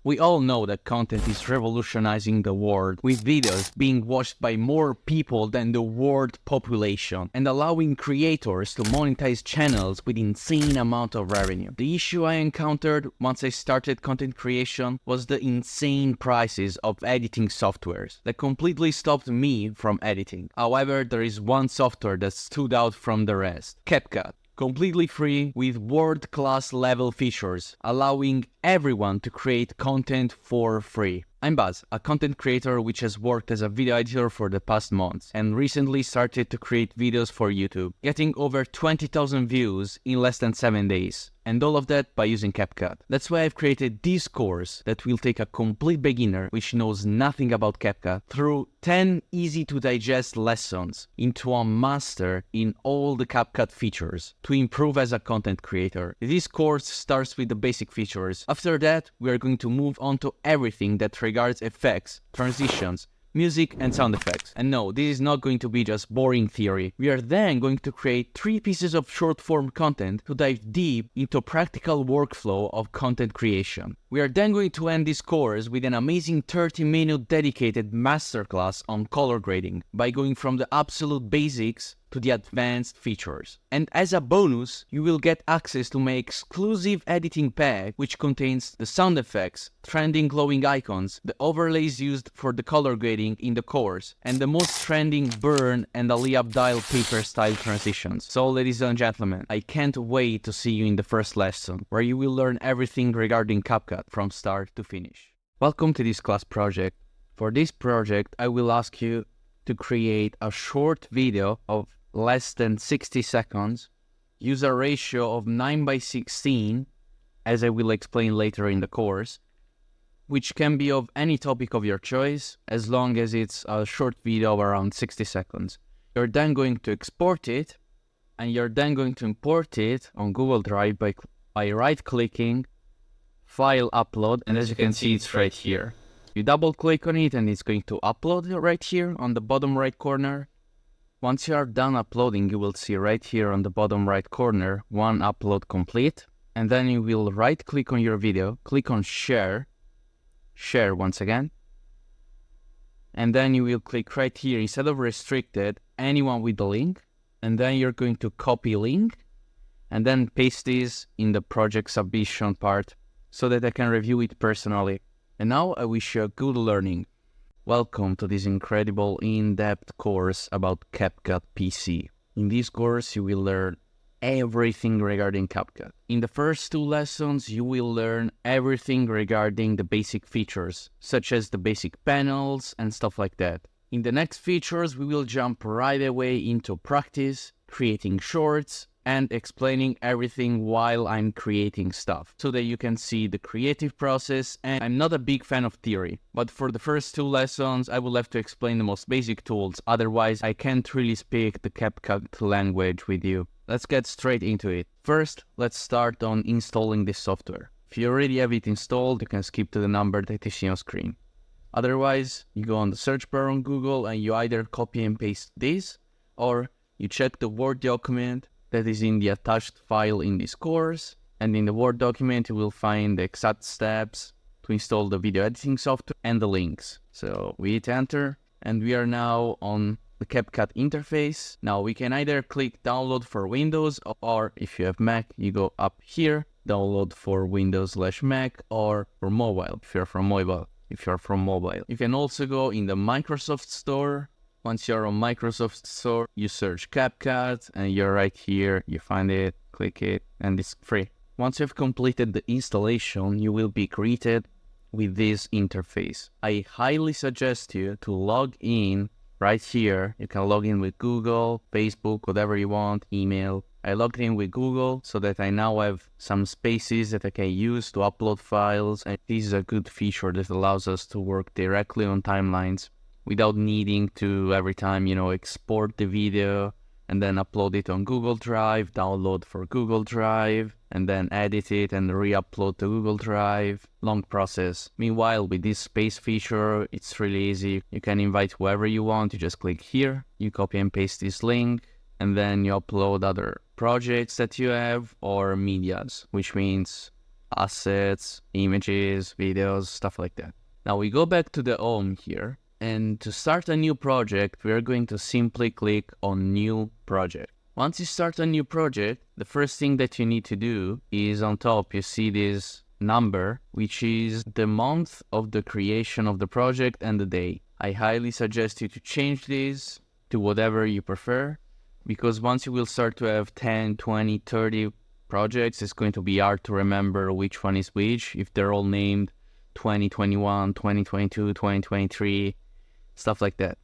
We all know that content is revolutionizing the world, with videos being watched by more people than the world population, and allowing creators to monetize channels with insane amount of revenue. The issue I encountered once I started content creation was the insane prices of editing softwares that completely stopped me from editing. However, there is one software that stood out from the rest: CapCut. Completely free with world-class level features, allowing everyone to create content for free. I'm Buzz, a content creator which has worked as a video editor for the past months and recently started to create videos for YouTube, getting over 20,000 views in less than 7 days. And all of that by using CapCut. That's why I've created this course that will take a complete beginner which knows nothing about CapCut through 10 easy to digest lessons into a master in all the CapCut features to improve as a content creator. This course starts with the basic features. After that, we are going to move on to everything that regards effects, transitions, music and sound effects. And no, this is not going to be just boring theory. We are then going to create 3 pieces of short form content to dive deep into practical workflow of content creation. We are then going to end this course with an amazing 30-minute dedicated masterclass on color grading by going from the absolute basics to the advanced features. And as a bonus, you will get access to my exclusive editing pack, which contains the sound effects, trending glowing icons, the overlays used for the color grading in the course, and the most trending burn and Ali Abdaal paper style transitions. So ladies and gentlemen, I can't wait to see you in the first lesson, where you will learn everything regarding CapCut from start to finish. Welcome to this class project. For this project, I will ask you to create a short video of less than 60 seconds, use a ratio of 9:16, as I will explain later in the course, which can be of any topic of your choice, as long as it's a short video of around 60 seconds. You're then going to export it, and you're then going to import it on Google Drive by right-clicking, File Upload, and as you can see, it's right here. You double-click on it, and it's going to upload right here on the bottom right corner. Once you are done uploading, you will see right here on the bottom right corner, one upload complete. And then you will right click on your video, click on share once again. And then you will click right here, instead of restricted, anyone with the link. And then you're going to copy link and then paste this in the project submission part so that I can review it personally. And now I wish you a good learning. Welcome to this incredible in-depth course about CapCut PC. In this course, you will learn everything regarding CapCut. In the first 2 lessons, you will learn everything regarding the basic features, such as the basic panels and stuff like that. In the next features, we will jump right away into practice, creating shorts, and explaining everything while I'm creating stuff, so that you can see the creative process. And I'm not a big fan of theory, but for the first 2 lessons, I will have to explain the most basic tools, otherwise I can't really speak the CapCut language with you. Let's get straight into it. First, let's start on installing this software. If you already have it installed, you can skip to the number that is on your screen. Otherwise, you go on the search bar on Google and you either copy and paste this, or you check the Word document that is in the attached file in this course, and in the Word document you will find the exact steps to install the video editing software and the links. So we hit enter, and we are now on the CapCut interface. Now we can either click download for Windows, or if you have Mac, you go up here, download for Windows/Mac, or for mobile, if you're from mobile. You can also go in the Microsoft Store. Once you're on Microsoft Store, you search CapCut and you're right here, you find it, click it, and it's free. Once you've completed the installation, you will be greeted with this interface. I highly suggest you to log in right here. You can log in with Google, Facebook, whatever you want, email. I logged in with Google so that I now have some spaces that I can use to upload files, and this is a good feature that allows us to work directly on timelines without needing to every time, export the video and then upload it on Google Drive, download for Google Drive, and then edit it and re-upload to Google Drive. Long process. Meanwhile, with this space feature, it's really easy. You can invite whoever you want. You just click here, you copy and paste this link, and then you upload other projects that you have or medias, which means assets, images, videos, stuff like that. Now we go back to the home here, and to start a new project, we are going to simply click on New Project. Once you start a new project, the first thing that you need to do is on top, you see this number, which is the month of the creation of the project and the day. I highly suggest you to change this to whatever you prefer, because once you will start to have 10, 20, 30 projects, it's going to be hard to remember which one is which if they're all named 2021, 2022, 2023, stuff like that.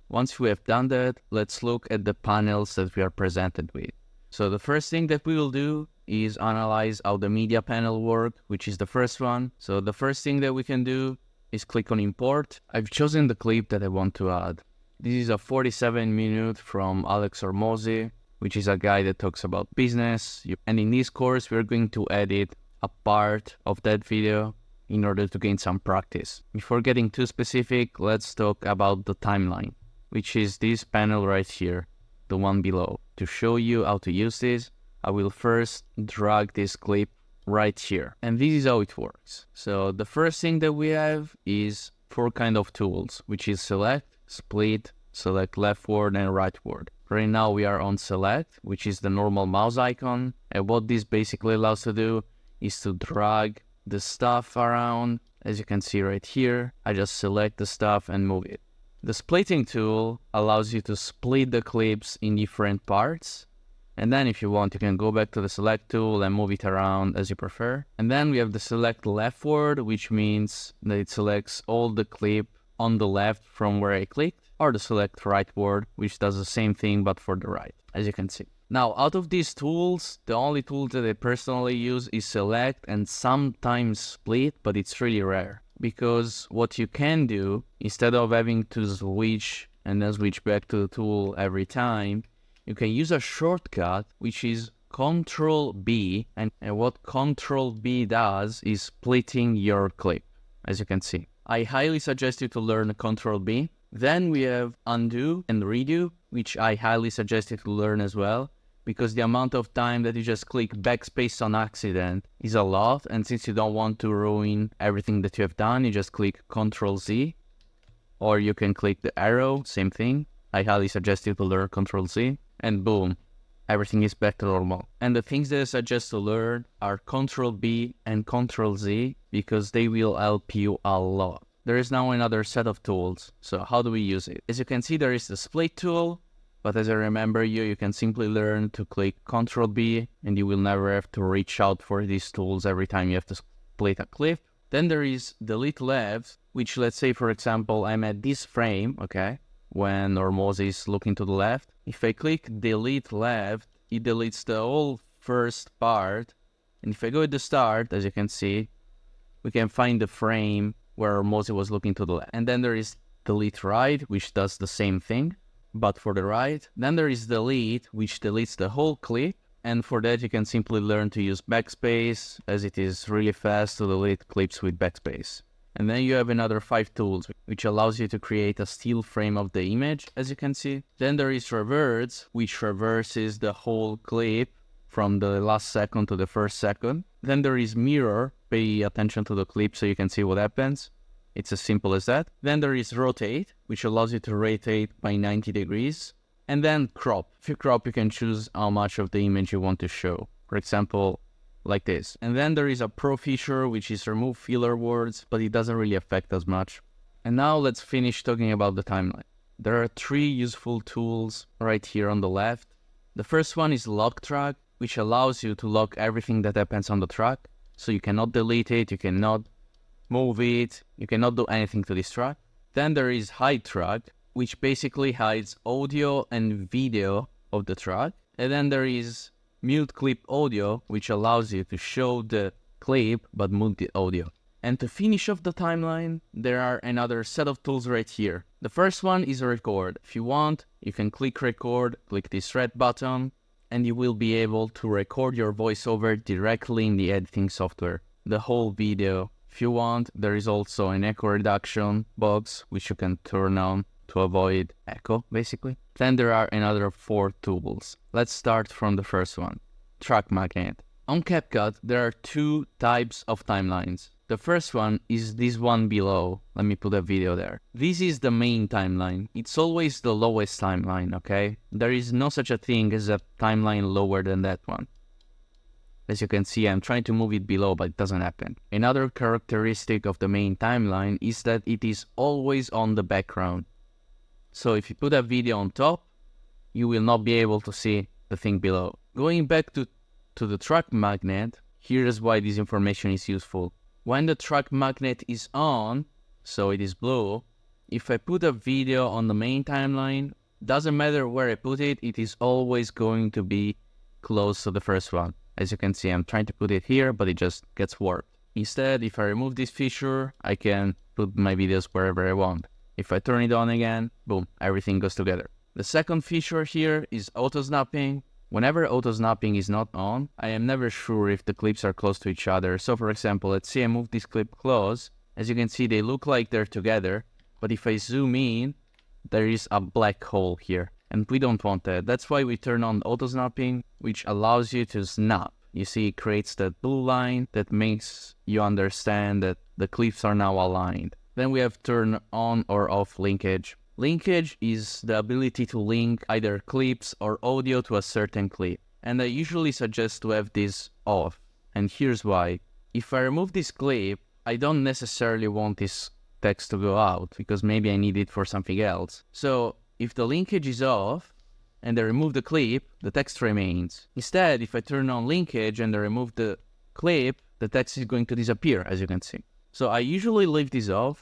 Once we have done that, let's look at the panels that we are presented with. So the first thing that we will do is analyze how the media panel works, which is the first one. So the first thing that we can do is click on import. I've chosen the clip that I want to add. This is a 47-minute from Alex Hormozi, which is a guy that talks about business. And in this course, we're going to edit a part of that video in order to gain some practice. Before getting too specific, let's talk about the timeline, which is this panel right here, the one below. To show you how to use this, I will first drag this clip right here. And this is how it works. So the first thing that we have is 4 kind of tools, which is select, split, select leftward and rightward. Right now we are on select, which is the normal mouse icon. And what this basically allows to do is to drag the stuff around. As you can see right here, I just select the stuff and move it. The splitting tool allows you to split the clips in different parts. And then if you want, you can go back to the select tool and move it around as you prefer. And then we have the select leftward, which means that it selects all the clip on the left from where I clicked, or the select rightward, which does the same thing but for the right, as you can see. Now, out of these tools, the only tool that I personally use is select and sometimes split, but it's really rare. Because what you can do, instead of having to switch and then switch back to the tool every time, you can use a shortcut, which is Control B. And what Control B does is splitting your clip, as you can see. I highly suggest you to learn Control B. Then we have undo and redo, which I highly suggest you to learn as well, because the amount of time that you just click backspace on accident is a lot. And since you don't want to ruin everything that you have done, you just click Control Z, or you can click the arrow, same thing. I highly suggest you to learn Control Z, and boom, everything is back to normal. And the things that I suggest to learn are Control B and Control Z, because they will help you a lot. There is now another set of tools. So how do we use it? As you can see, there is the split tool, but as I remember you can simply learn to click Control B and you will never have to reach out for these tools every time you have to split a clip. Then there is delete left, which, let's say, for example, I'm at this frame, okay, when Hormozi is looking to the left. If I click delete left, it deletes the whole first part. And if I go at the start, as you can see, we can find the frame where Hormozi was looking to the left. And then there is delete right, which does the same thing, but for the right. Then there is delete, which deletes the whole clip. And for that, you can simply learn to use backspace, as it is really fast to delete clips with backspace. And then you have another 5 tools, which allows you to create a still frame of the image, as you can see. Then there is reverse, which reverses the whole clip from the last second to the first second. Then there is mirror, pay attention to the clip so you can see what happens. It's as simple as that. Then there is rotate, which allows you to rotate by 90 degrees. And then crop. If you crop, you can choose how much of the image you want to show. For example, like this. And then there is a pro feature, which is remove filler words, but it doesn't really affect us much. And now let's finish talking about the timeline. There are 3 useful tools right here on the left. The first one is log track, which allows you to log everything that happens on the track. So you cannot delete it, you cannot move it, you cannot do anything to this track. Then there is hide track, which basically hides audio and video of the track. And then there is mute clip audio, which allows you to show the clip but mute the audio. And to finish off the timeline, there are another set of tools right here. The first one is record. If you want, you can click record, click this red button, and you will be able to record your voiceover directly in the editing software, the whole video. If you want, there is also an echo reduction box, which you can turn on to avoid echo, basically. Then there are another 4 tools. Let's start from the first one, track magnet. On CapCut, there are two types of timelines. The first one is this one below. Let me put a video there. This is the main timeline. It's always the lowest timeline, okay? There is no such a thing as a timeline lower than that one. As you can see, I'm trying to move it below, but it doesn't happen. Another characteristic of the main timeline is that it is always on the background. So if you put a video on top, you will not be able to see the thing below. Going back to the track magnet, here's why this information is useful. When the track magnet is on, so it is blue, if I put a video on the main timeline, doesn't matter where I put it, it is always going to be close to the first one. As you can see, I'm trying to put it here, but it just gets warped. Instead, if I remove this feature, I can put my videos wherever I want. If I turn it on again, boom, everything goes together. The second feature here is auto-snapping. Whenever auto-snapping is not on, I am never sure if the clips are close to each other. So for example, let's say I move this clip close. As you can see, they look like they're together, but if I zoom in, there is a black hole here. And we don't want that. That's why we turn on auto-snapping, which allows you to snap. You see, it creates that blue line that makes you understand that the clips are now aligned. Then we have turn on or off linkage. Linkage is the ability to link either clips or audio to a certain clip. And I usually suggest to have this off. And here's why. If I remove this clip, I don't necessarily want this text to go out because maybe I need it for something else. So if the linkage is off and I remove the clip, the text remains. Instead, if I turn on linkage and I remove the clip, the text is going to disappear, as you can see. So I usually leave this off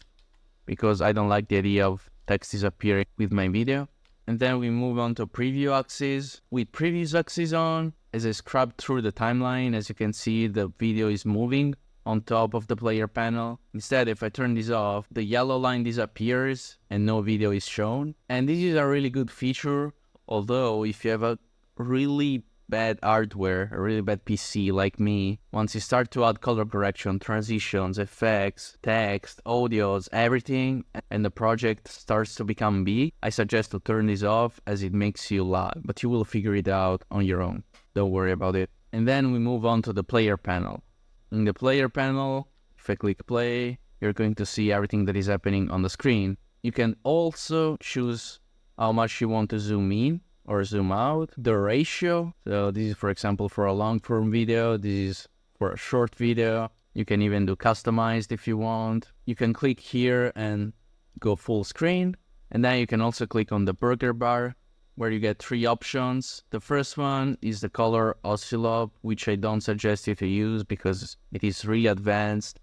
because I don't like the idea of text disappearing with my video. And then we move on to preview axis. With preview axis on, as I scrub through the timeline, as you can see, the video is moving on top of the player panel. Instead, if I turn this off, the yellow line disappears and no video is shown. And this is a really good feature, although if you have a really bad hardware, a really bad PC like me, once you start to add color correction, transitions, effects, text, audios, everything, and the project starts to become big, I suggest to turn this off as it makes you lag, but you will figure it out on your own. Don't worry about it. And then we move on to the player panel. In the player panel, if I click play, you're going to see everything that is happening on the screen. You can also choose how much you want to zoom in or zoom out, the ratio. So this is, for example, for a long form video. This is for a short video. You can even do customized if you want. You can click here and go full screen. And then you can also click on the burger bar where you get three options. The first one is the color oscillop, which I don't suggest you to use because it is really advanced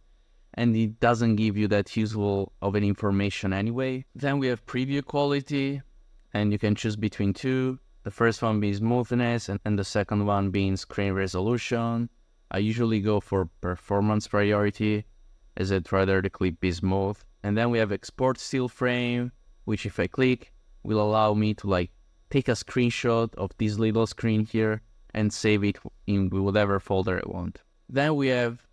and it doesn't give you that useful of an information anyway. Then we have preview quality, and you can choose between two. The first one being smoothness and the second one being screen resolution. I usually go for performance priority as I'd rather the clip be smooth. And then we have export still frame, which if I click will allow me to take a screenshot of this little screen here and save it in whatever folder I want. Then we have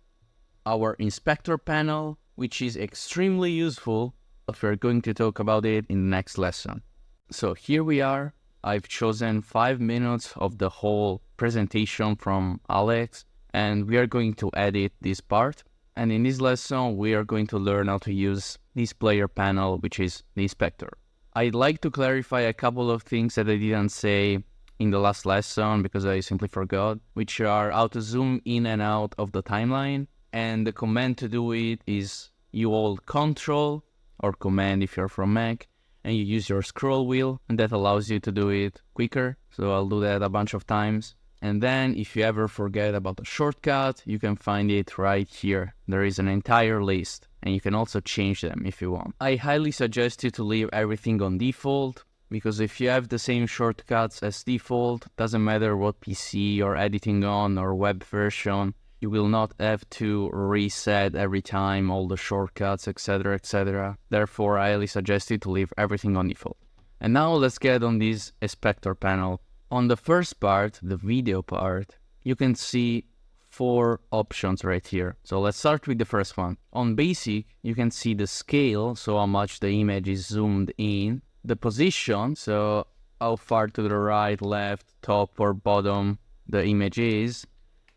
our inspector panel, which is extremely useful, but we're going to talk about it in the next lesson. So here we are. I've chosen 5 minutes of the whole presentation from Alex, and we are going to edit this part. And in this lesson, we are going to learn how to use this player panel, which is the inspector. I'd like to clarify a couple of things that I didn't say in the last lesson because I simply forgot, which are how to zoom in and out of the timeline. And the command to do it is you hold Control or Command if you're from Mac, and you use your scroll wheel, and that allows you to do it quicker. So I'll do that a bunch of times. And then if you ever forget about a shortcut, you can find it right here. There is an entire list, and you can also change them if you want. I highly suggest you to leave everything on default, because if you have the same shortcuts as default, doesn't matter what PC you're editing on or web version, you will not have to reset every time all the shortcuts, etc, etc. Therefore, I highly suggest you to leave everything on default. And now let's get on this inspector panel. On the first part, the video part, you can see 4 options right here. So let's start with the first one. On basic, you can see the scale, so how much the image is zoomed in, the position, so how far to the right, left, top or bottom the image is,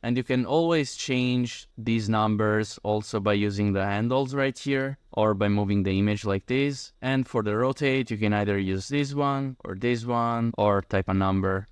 And you can always change these numbers also by using the handles right here or by moving the image like this. And for the rotate, you can either use this one or type a number.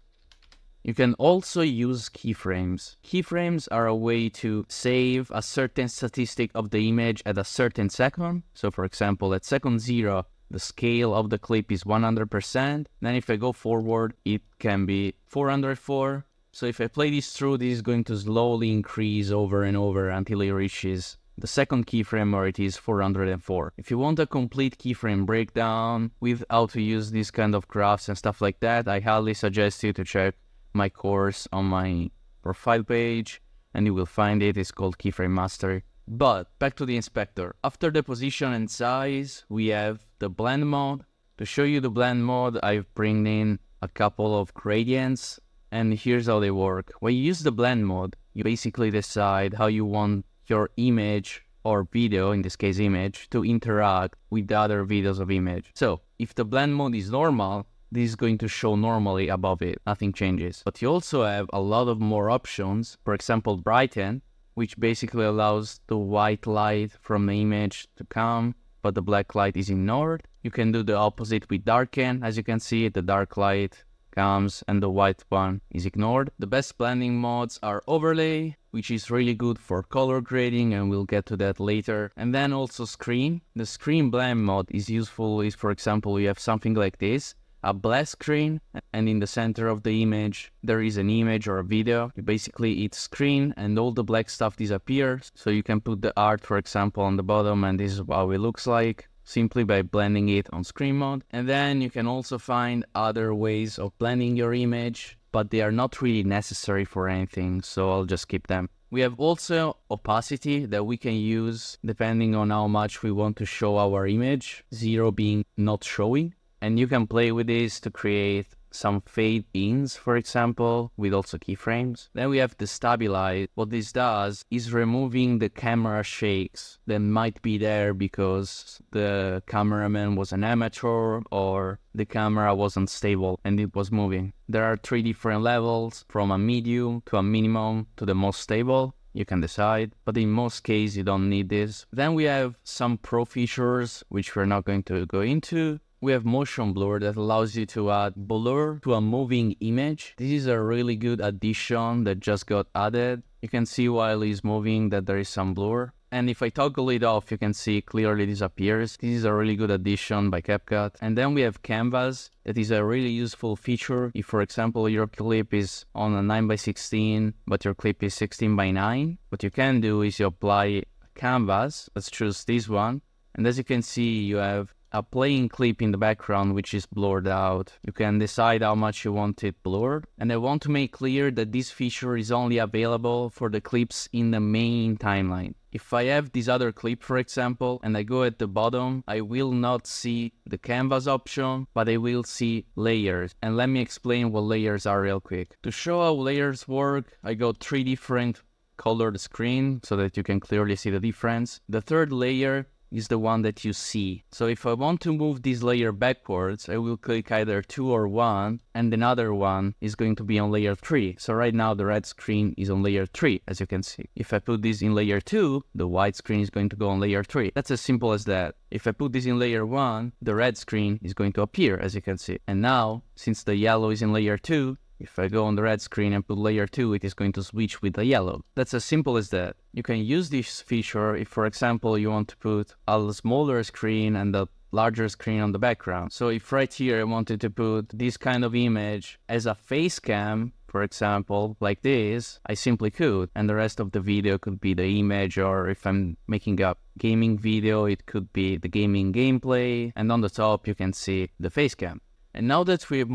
You can also use keyframes. Keyframes are a way to save a certain statistic of the image at a certain second. So for example, at second 0, the scale of the clip is 100%. Then if I go forward, it can be 404. So if I play this through, this is going to slowly increase over and over until it reaches the second keyframe where it is 404. If you want a complete keyframe breakdown with how to use these kind of graphs and stuff like that, I highly suggest you to check my course on my profile page, and you will find it. It's called Keyframe Master. But back to the inspector. After the position and size, we have the blend mode. To show you the blend mode, I've bring in a couple of gradients, and here's how they work. When you use the blend mode, you basically decide how you want your image or video, in this case image, to interact with the other videos of image. So if the blend mode is normal, this is going to show normally above it, nothing changes. But you also have a lot of more options. For example, brighten, which basically allows the white light from the image to come, but the black light is ignored. You can do the opposite with darken. As you can see, the dark light comes and the white one is ignored. The best blending modes are overlay, which is really good for color grading, and we'll get to that later. And then also screen. The screen blend mode is useful if, for example, you have something like this, a black screen, and in the center of the image there is an image or a video. Basically it's screen and all the black stuff disappears, so you can put the art, for example, on the bottom, and this is how it looks like, simply by blending it on screen mode. And then you can also find other ways of blending your image, but they are not really necessary for anything, so I'll just skip them. We have also opacity that we can use depending on how much we want to show our image, 0 being not showing. And you can play with this to create some fade-ins, for example, with also keyframes. Then we have the stabilize. What this does is removing the camera shakes that might be there because the cameraman was an amateur or the camera wasn't stable and it was moving. There are 3 different levels, from a medium to a minimum to the most stable. You can decide, but in most cases you don't need this. Then we have some pro features, which we're not going to go into. We have motion blur that allows you to add blur to a moving image. This is a really good addition that just got added. You can see while he's moving that there is some blur. And if I toggle it off, you can see clearly disappears. This is a really good addition by CapCut. And then we have canvas. That is a really useful feature. If, for example, your clip is on a 9x16, but your clip is 16x9, what you can do is you apply canvas. Let's choose this one. And as you can see, you have a playing clip in the background which is blurred out. You can decide how much you want it blurred. And I want to make clear that this feature is only available for the clips in the main timeline. If I have this other clip, for example, and I go at the bottom, I will not see the canvas option, but I will see layers. And let me explain what layers are real quick. To show how layers work, I got 3 different colored screen so that you can clearly see the difference. The third layer is the one that you see. So if I want to move this layer backwards, I will click either 2 or 1, and another one is going to be on layer 3. So right now the red screen is on layer 3, as you can see. If I put this in layer 2, the white screen is going to go on layer 3. That's as simple as that. If I put this in layer 1, the red screen is going to appear, as you can see. And now, since the yellow is in layer 2, if I go on the red screen and put layer 2, it is going to switch with the yellow. That's as simple as that. You can use this feature if, for example, you want to put a smaller screen and a larger screen on the background. So if right here I wanted to put this kind of image as a face cam, for example, like this, I simply could. And the rest of the video could be the image, or if I'm making a gaming video, it could be the gaming gameplay. And on the top, you can see the face cam. And now that we have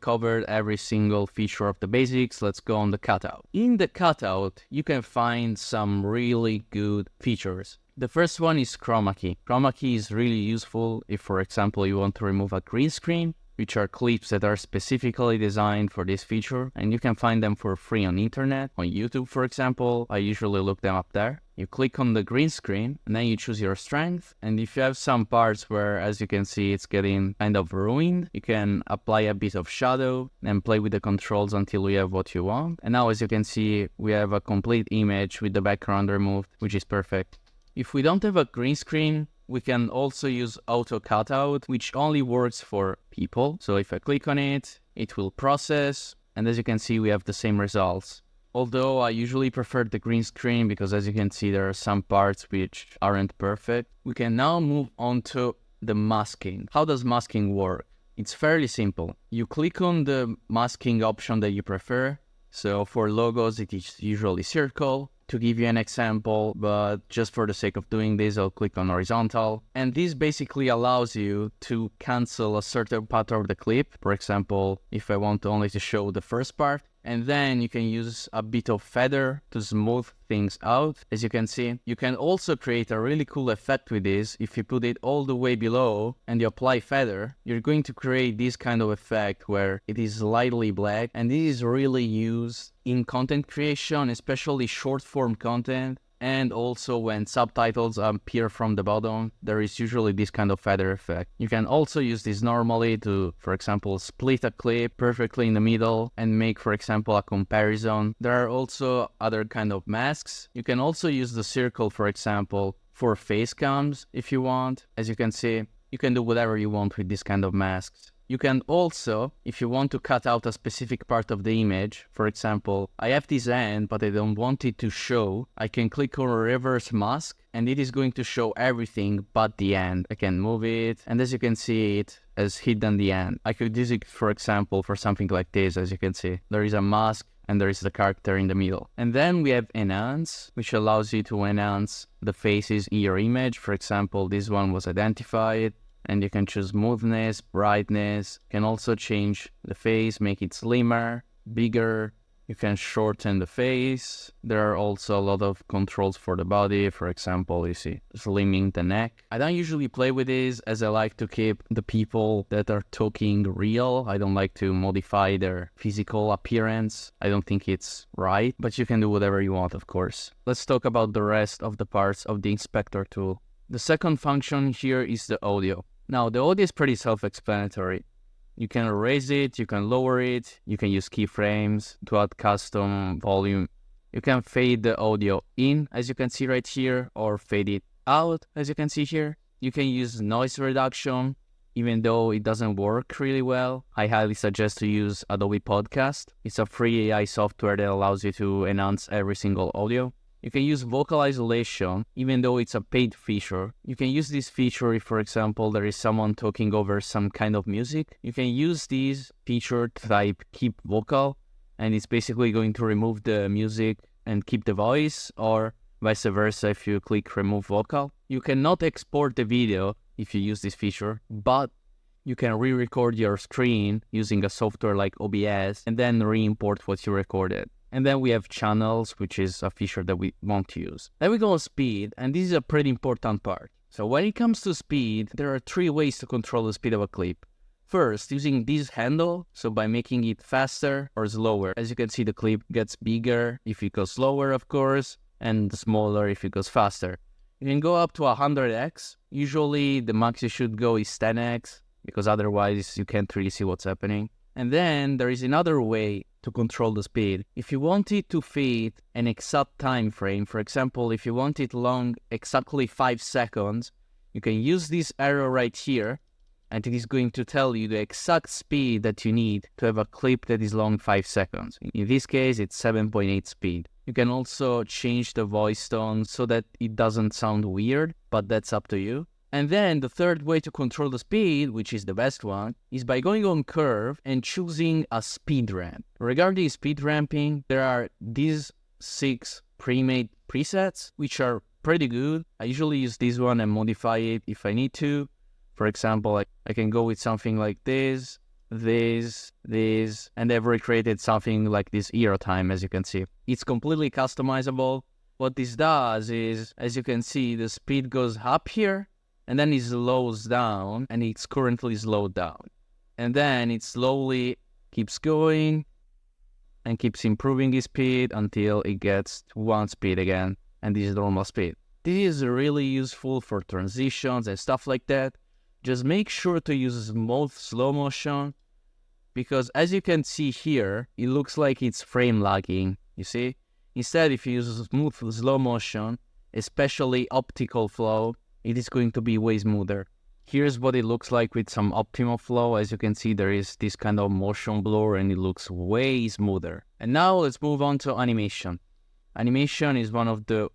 covered every single feature of the basics, let's go on the cutout. In the cutout, you can find some really good features. The first one is chroma key. Chroma key is really useful if, for example, you want to remove a green screen. which are clips that are specifically designed for this feature, and you can find them for free on internet, on YouTube for example. I usually look them up there. You click on the green screen and then you choose your strength, and if you have some parts where, as you can see, it's getting kind of ruined, you can apply a bit of shadow and play with the controls until you have what you want. And now, as you can see, we have a complete image with the background removed, which is perfect. If we don't have a green screen, we can also use auto cutout, which only works for people. So if I click on it, it will process, and as you can see, we have the same results. Although I usually prefer the green screen because, as you can see, there are some parts which aren't perfect. We can now move on to the masking. How does masking work? It's fairly simple. You click on the masking option that you prefer. So for logos, it is usually circle. To give you an example, but just for the sake of doing this, I'll click on horizontal. And this basically allows you to cancel a certain part of the clip. For example, if I want only to show the first part, and then you can use a bit of feather to smooth things out. As you can see, you can also create a really cool effect with this. If you put it all the way below and you apply feather, you're going to create this kind of effect where it is slightly black, and this is really used in content creation, especially short form content. And also when subtitles appear from the bottom, there is usually this kind of feather effect. You can also use this normally to, for example, split a clip perfectly in the middle and make, for example, a comparison. There are also other kind of masks. You can also use the circle, for example, for face cams if you want. As you can see, you can do whatever you want with this kind of masks. You can also, if you want to cut out a specific part of the image, for example, I have this end, but I don't want it to show, I can click on reverse mask, and it is going to show everything but the end. I can move it, and as you can see, it has hidden the end. I could use it, for example, for something like this. As you can see, there is a mask, and there is the character in the middle. And then we have enhance, which allows you to enhance the faces in your image. For example, this one was identified. And you can choose smoothness, brightness. You can also change the face, make it slimmer, bigger. You can shorten the face. There are also a lot of controls for the body. For example, you see, slimming the neck. I don't usually play with this as I like to keep the people that are talking real. I don't like to modify their physical appearance. I don't think it's right, but you can do whatever you want, of course. Let's talk about the rest of the parts of the inspector tool. The second function here is the audio. Now, the audio is pretty self-explanatory. You can raise it, you can lower it, you can use keyframes to add custom volume. You can fade the audio in, as you can see right here, or fade it out, as you can see here. You can use noise reduction, even though it doesn't work really well. I highly suggest to use Adobe Podcast. It's a free AI software that allows you to enhance every single audio. You can use vocal isolation, even though it's a paid feature. You can use this feature if, for example, there is someone talking over some kind of music. You can use this feature to type keep vocal, and it's basically going to remove the music and keep the voice, or vice versa if you click remove vocal. You cannot export the video if you use this feature, but you can re-record your screen using a software like OBS and then re-import what you recorded. And then we have channels, which is a feature that we want to use. Then we go on speed, and this is a pretty important part. So when it comes to speed, there are 3 ways to control the speed of a clip. First, using this handle, so by making it faster or slower. As you can see, the clip gets bigger if it goes slower, of course, and smaller if it goes faster. You can go up to 100x. Usually the max you should go is 10x, because otherwise you can't really see what's happening. And then there is another way to control the speed. If you want it to fit an exact time frame, for example, if you want it long exactly 5 seconds, you can use this arrow right here, and it is going to tell you the exact speed that you need to have a clip that is long 5 seconds. In this case, it's 7.8 speed. You can also change the voice tone so that it doesn't sound weird, but that's up to you. And then the third way to control the speed, which is the best one, is by going on curve and choosing a speed ramp. Regarding speed ramping, there are these 6 pre-made presets, which are pretty good. I usually use this one and modify it if I need to. For example, I can go with something like this, and I've recreated something like this ear time, as you can see. It's completely customizable. What this does is, as you can see, the speed goes up here, and then it slows down, and it's currently slowed down. And then it slowly keeps going and keeps improving its speed until it gets to 1 speed again. And this is normal speed. This is really useful for transitions and stuff like that. Just make sure to use smooth slow motion, because as you can see here, it looks like it's frame lagging, you see? Instead, if you use smooth slow motion, especially optical flow, it is going to be way smoother. Here's what it looks like with some optimal flow. As you can see, there is this kind of motion blur and it looks way smoother. And now let's move on to animation. Animation is one of the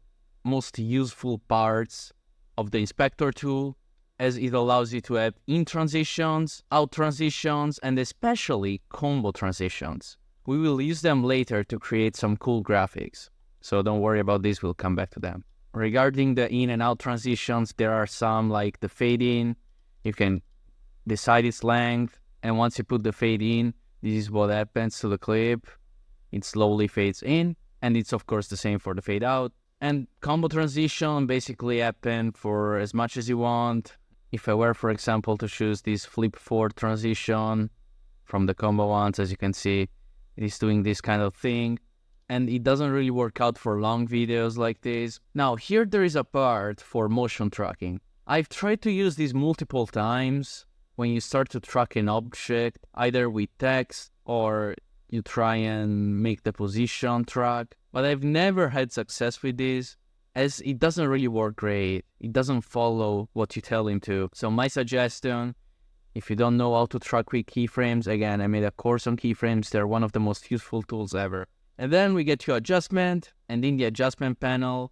most useful parts of the inspector tool, as it allows you to add in transitions, out transitions, and especially combo transitions. We will use them later to create some cool graphics. So don't worry about this, we'll come back to them. Regarding the in and out transitions, there are some like the fade in. You can decide its length, and once you put the fade in, this is what happens to the clip. It slowly fades in, and it's of course the same for the fade out. And combo transition basically happen for as much as you want. If I were, for example, to choose this flip forward transition from the combo ones, as you can see, it is doing this kind of thing. And it doesn't really work out for long videos like this. Now, here there is a part for motion tracking. I've tried to use this multiple times when you start to track an object, either with text or you try and make the position track. But I've never had success with this, as it doesn't really work great. It doesn't follow what you tell him to. So my suggestion, if you don't know how to track with keyframes, again, I made a course on keyframes. They're one of the most useful tools ever. And then we get to adjustment, and in the adjustment panel,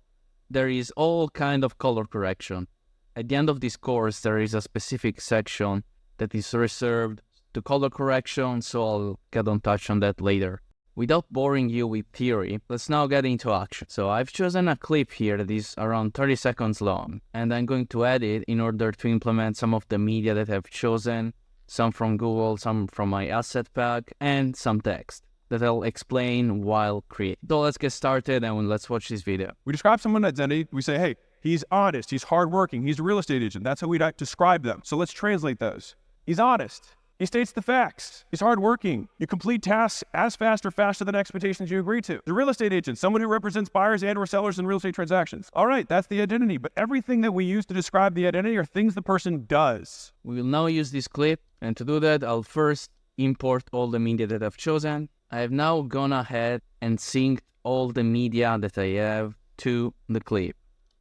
there is all kind of color correction. At the end of this course, there is a specific section that is reserved to color correction, so I'll get on touch on that later. Without boring you with theory, let's now get into action. So I've chosen a clip here that is around 30 seconds long, and I'm going to edit in order to implement some of the media that I've chosen, some from Google, some from my asset pack, and some text that I'll explain while creating. So let's get started and let's watch this video. We describe someone's identity. We say, hey, he's honest, he's hardworking, he's a real estate agent. That's how we describe them. So let's translate those. He's honest. He states the facts. He's hardworking. You complete tasks as fast or faster than expectations you agree to. The real estate agent, someone who represents buyers and or sellers in real estate transactions. All right, that's the identity. But everything that we use to describe the identity are things the person does. We will now use this clip. And to do that, I'll first import all the media that I've chosen. I have now gone ahead and synced all the media that I have to the clip.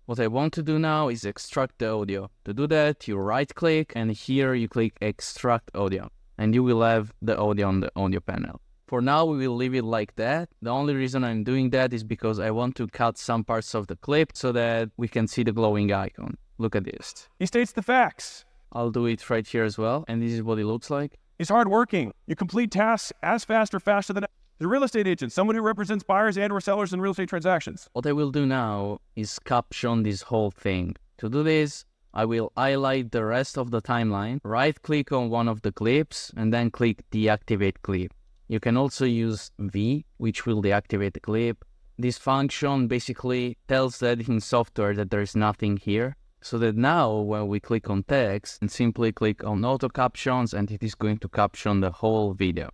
What I want to do now is extract the audio. To do that, you right click and here you click extract audio and you will have the audio on the audio panel. For now, we will leave it like that. The only reason I'm doing that is because I want to cut some parts of the clip so that we can see the glowing icon. Look at this. He states the facts. I'll do it right here as well. And this is what it looks like. He's hardworking. You complete tasks as fast or faster than the real estate agent, someone who represents buyers and or sellers in real estate transactions. What I will do now is caption this whole thing. To do this, I will highlight the rest of the timeline, right-click on one of the clips, and then click Deactivate Clip. You can also use V, which will deactivate the clip. This function basically tells the editing software that there is nothing here, so that now when we click on text and simply click on Auto Captions, and it is going to caption the whole video,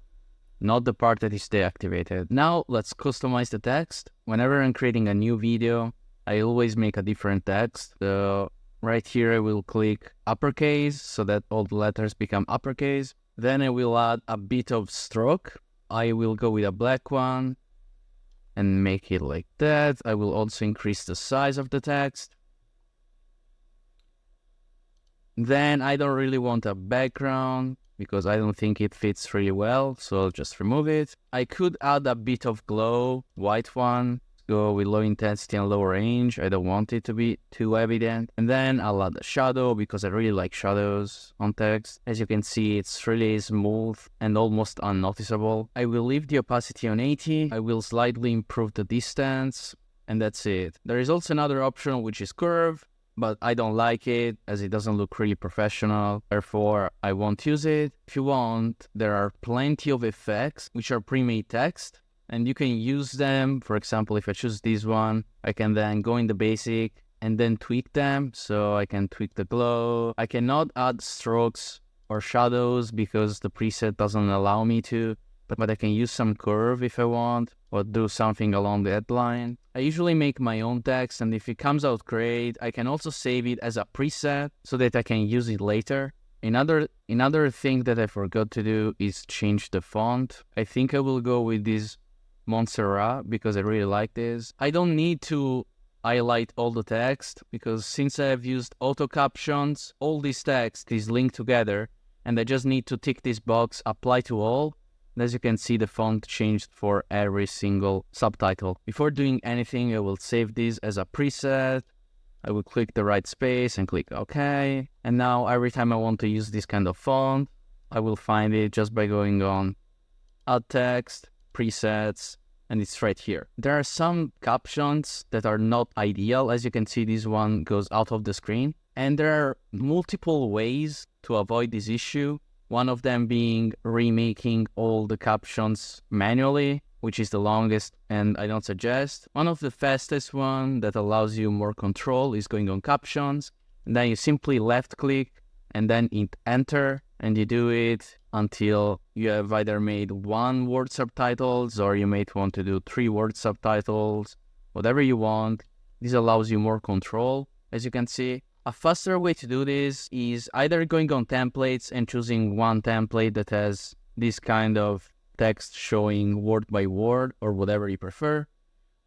not the part that is deactivated. Now let's customize the text. Whenever I'm creating a new video, I always make a different text. Right here I will click uppercase so that all the letters become uppercase. Then I will add a bit of stroke. I will go with a black one and make it like that. I will also increase the size of the text. Then I don't really want a background because I don't think it fits really well, so I'll just remove it. I could add a bit of glow, white one, go with low intensity and low range. I don't want it to be too evident. And then I'll add a shadow because I really like shadows on text. As you can see, it's really smooth and almost unnoticeable. I will leave the opacity on 80. I will slightly improve the distance, and that's it. There is also another option, which is curve, but I don't like it as it doesn't look really professional. Therefore, I won't use it. If you want, there are plenty of effects which are pre-made text, and you can use them. For example, if I choose this one, I can then go in the basic and then tweak them. So I can tweak the glow. I cannot add strokes or shadows because the preset doesn't allow me to, but I can use some curve if I want, or do something along that line. I usually make my own text, and if it comes out great, I can also save it as a preset so that I can use it later. Another thing that I forgot to do is change the font. I think I will go with this Montserrat because I really like this. I don't need to highlight all the text because since I have used auto captions, all this text is linked together and I just need to tick this box, apply to all. And as you can see, the font changed for every single subtitle. Before doing anything, I will save this as a preset. I will click the right space and click OK. And now every time I want to use this kind of font, I will find it just by going on Add Text, Presets, and it's right here. There are some captions that are not ideal. As you can see, this one goes out of the screen. And there are multiple ways to avoid this issue. One of them being remaking all the captions manually, which is the longest and I don't suggest. One of the fastest one that allows you more control is going on captions. And then you simply left click and then hit enter, and you do it until you have either made 1 word subtitles or you might want to do 3 word subtitles, whatever you want. This allows you more control, as you can see. A faster way to do this is either going on templates and choosing one template that has this kind of text showing word by word or whatever you prefer.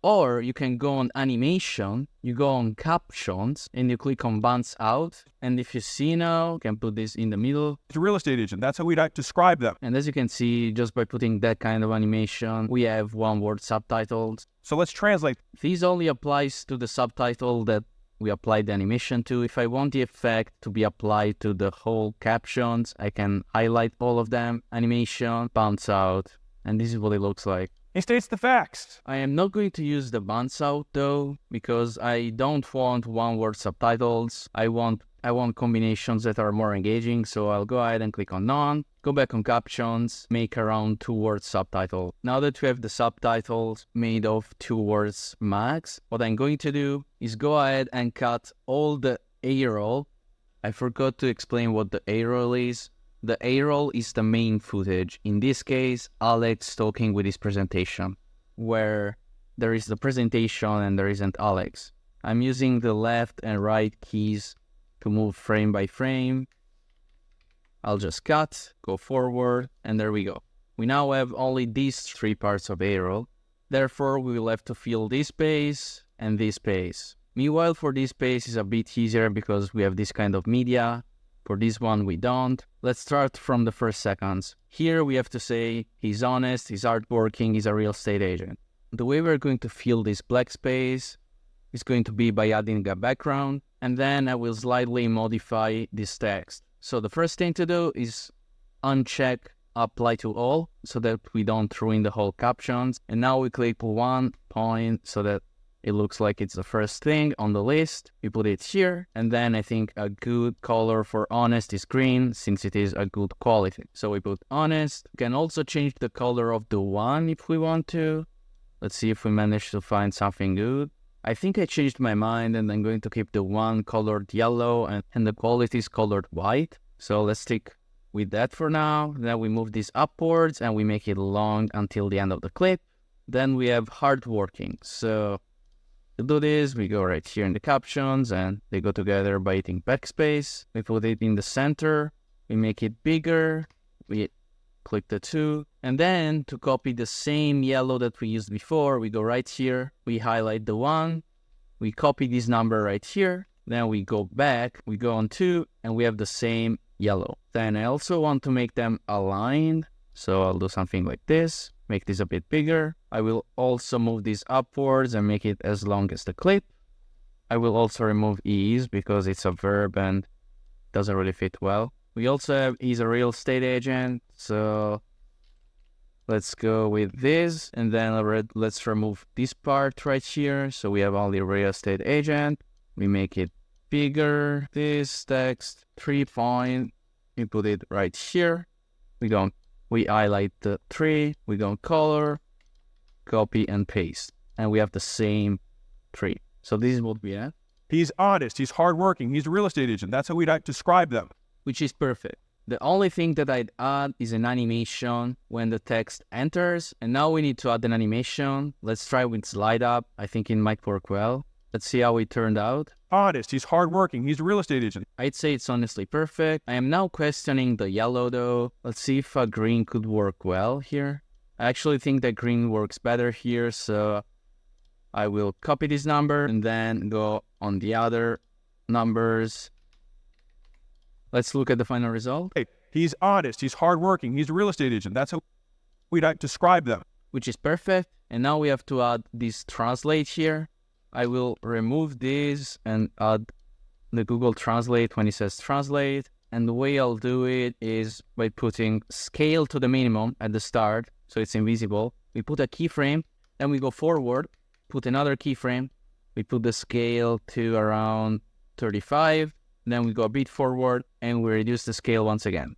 Or you can go on animation, you go on captions, and you click on bounce out. And if you see now, you can put this in the middle. It's a real estate agent. That's how we describe them. And as you can see, just by putting that kind of animation, we have 1 word subtitles. So let's translate. This only applies to the subtitle that we applied the animation to. If I want the effect to be applied to the whole captions, I can highlight all of them, animation, bounce out, and this is what it looks like. He states the facts. I am not going to use the bounce out though, because I don't want 1 word subtitles. I want combinations that are more engaging, so I'll go ahead and click on none, go back on captions, make around 2 word subtitle. Now that we have the subtitles made of 2 words max, what I'm going to do is go ahead and cut all the A-roll. I forgot to explain what the A-roll is. The A-roll is the main footage. In this case, Alex talking with his presentation, where there is the presentation and there isn't Alex. I'm using the left and right keys to move frame by frame. I'll just cut, go forward, and there we go. We now have only these 3 parts of A-roll. Therefore, we will have to fill this space and this space. Meanwhile, for this space is a bit easier because we have this kind of media. For this one, we don't. Let's start from the first seconds. Here we have to say he's honest, he's hardworking, he's a real estate agent. The way we're going to fill this black space is going to be by adding a background, and then I will slightly modify this text. So the first thing to do is uncheck apply to all so that we don't ruin the whole captions. And now we click 1 point so that it looks like it's the first thing on the list. We put it here, and then I think a good color for honest is green since it is a good quality. So we put honest. We can also change the color of the one if we want to. Let's see if we manage to find something good. I think I changed my mind and I'm going to keep the one colored yellow and the quality is colored white. So let's stick with that for now. Then we move this upwards and we make it long until the end of the clip. Then we have hardworking. So to do this, we go right here in the captions and they go together by hitting backspace. We put it in the center. We make it bigger. We click the 2. And then to copy the same yellow that we used before, we go right here. We highlight the 1. We copy this number right here. Then we go back. We go on 2 and we have the same yellow. Then I also want to make them aligned. So I'll do something like this. Make this a bit bigger. I will also move this upwards and make it as long as the clip. I will also remove is because it's a verb and doesn't really fit well. We also have he's a real estate agent. So let's go with this. And then let's remove this part right here. So we have only real estate agent. We make it bigger. This text 3 point. We put it right here. We highlight the 3, we go color, copy and paste. And we have the same 3. So this is what we have. He's honest, he's hardworking, he's a real estate agent. That's how we describe them. Which is perfect. The only thing that I'd add is an animation when the text enters. And now we need to add an animation. Let's try with slide up. I think it might work well. Let's see how it turned out. Honest, he's hardworking, he's a real estate agent. I'd say it's honestly perfect. I am now questioning the yellow though. Let's see if a green could work well here. I actually think that green works better here, so I will copy this number and then go on the other numbers. Let's look at the final result. Hey, he's honest, he's hardworking, he's a real estate agent. That's how we'd describe them. Which is perfect. And now we have to add this translate here. I will remove this and add the Google Translate when it says translate. And the way I'll do it is by putting scale to the minimum at the start, so it's invisible. We put a keyframe, then we go forward, put another keyframe. We put the scale to around 35, then we go a bit forward, and we reduce the scale once again.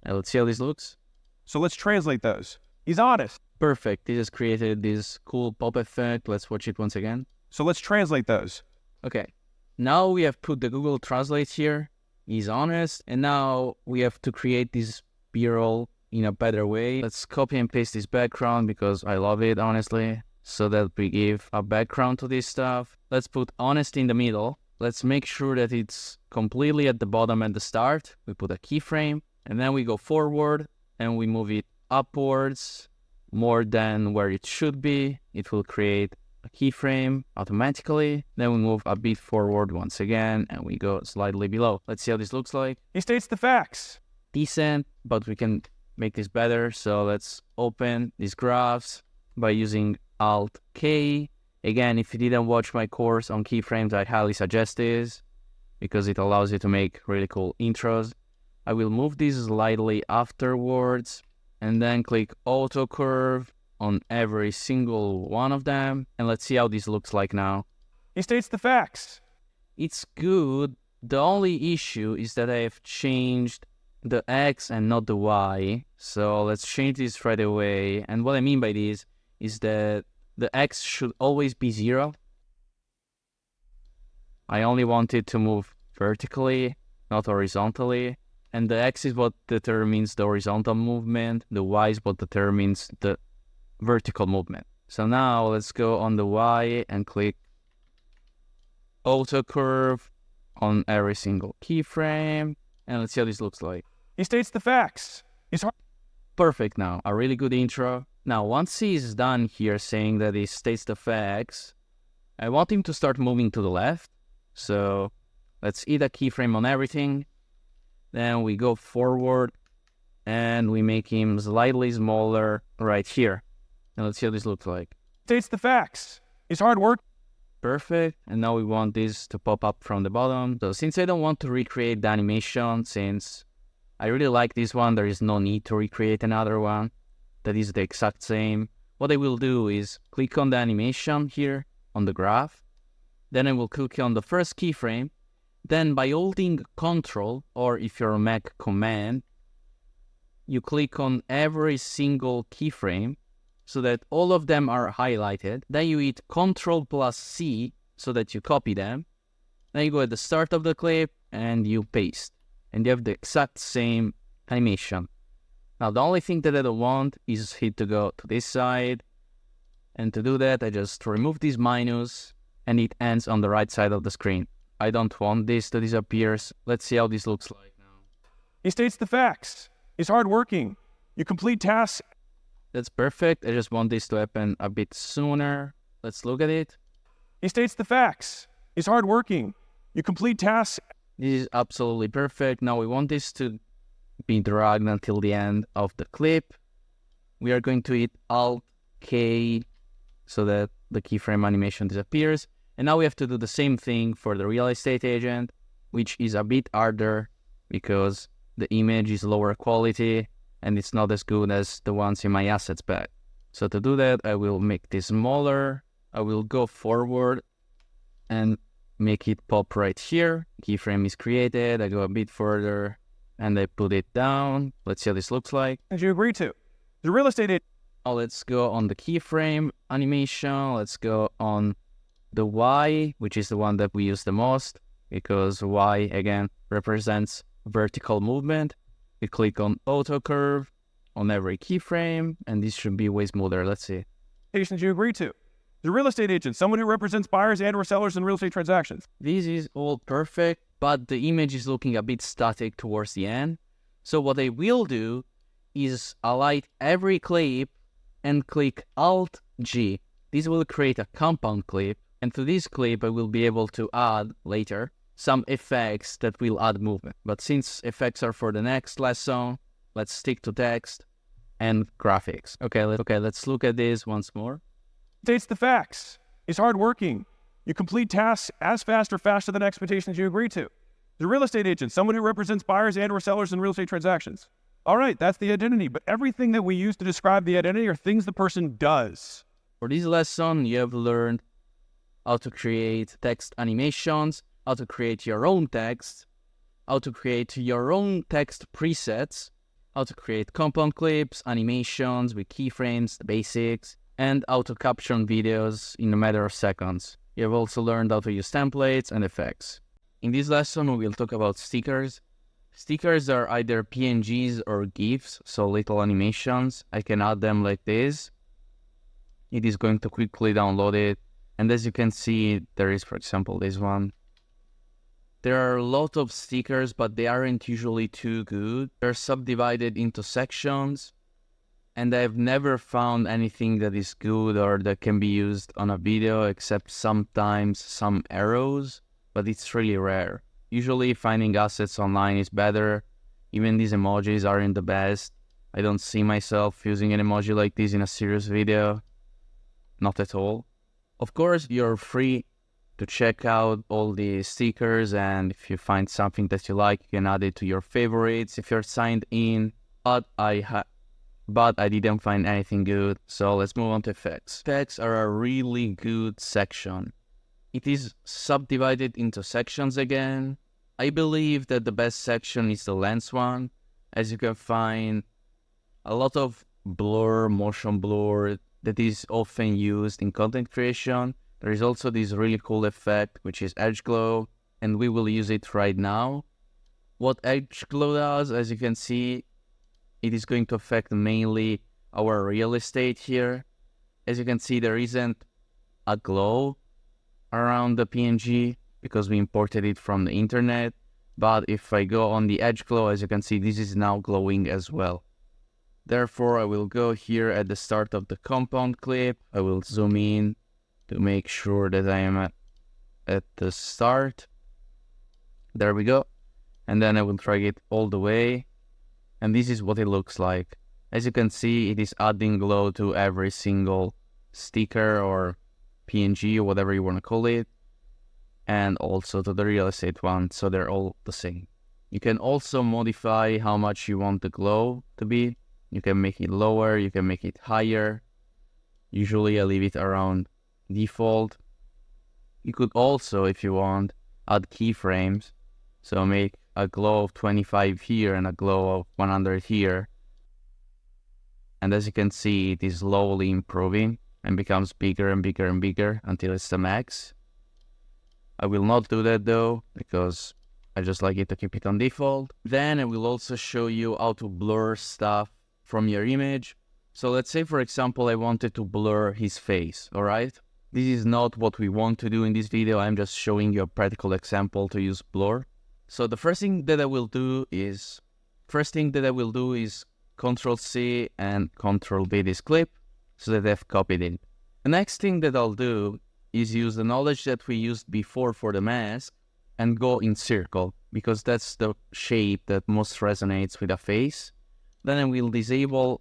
Now let's see how this looks. So let's translate those. He's honest. Perfect. This has created this cool pop effect. Let's watch it once again. So let's translate those. Okay. Now we have put the Google Translate here. He's honest. And now we have to create this B-roll in a better way. Let's copy and paste this background because I love it, honestly. So that we give a background to this stuff. Let's put honest in the middle. Let's make sure that it's completely at the bottom at the start. We put a keyframe and then we go forward and we move it upwards more than where it should be. It will create a keyframe automatically. Then we move a bit forward once again and we go slightly below. Let's see how this looks like. He states the facts. Decent, but we can make this better. So let's open these graphs by using Alt-K. Again, if you didn't watch my course on keyframes, I highly suggest this because it allows you to make really cool intros. I will move these slightly afterwards and then click Auto Curve on every single one of them. And let's see how this looks like now. He states the facts. It's good. The only issue is that I have changed the X and not the Y. So let's change this right away. And what I mean by this is that the X should always be 0. I only want it to move vertically, not horizontally. And the X is what determines the horizontal movement. The Y is what determines the vertical movement. So now let's go on the Y and click Auto Curve on every single keyframe. And let's see how this looks like. He states the facts. He's Perfect now. A really good intro. Now, once he's done here saying that he states the facts, I want him to start moving to the left. So let's hit a keyframe on everything. Then we go forward and we make him slightly smaller right here. And let's see how this looks like. States the facts. He's hard work. Perfect. And now we want this to pop up from the bottom. So since I don't want to recreate the animation, since I really like this one, there is no need to recreate another one that is the exact same. What I will do is click on the animation here on the graph. Then I will click on the first keyframe. Then by holding Ctrl, or if you're a Mac, Command, you click on every single keyframe so that all of them are highlighted. Then you hit Ctrl+C so that you copy them. Then you go at the start of the clip and you paste. And you have the exact same animation. Now the only thing that I don't want is it to go to this side. And to do that, I just remove this minus and it ends on the right side of the screen. I don't want this to disappear. Let's see how this looks like now. He states the facts. He's hardworking. You complete tasks. That's perfect. I just want this to happen a bit sooner. Let's look at it. He states the facts. He's hardworking. You complete tasks. This is absolutely perfect. Now we want this to be dragged until the end of the clip. We are going to hit Alt-K so that the keyframe animation disappears. And now we have to do the same thing for the real estate agent, which is a bit harder because the image is lower quality and it's not as good as the ones in my assets bag. So to do that, I will make this smaller. I will go forward and make it pop right here. Keyframe is created. I go a bit further and I put it down. Let's see how this looks like. As you agree to. The real estate agent. Now let's go on the keyframe animation. Let's go on the Y, which is the one that we use the most because Y, again, represents vertical movement. We click on auto curve on every keyframe, and this should be way smoother. Let's see. You agree to. The real estate agent, someone who represents buyers and or sellers in real estate transactions. This is all perfect, but the image is looking a bit static towards the end. So what I will do is highlight every clip and click Alt-G. This will create a compound clip, and to this clip I will be able to add later some effects that will add movement. But since effects are for the next lesson, let's stick to text and graphics. Okay, let's look at this once more. States the facts. He's hardworking. You complete tasks as fast or faster than expectations you agree to. The real estate agent, someone who represents buyers and or sellers in real estate transactions. All right, that's the identity, but everything that we use to describe the identity are things the person does. For this lesson, you have learned how to create text animations, how to create your own text, how to create your own text presets, how to create compound clips, animations with keyframes, the basics, and how to caption videos in a matter of seconds. You have also learned how to use templates and effects. In this lesson, we will talk about stickers. Stickers are either PNGs or GIFs, so little animations. I can add them like this. It is going to quickly download it. And as you can see, there is, for example, this one. There are a lot of stickers, but they aren't usually too good. They're subdivided into sections, and I've never found anything that is good or that can be used on a video except sometimes some arrows, but it's really rare. Usually finding assets online is better. Even these emojis aren't the best. I don't see myself using an emoji like this in a serious video. Not at all. Of course, you're free to check out all the stickers, and if you find something that you like, you can add it to your favorites if you're signed in. But I didn't find anything good, so let's move on to effects. Effects are a really good section. It is subdivided into sections again. I believe that the best section is the lens one, as you can find a lot of blur, motion blur that is often used in content creation. There is also this really cool effect, which is edge glow, and we will use it right now. What edge glow does, as you can see, it is going to affect mainly our real estate here. As you can see, there isn't a glow around the PNG because we imported it from the internet. But if I go on the edge glow, as you can see, this is now glowing as well. Therefore, I will go here at the start of the compound clip. I will zoom in to make sure that I am at the start. There we go. And then I will drag it all the way. And this is what it looks like. As you can see, it is adding glow to every single sticker or PNG or whatever you want to call it. And also to the real estate one, so they're all the same. You can also modify how much you want the glow to be. You can make it lower, you can make it higher. Usually I leave it around default. You could also, if you want, add keyframes. So make a glow of 25 here and a glow of 100 here. And as you can see, it is slowly improving and becomes bigger and bigger and bigger until it's the max. I will not do that though, because I just like it to keep it on default. Then I will also show you how to blur stuff from your image. So let's say, for example, I wanted to blur his face, all right? This is not what we want to do in this video. I'm just showing you a practical example to use blur. So the first thing that I will do is Ctrl-C and Ctrl-V this clip so that I've copied it. The next thing that I'll do is use the knowledge that we used before for the mask and go in circle, because that's the shape that most resonates with a face. Then I will disable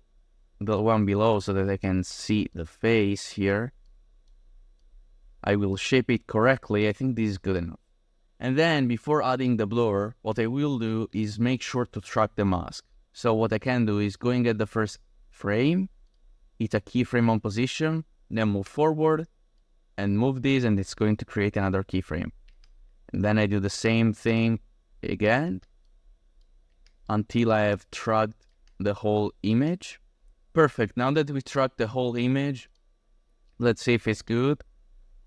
the one below so that I can see the face here. I will shape it correctly. I think this is good enough. And then before adding the blur, what I will do is make sure to track the mask. So what I can do is going at the first frame, hit a keyframe on position, then move forward and move this, and it's going to create another keyframe. And then I do the same thing again until I have tracked the whole image. Perfect. Now that we tracked the whole image, let's see if it's good.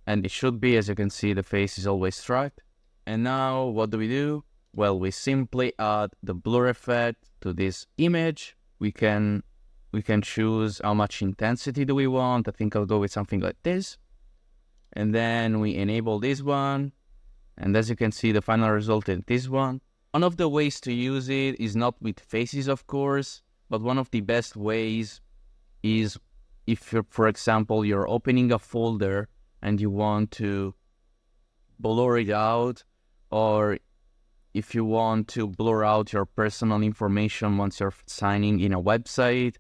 And it should be. As you can see, the face is always tracked. And now what do? Well, we simply add the blur effect to this image. We can choose how much intensity do we want. I think I'll go with something like this. And then we enable this one. And as you can see, the final result is this one. One of the ways to use it is not with faces, of course, but one of the best ways is if you're, for example, you're opening a folder and you want to blur it out, or if you want to blur out your personal information once you're signing in a website,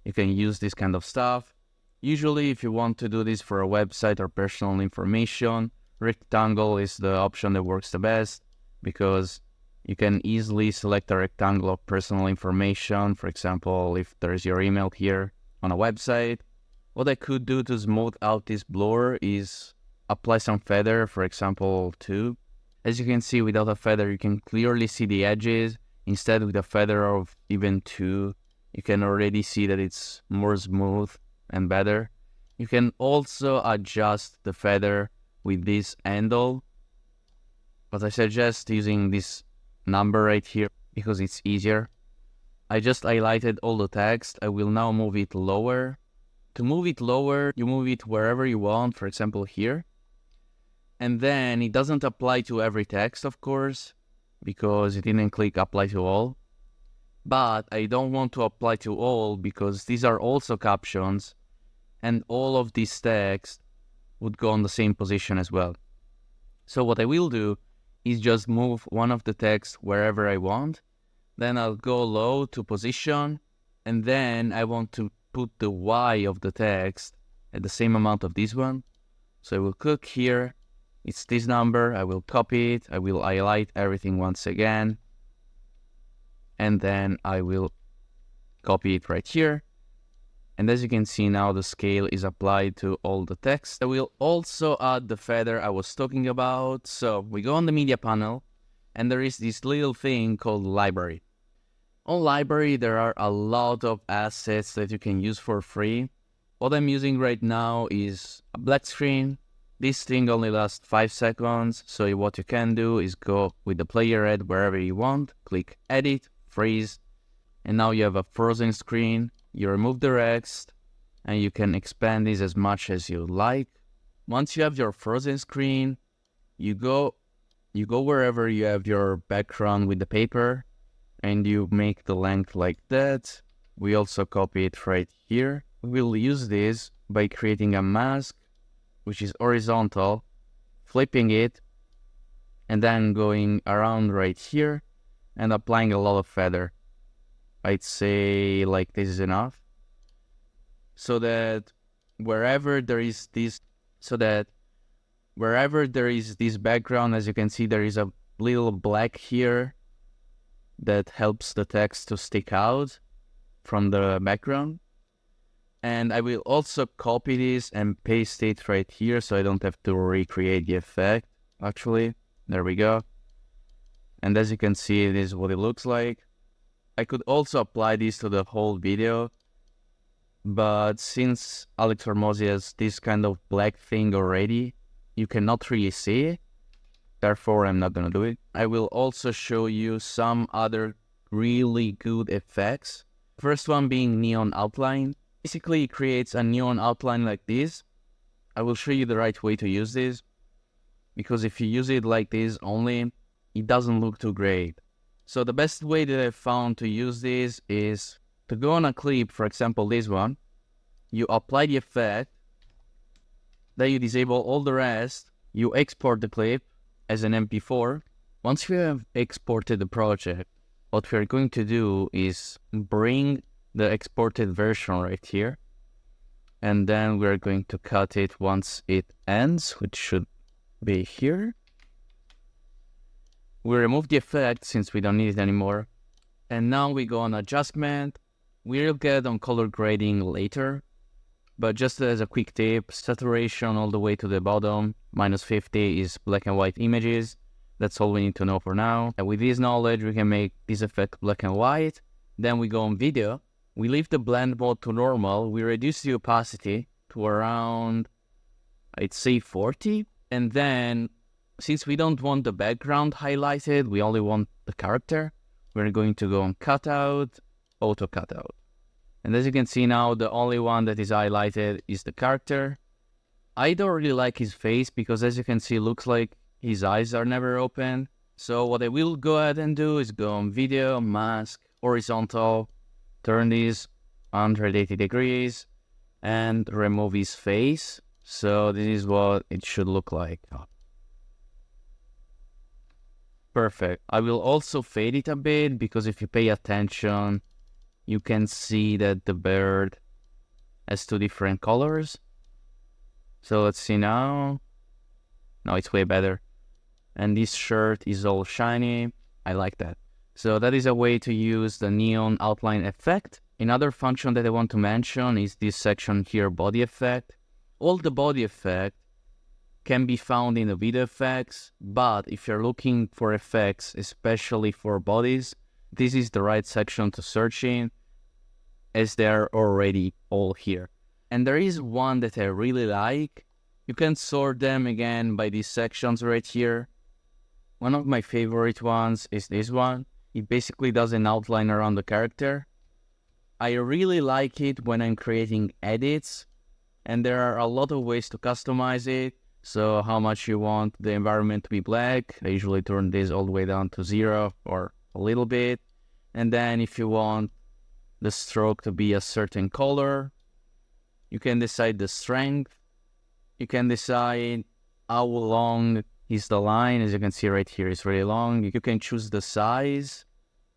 you can use this kind of stuff. Usually, if you want to do this for a website or personal information, rectangle is the option that works the best because you can easily select a rectangle of personal information. For example, if there's your email here on a website, what I could do to smooth out this blur is apply some feather, for example, 2. As you can see, without a feather, you can clearly see the edges. Instead, with a feather of even 2, you can already see that it's more smooth and better. You can also adjust the feather with this handle, but I suggest using this number right here because it's easier. I just highlighted all the text. I will now move it lower. To move it lower, you move it wherever you want, for example here. And then it doesn't apply to every text, of course, because it didn't click apply to all. But I don't want to apply to all because these are also captions and all of these text would go on the same position as well. So what I will do is just move one of the text wherever I want. Then I'll go low to position, and then I want to put the Y of the text at the same amount of this one. So I will click here. It's this number. I will copy it. I will highlight everything once again. And then I will copy it right here. And as you can see now, the scale is applied to all the text. I will also add the feather I was talking about. So we go on the media panel, and there is this little thing called library. On library, there are a lot of assets that you can use for free. What I'm using right now is a black screen. This thing only lasts 5 seconds. So what you can do is go with the player head wherever you want, click edit, freeze, and now you have a frozen screen. You remove the rest, and you can expand this as much as you like. Once you have your frozen screen, you go wherever you have your background with the paper, and you make the length like that. We also copy it right here. We will use this by creating a mask, which is horizontal, flipping it, and then going around right here, and applying a lot of feather. I'd say like this is enough, so that wherever there is this background, as you can see, there is a little black here that helps the text to stick out from the background. And I will also copy this and paste it right here so I don't have to recreate the effect. Actually, there we go. And as you can see, this is what it looks like. I could also apply this to the whole video, but since Alex Hormozi has this kind of black thing already, you cannot really see it. Therefore, I'm not gonna do it. I will also show you some other really good effects. First one being neon outline. Basically, it creates a neon outline like this. I will show you the right way to use this, because if you use it like this only, it doesn't look too great. So the best way that I've found to use this is to go on a clip, for example this one, you apply the effect, then you disable all the rest, you export the clip as an MP4. Once you have exported the project, what we're going to do is bring the exported version right here, and then we're going to cut it once it ends, which should be here. We remove the effect since we don't need it anymore. And now we go on adjustment. We'll get on color grading later. But just as a quick tip, saturation all the way to the bottom, -50 is black and white images. That's all we need to know for now. And with this knowledge, we can make this effect black and white. Then we go on video. We leave the blend mode to normal. We reduce the opacity to around, I'd say 40. And then Since we don't want the background highlighted, we only want the character, we're going to go on cutout, auto cutout. And as you can see now, the only one that is highlighted is the character. I don't really like his face because as you can see, it looks like his eyes are never open. So what I will go ahead and do is go on video, mask, horizontal, turn this 180 degrees and remove his face. So this is what it should look like. Perfect. I will also fade it a bit because if you pay attention, you can see that the bird has two different colors. So let's see now. No, it's way better. And this shirt is all shiny. I like that. So that is a way to use the neon outline effect. Another function that I want to mention is this section here, body effect. All the body effect can be found in the video effects, but if you're looking for effects, especially for bodies, this is the right section to search in, as they're already all here. And there is one that I really like. You can sort them again by these sections right here. One of my favorite ones is this one. It basically does an outline around the character. I really like it when I'm creating edits, and there are a lot of ways to customize it. So how much you want the environment to be black. I usually turn this all the way down to 0 or a little bit. And then if you want the stroke to be a certain color, you can decide the strength. You can decide how long is the line. As you can see right here, it's really long. You can choose the size.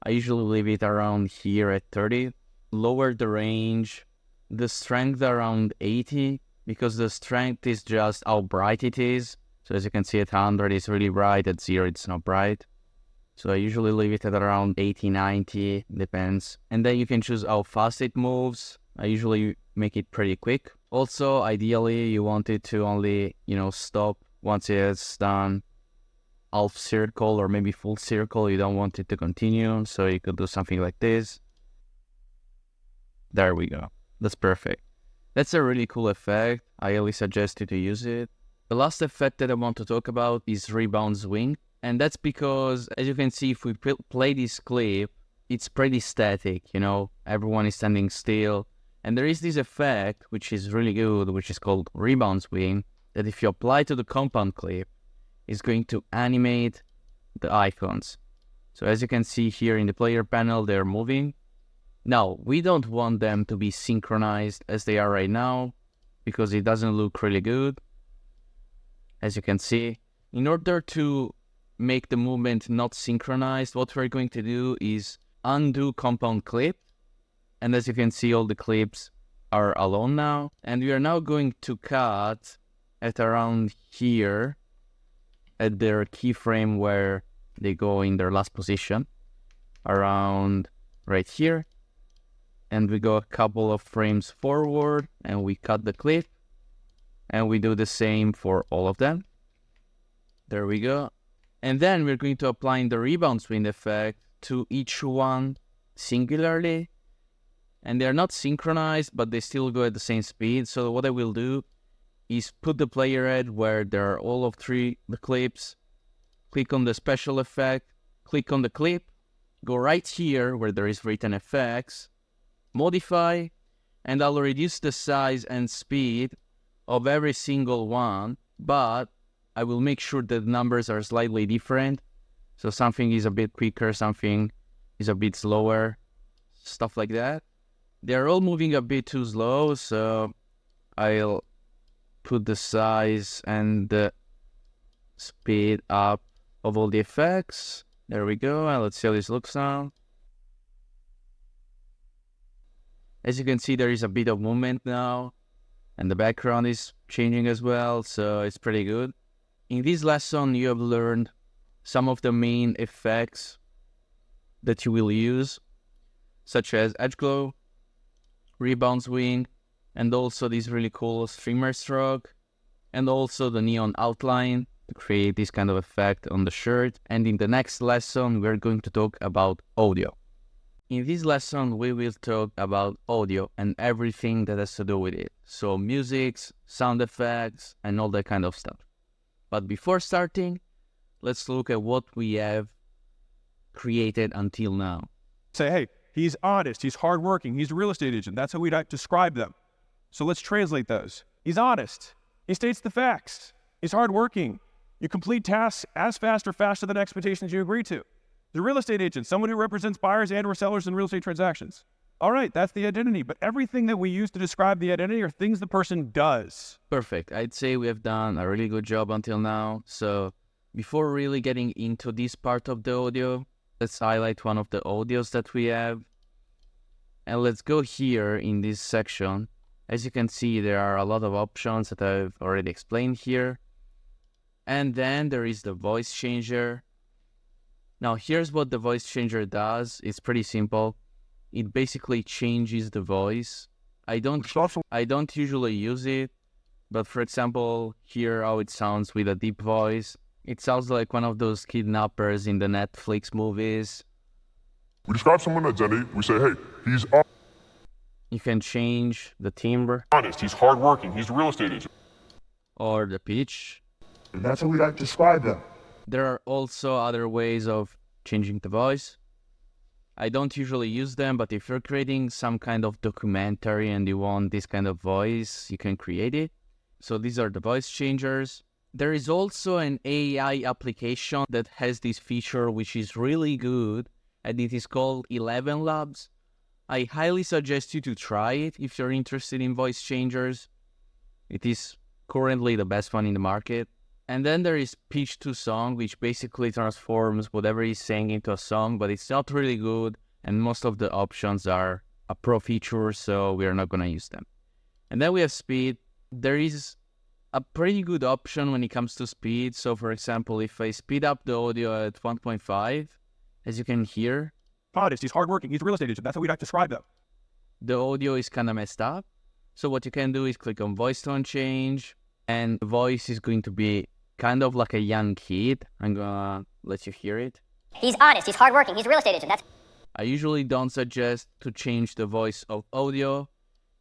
I usually leave it around here at 30. Lower the range. The strength around 80, because the strength is just how bright it is. So as you can see at 100, it's really bright. At 0, it's not bright. So I usually leave it at around 80, 90, depends. And then you can choose how fast it moves. I usually make it pretty quick. Also, ideally, you want it to only, stop once it's done half circle or maybe full circle. You don't want it to continue. So you could do something like this. There we go. That's perfect. That's a really cool effect. I highly suggest you to use it. The last effect that I want to talk about is rebound swing. And that's because, as you can see, if we play this clip, it's pretty static, everyone is standing still. And there is this effect, which is really good, which is called rebound swing, that if you apply to the compound clip, is going to animate the icons. So as you can see here in the player panel, they're moving. Now, we don't want them to be synchronized as they are right now, because it doesn't look really good. As you can see, in order to make the movement not synchronized, what we're going to do is undo compound clip. And as you can see, all the clips are alone now. And we are now going to cut at around here at their keyframe where they go in their last position, around right here. And we go a couple of frames forward and we cut the clip. And we do the same for all of them. There we go. And then we're going to apply the rebound swing effect to each one singularly. And they're not synchronized, but they still go at the same speed. So what I will do is put the player head where there are all of the clips. Click on the special effect. Click on the clip. Go right here where there is written effects. Modify. And I'll reduce the size and speed of every single one. But I will make sure that the numbers are slightly different. So something is a bit quicker, something is a bit slower. Stuff like that. They're all moving a bit too slow, so I'll put the size and the speed up of all the effects. There we go, and let's see how this looks now. As you can see, there is a bit of movement now, and the background is changing as well, so it's pretty good. In this lesson, you have learned some of the main effects that you will use, such as edge glow, rebound swing, and also this really cool streamer stroke, and also the neon outline to create this kind of effect on the shirt. And in the next lesson, we're going to talk about audio. In this lesson, we will talk about audio and everything that has to do with it. So music, sound effects, and all that kind of stuff. But before starting, let's look at what we have created until now. Say, hey, he's honest, he's hardworking, he's a real estate agent. That's how we describe them. So let's translate those. He's honest. He states the facts. He's hardworking. You complete tasks as fast or faster than expectations you agree to. The real estate agent, someone who represents buyers and or sellers in real estate transactions. All right, that's the identity. But everything that we use to describe the identity are things the person does. Perfect. I'd say we have done a really good job until now. So before really getting into this part of the audio, let's highlight one of the audios that we have. And let's go here in this section. As you can see, there are a lot of options that I've already explained here. And then there is the voice changer. Now, here's what the voice changer does. It's pretty simple. It basically changes the voice. I don't usually use it, but for example, hear how it sounds with a deep voice. It sounds like one of those kidnappers in the Netflix movies. We describe someone's identity. We say, hey, he's You can change the timbre honest, he's hardworking, he's a real estate agent. or the pitch. And that's how we describe them. There are also other ways of changing the voice. I don't usually use them, but if you're creating some kind of documentary and you want this kind of voice, you can create it. So these are the voice changers. There is also an AI application that has this feature which is really good, and it is called 11 Labs. I highly suggest you to try it if you're interested in voice changers. It is currently the best one in the market. And then there is pitch to song, which basically transforms whatever he's saying into a song, but it's not really good, and most of the options are a pro feature, so we're not going to use them. And then we have speed. There is a pretty good option when it comes to speed. So for example, if I speed up the audio at 1.5, as you can hear, Honest, he's hardworking, he's a real estate agent. That's how we describe them. the audio is kind of messed up. So what you can do is click on voice tone change, and the voice is going to be kind of like a young kid. I'm gonna let you hear it. He's honest, he's hardworking, he's a real estate agent. That's I usually don't suggest to change the voice of audio.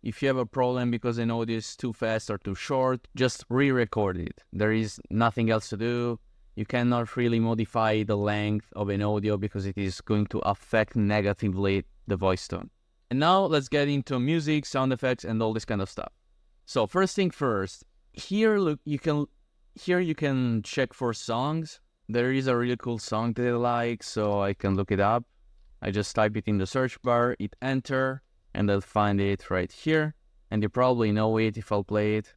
If you have a problem because an audio is too fast or too short, just re-record it. There is nothing else to do. You cannot really modify the length of an audio because it is going to affect negatively the voice tone. And now let's get into music, sound effects, and all this kind of stuff. So first thing first, here you can check for songs. There is a really cool song that I like, so I can look it up. I just type it in the search bar, hit enter, and I'll find it right here. And you probably know it if I'll play it.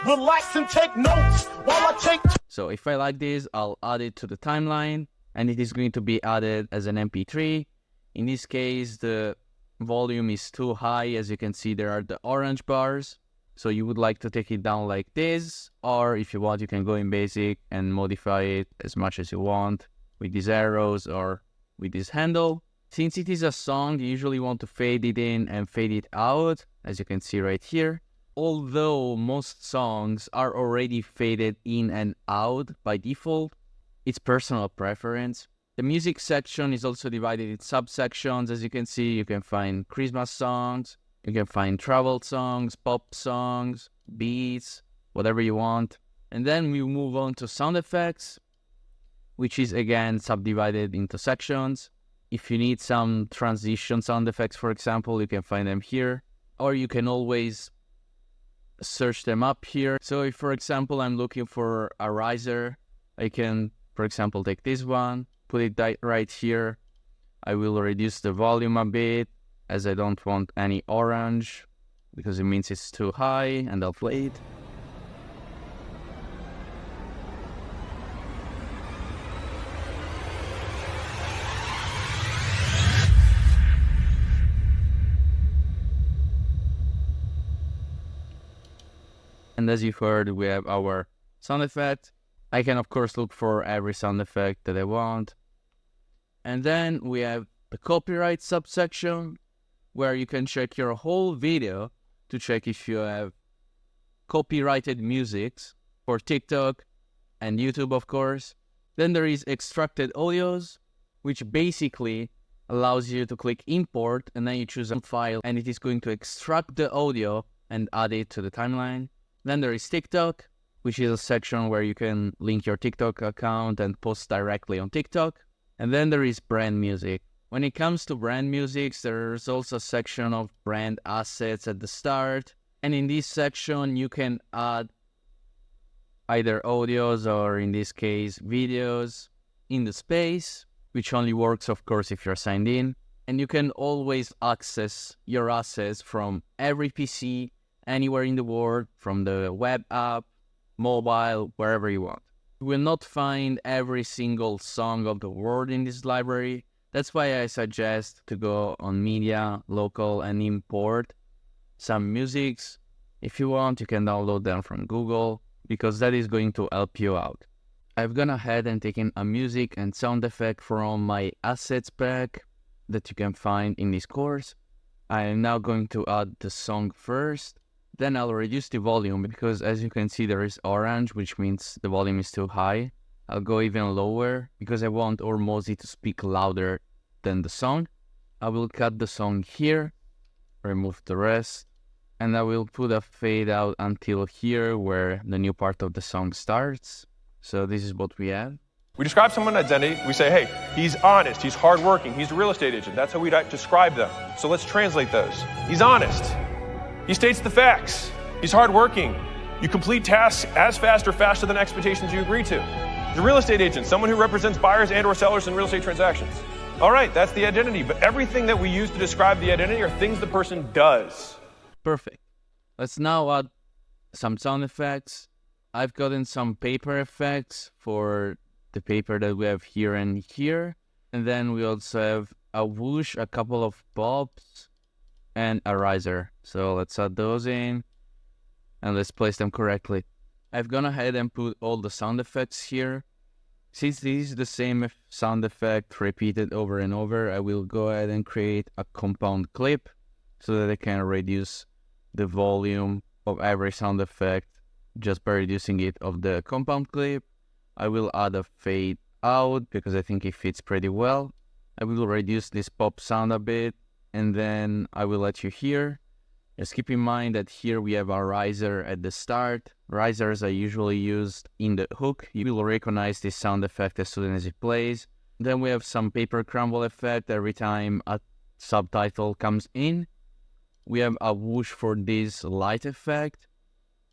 Relax and take notes while I take. So if I like this, I'll add it to the timeline, and it is going to be added as an MP3. In this case, the volume is too high. As you can see, there are the orange bars. So you would like to take it down like this, or if you want, you can go in basic and modify it as much as you want with these arrows or with this handle. Since it is a song, you usually want to fade it in and fade it out, as you can see right here. Although most songs are already faded in and out by default, it's personal preference. The music section is also divided in subsections. As you can see, you can find Christmas songs, you can find travel songs, pop songs, beats, whatever you want. And then we move on to sound effects, which is again subdivided into sections. If you need some transition sound effects, for example, you can find them here, or you can always search them up here. So if, for example, I'm looking for a riser, I can, for example, take this one, put it right here. I will reduce the volume a bit, as I don't want any orange, because it means it's too high, and I'll play it. And as you've heard, we have our sound effect. I can, of course, look for every sound effect that I want. And then we have the copyright subsection, where you can check your whole video to check if you have copyrighted music for TikTok and YouTube, of course. Then there is extracted audios, which basically allows you to click import, and then you choose a file, and it is going to extract the audio and add it to the timeline. Then there is TikTok, which is a section where you can link your TikTok account and post directly on TikTok. And then there is brand music. When it comes to brand music, there's also a section of brand assets at the start. And in this section, you can add either audios or, in this case, videos in the space, which only works, of course, if you're signed in. And you can always access your assets from every PC, anywhere in the world, from the web app, mobile, wherever you want. You will not find every single song of the world in this library. That's why I suggest to go on media, local, and import some musics. If you want, you can download them from Google, because that is going to help you out. I've gone ahead and taken a music and sound effect from my assets pack that you can find in this course. I am now going to add the song first. Then I'll reduce the volume because, as you can see, there is orange, which means the volume is too high. I'll go even lower because I want Ormozy to speak louder than the song. I will cut the song here, remove the rest, and I will put a fade out until here where the new part of the song starts. So this is what we have. We describe someone's identity. We say, hey, he's honest, he's hardworking, he's a real estate agent. That's how we describe them. So let's translate those. He's honest. He states the facts. He's hardworking. You complete tasks as fast or faster than expectations you agree to. He's a real estate agent, someone who represents buyers and or sellers in real estate transactions. All right, that's the identity. But everything that we use to describe the identity are things the person does. Perfect. Let's now add some sound effects. I've gotten some paper effects for the paper that we have here and here. And then we also have a whoosh, a couple of pops, and a riser. So let's add those in and let's place them correctly. I've gone ahead and put all the sound effects here. Since this is the same sound effect repeated over and over, I will go ahead and create a compound clip so that I can reduce the volume of every sound effect just by reducing it of the compound clip. I will add a fade out because I think it fits pretty well. I will reduce this pop sound a bit, and then I will let you hear. Just keep in mind that here we have a riser at the start. Risers are usually used in the hook. You will recognize this sound effect as soon as it plays. Then we have some paper crumble effect every time a subtitle comes in. We have a whoosh for this light effect.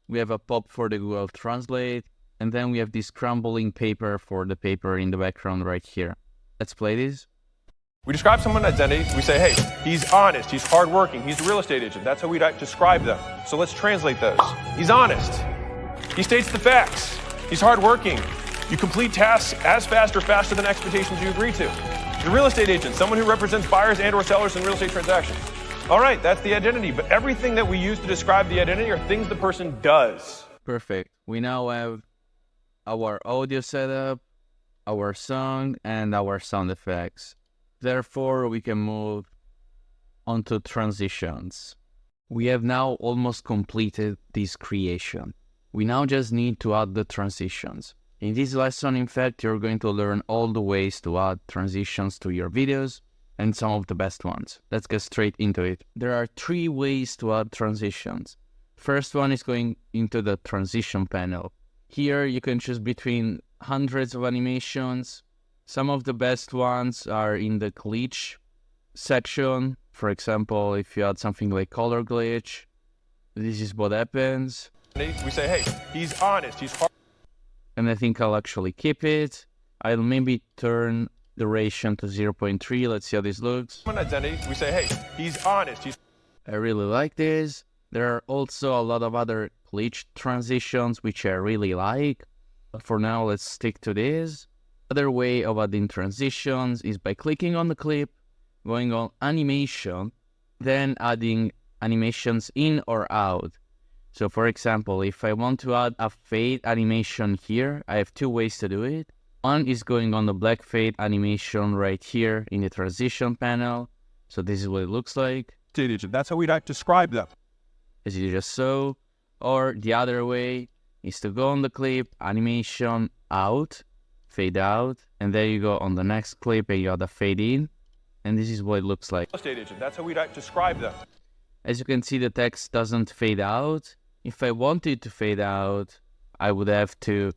We have a pop for the Google Translate. And then we have this crumbling paper for the paper in the background right here. Let's play this. We describe someone's identity. We say, hey, he's honest, he's hardworking, he's a real estate agent. That's how we describe them. So let's translate those. He's honest. He states the facts. He's hardworking. You complete tasks as fast or faster than expectations you agree to. He's a real estate agent, someone who represents buyers and or sellers in real estate transactions. All right, that's the identity. But everything that we use to describe the identity are things the person does. Perfect. We now have our audio setup, our song, and our sound effects. Therefore, we can move on to transitions. We have now almost completed this creation. We now just need to add the transitions. In this lesson, in fact, you're going to learn all the ways to add transitions to your videos and some of the best ones. Let's get straight into it. There are 3 ways to add transitions. First one is going into the transition panel. Here you can choose between hundreds of animations. Some of the best ones are in the glitch section. For example, if you add something like color glitch, this is what happens. We say, hey, he's honest, he's hard. And I think I'll actually keep it. I'll maybe turn duration to 0.3. Let's see how this looks. Identity. We say, hey, he's honest. I really like this. There are also a lot of other glitch transitions which I really like. But for now, let's stick to this. Other way of adding transitions is by clicking on the clip, going on animation, then adding animations in or out. So for example, if I want to add a fade animation here, I have 2 ways to do it. One is going on the black fade animation right here in the transition panel. So this is what it looks like. That's how we describe them. As you just saw. Or the other way is to go on the clip, animation out, fade out, and there you go on the next clip and you add a fade in. And this is what it looks like. Estate agent, that's how we describe them. As you can see, the text doesn't fade out. If I wanted to fade out, I would have to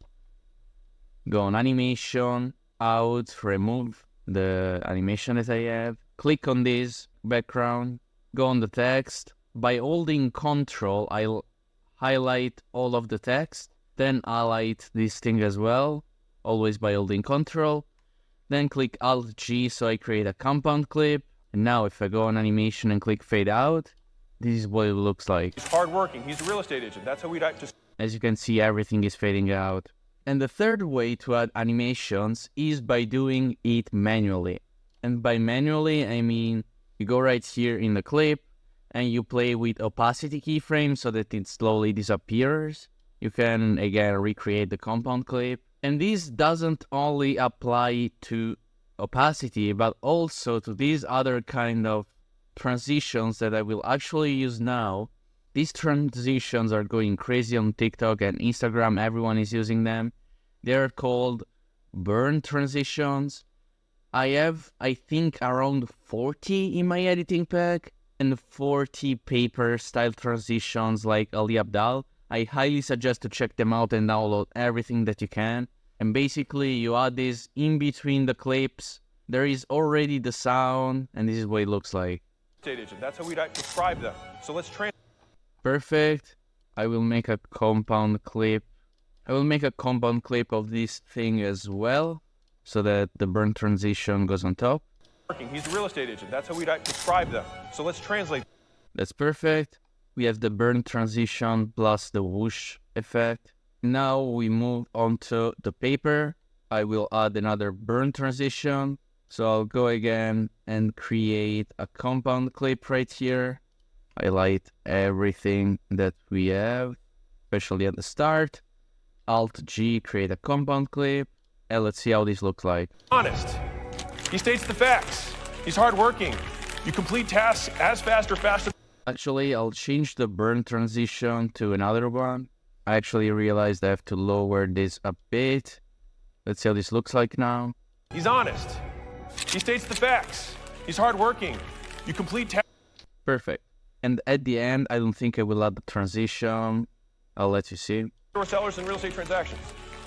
go on animation, out, remove the animation that I have, click on this background, go on the text. By holding Control, I'll highlight all of the text, then highlight this thing as well, always by holding Control. Then click Alt-G so I create a compound clip. And now if I go on animation and click fade out, this is what it looks like. He's hardworking. He's a real estate agent. That's how we just... As you can see, everything is fading out. And the third way to add animations is by doing it manually. And by manually, I mean you go right here in the clip and you play with opacity keyframes so that it slowly disappears. You can again recreate the compound clip. And this doesn't only apply to opacity, but also to these other kind of transitions that I will actually use now. These transitions are going crazy on TikTok and Instagram. Everyone is using them. They're called burn transitions. I have, I think, around 40 in my editing pack and 40 paper style transitions like Ali Abdal. I highly suggest to check them out and download everything that you can. And basically you add this in between the clips. There is already the sound and this is what it looks like. That's how we describe them. So let's Perfect. I will make a compound clip. I will make a compound clip of this thing as well so that the burn transition goes on top. He's a real estate agent. That's how we describe them. So let's translate. That's perfect. We have the burn transition plus the whoosh effect. Now we move on to the paper. I will add another burn transition. So I'll go again and create a compound clip right here. Highlight everything that we have, especially at the start. Alt-G, create a compound clip. And let's see how this looks like. Honest. He states the facts. He's hardworking. You complete tasks as fast or faster. Actually, I'll change the burn transition to another one. I actually realized I have to lower this a bit. Let's see how this looks like now. He's honest. He states the facts. He's hardworking. You complete tasks. Perfect. And at the end, I don't think I will add the transition. I'll let you see. Or sellers in real estate transactions.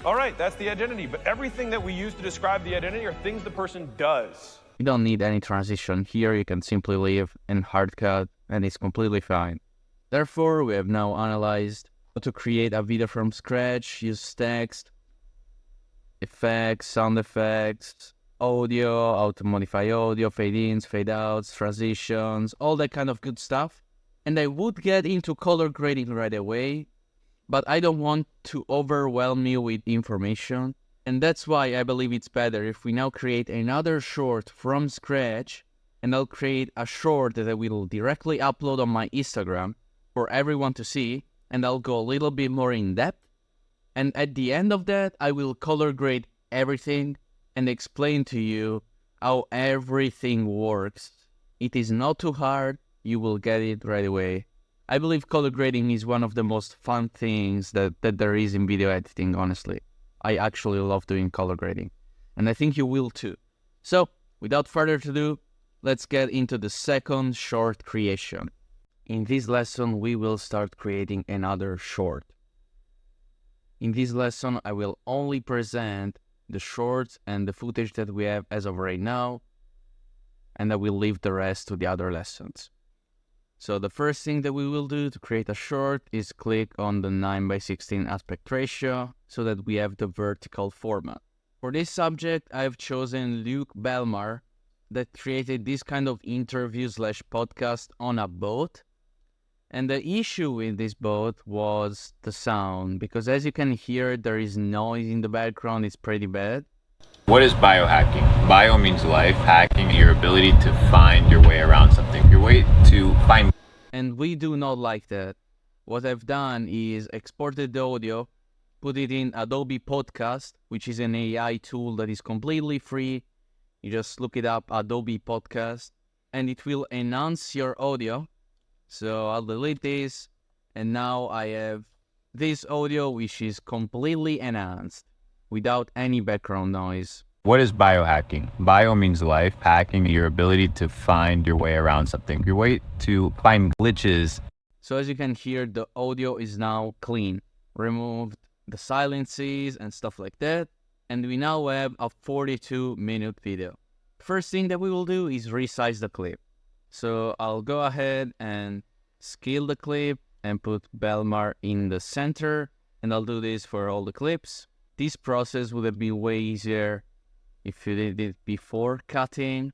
All right, that's the identity. But everything that we use to describe the identity are things the person does. You don't need any transition here. You can simply leave in hard cut and it's completely fine. Therefore, we have now analyzed how to create a video from scratch, use text, effects, sound effects, audio, how to modify audio, fade ins, fade outs, transitions, all that kind of good stuff. And I would get into color grading right away, but I don't want to overwhelm you with information. And that's why I believe it's better if we now create another short from scratch, and I'll create a short that I will directly upload on my Instagram for everyone to see, and I'll go a little bit more in depth. And at the end of that, I will color grade everything and explain to you how everything works. It is not too hard. You will get it right away. I believe color grading is one of the most fun things that there is in video editing, honestly. I actually love doing color grading, and I think you will too. So, without further ado, let's get into the second short creation. In this lesson, we will start creating another short. In this lesson, I will only present the shorts and the footage that we have as of right now, and I will leave the rest to the other lessons. So the first thing that we will do to create a short is click on the 9:16 aspect ratio so that we have the vertical format. For this subject, I have chosen Luke Belmar that created this kind of interview/podcast on a boat. And the issue with this boat was the sound, because as you can hear, there is noise in the background. It's pretty bad. What is biohacking? Bio means life, hacking your ability to find your way around something, your way to find. And we do not like that. What I've done is exported the audio, put it in Adobe Podcast, which is an AI tool that is completely free. You just look it up, Adobe Podcast, and it will enhance your audio. So I'll delete this, and now I have this audio which is completely enhanced without any background noise. What is biohacking? Bio means life, hacking your ability to find your way around something, your way to find glitches. So as you can hear, the audio is now clean. Removed the silences and stuff like that. And we now have a 42-minute video. First thing that we will do is resize the clip. So I'll go ahead and scale the clip and put Belmar in the center. And I'll do this for all the clips. This process would have been way easier if you did it before cutting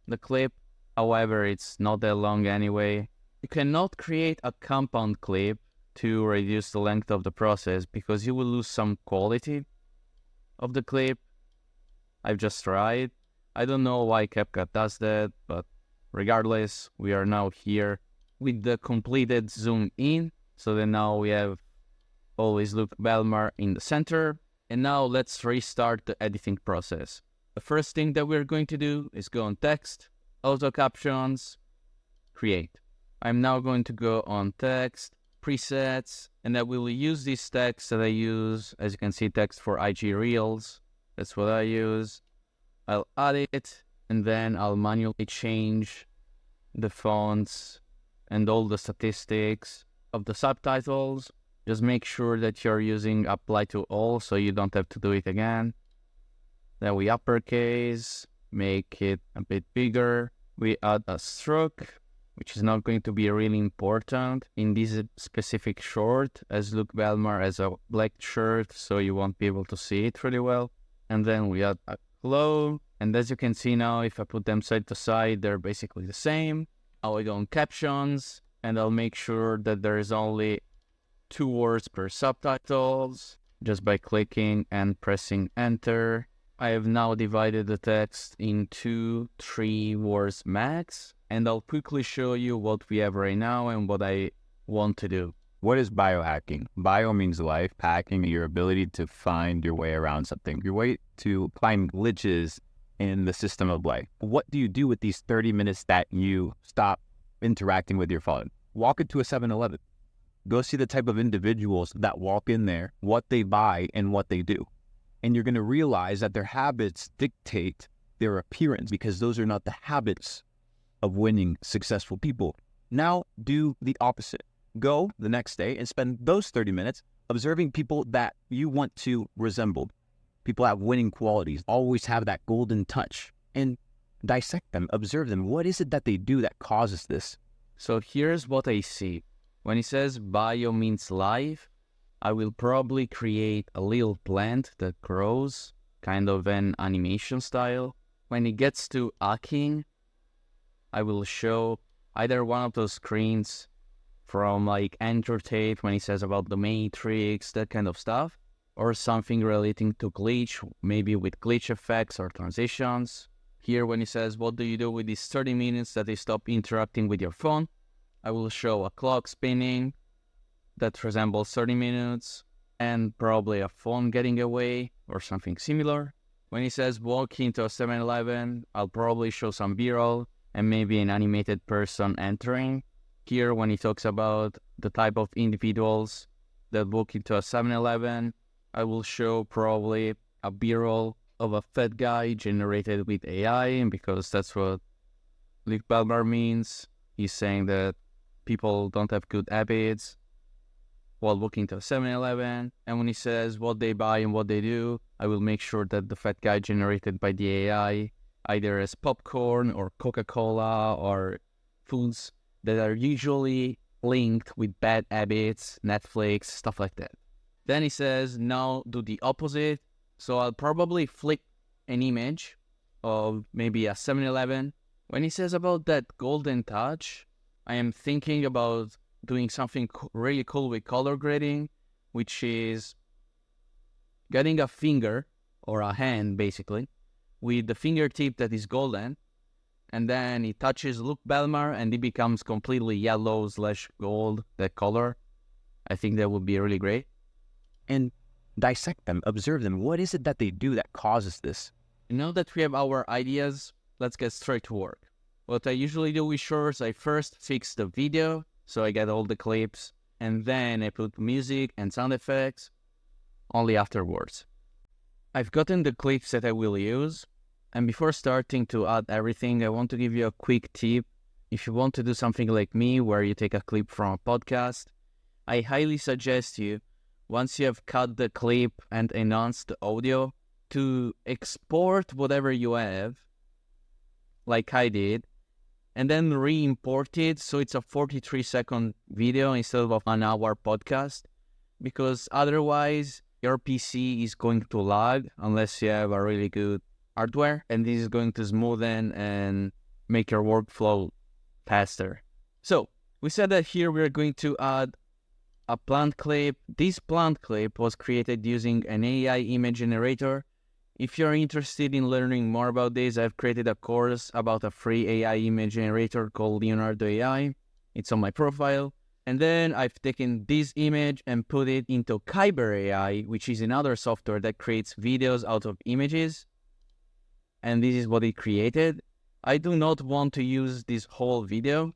the clip. However, it's not that long anyway. You cannot create a compound clip to reduce the length of the process because you will lose some quality of the clip. I've just tried. I don't know why CapCut does that, but regardless, we are now here with the completed zoom in. So then now we have always Luke Belmar in the center. And now let's restart the editing process. The first thing that we're going to do is go on text, auto captions, create. I'm now going to go on text, presets, and I will use this text that I use, as you can see, text for IG Reels. That's what I use. I'll add it, and then I'll manually change the fonts and all the statistics of the subtitles. Just make sure that you're using apply to all so you don't have to do it again. Then we uppercase, make it a bit bigger. We add a stroke, which is not going to be really important in this specific short, as Luke Belmar has a black shirt, so you won't be able to see it really well. And then we add a glow, and as you can see now, if I put them side to side, they're basically the same. I'll go on captions, and I'll make sure that there is only 2 words per subtitles, just by clicking and pressing enter. I have now divided the text into 3 words max, and I'll quickly show you what we have right now and what I want to do. What is biohacking? Bio means life, hacking your ability to find your way around something, your way to find glitches in the system of life. What do you do with these 30 minutes that you stop interacting with your phone? Walk into a 7-Eleven. Go see the type of individuals that walk in there, what they buy, and what they do. And you're going to realize that their habits dictate their appearance because those are not the habits of winning, successful people. Now do the opposite. Go the next day and spend those 30 minutes observing people that you want to resemble. People have winning qualities, always have that golden touch, and dissect them, observe them. What is it that they do that causes this? So here's what I see. When it says bio means life, I will probably create a little plant that grows, kind of an animation style. When it gets to hacking, I will show either one of those screens from like Andrew Tate when he says about the Matrix, that kind of stuff, or something relating to glitch, maybe with glitch effects or transitions. Here when he says, what do you do with these 30 minutes that they stop interacting with your phone? I will show a clock spinning that resembles 30 minutes and probably a phone getting away or something similar. When he says walk into a 7-Eleven, I'll probably show some B-roll and maybe an animated person entering. Here when he talks about the type of individuals that walk into a 7-Eleven, I will show probably a B-roll of a fat guy generated with AI, because that's what Luke Belmar means. He's saying that people don't have good habits while walking to a 7-Eleven. And when he says what they buy and what they do, I will make sure that the fat guy generated by the AI either as popcorn or Coca-Cola or foods that are usually linked with bad habits, Netflix, stuff like that. Then he says, now do the opposite. So I'll probably flick an image of maybe a 7-Eleven. When he says about that golden touch, I am thinking about doing something really cool with color grading, which is getting a finger or a hand basically with the fingertip that is golden, and then it touches Luke Belmar and it becomes completely yellow/gold, that color. I think that would be really great. And dissect them, observe them. What is it that they do that causes this? Now that we have our ideas, let's get straight to work. What I usually do with shorts, I first fix the video, so I get all the clips, and then I put music and sound effects only afterwards. I've gotten the clips that I will use, and before starting to add everything, I want to give you a quick tip. If you want to do something like me, where you take a clip from a podcast, I highly suggest you once you have cut the clip and enhanced the audio, to export whatever you have, like I did, and then re-import it so it's a 43-second video instead of an hour podcast, because otherwise your PC is going to lag unless you have a really good hardware, and this is going to smoothen and make your workflow faster. So we said that here we're going to add a plant clip. This plant clip was created using an AI image generator. If you're interested in learning more about this, I've created a course about a free AI image generator called Leonardo AI. It's on my profile. And then I've taken this image and put it into Kyber AI, which is another software that creates videos out of images. And this is what it created. I do not want to use this whole video.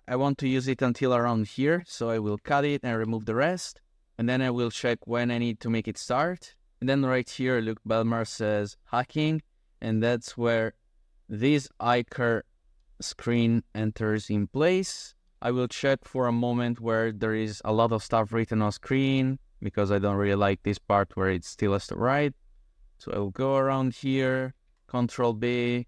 I want to use it until around here, so I will cut it and remove the rest. And then I will check when I need to make it start. And then right here, Luke Belmar says hacking, and that's where this icon screen enters in place. I will check for a moment where there is a lot of stuff written on screen, because I don't really like this part where it still has to write. So I will go around here, Control B,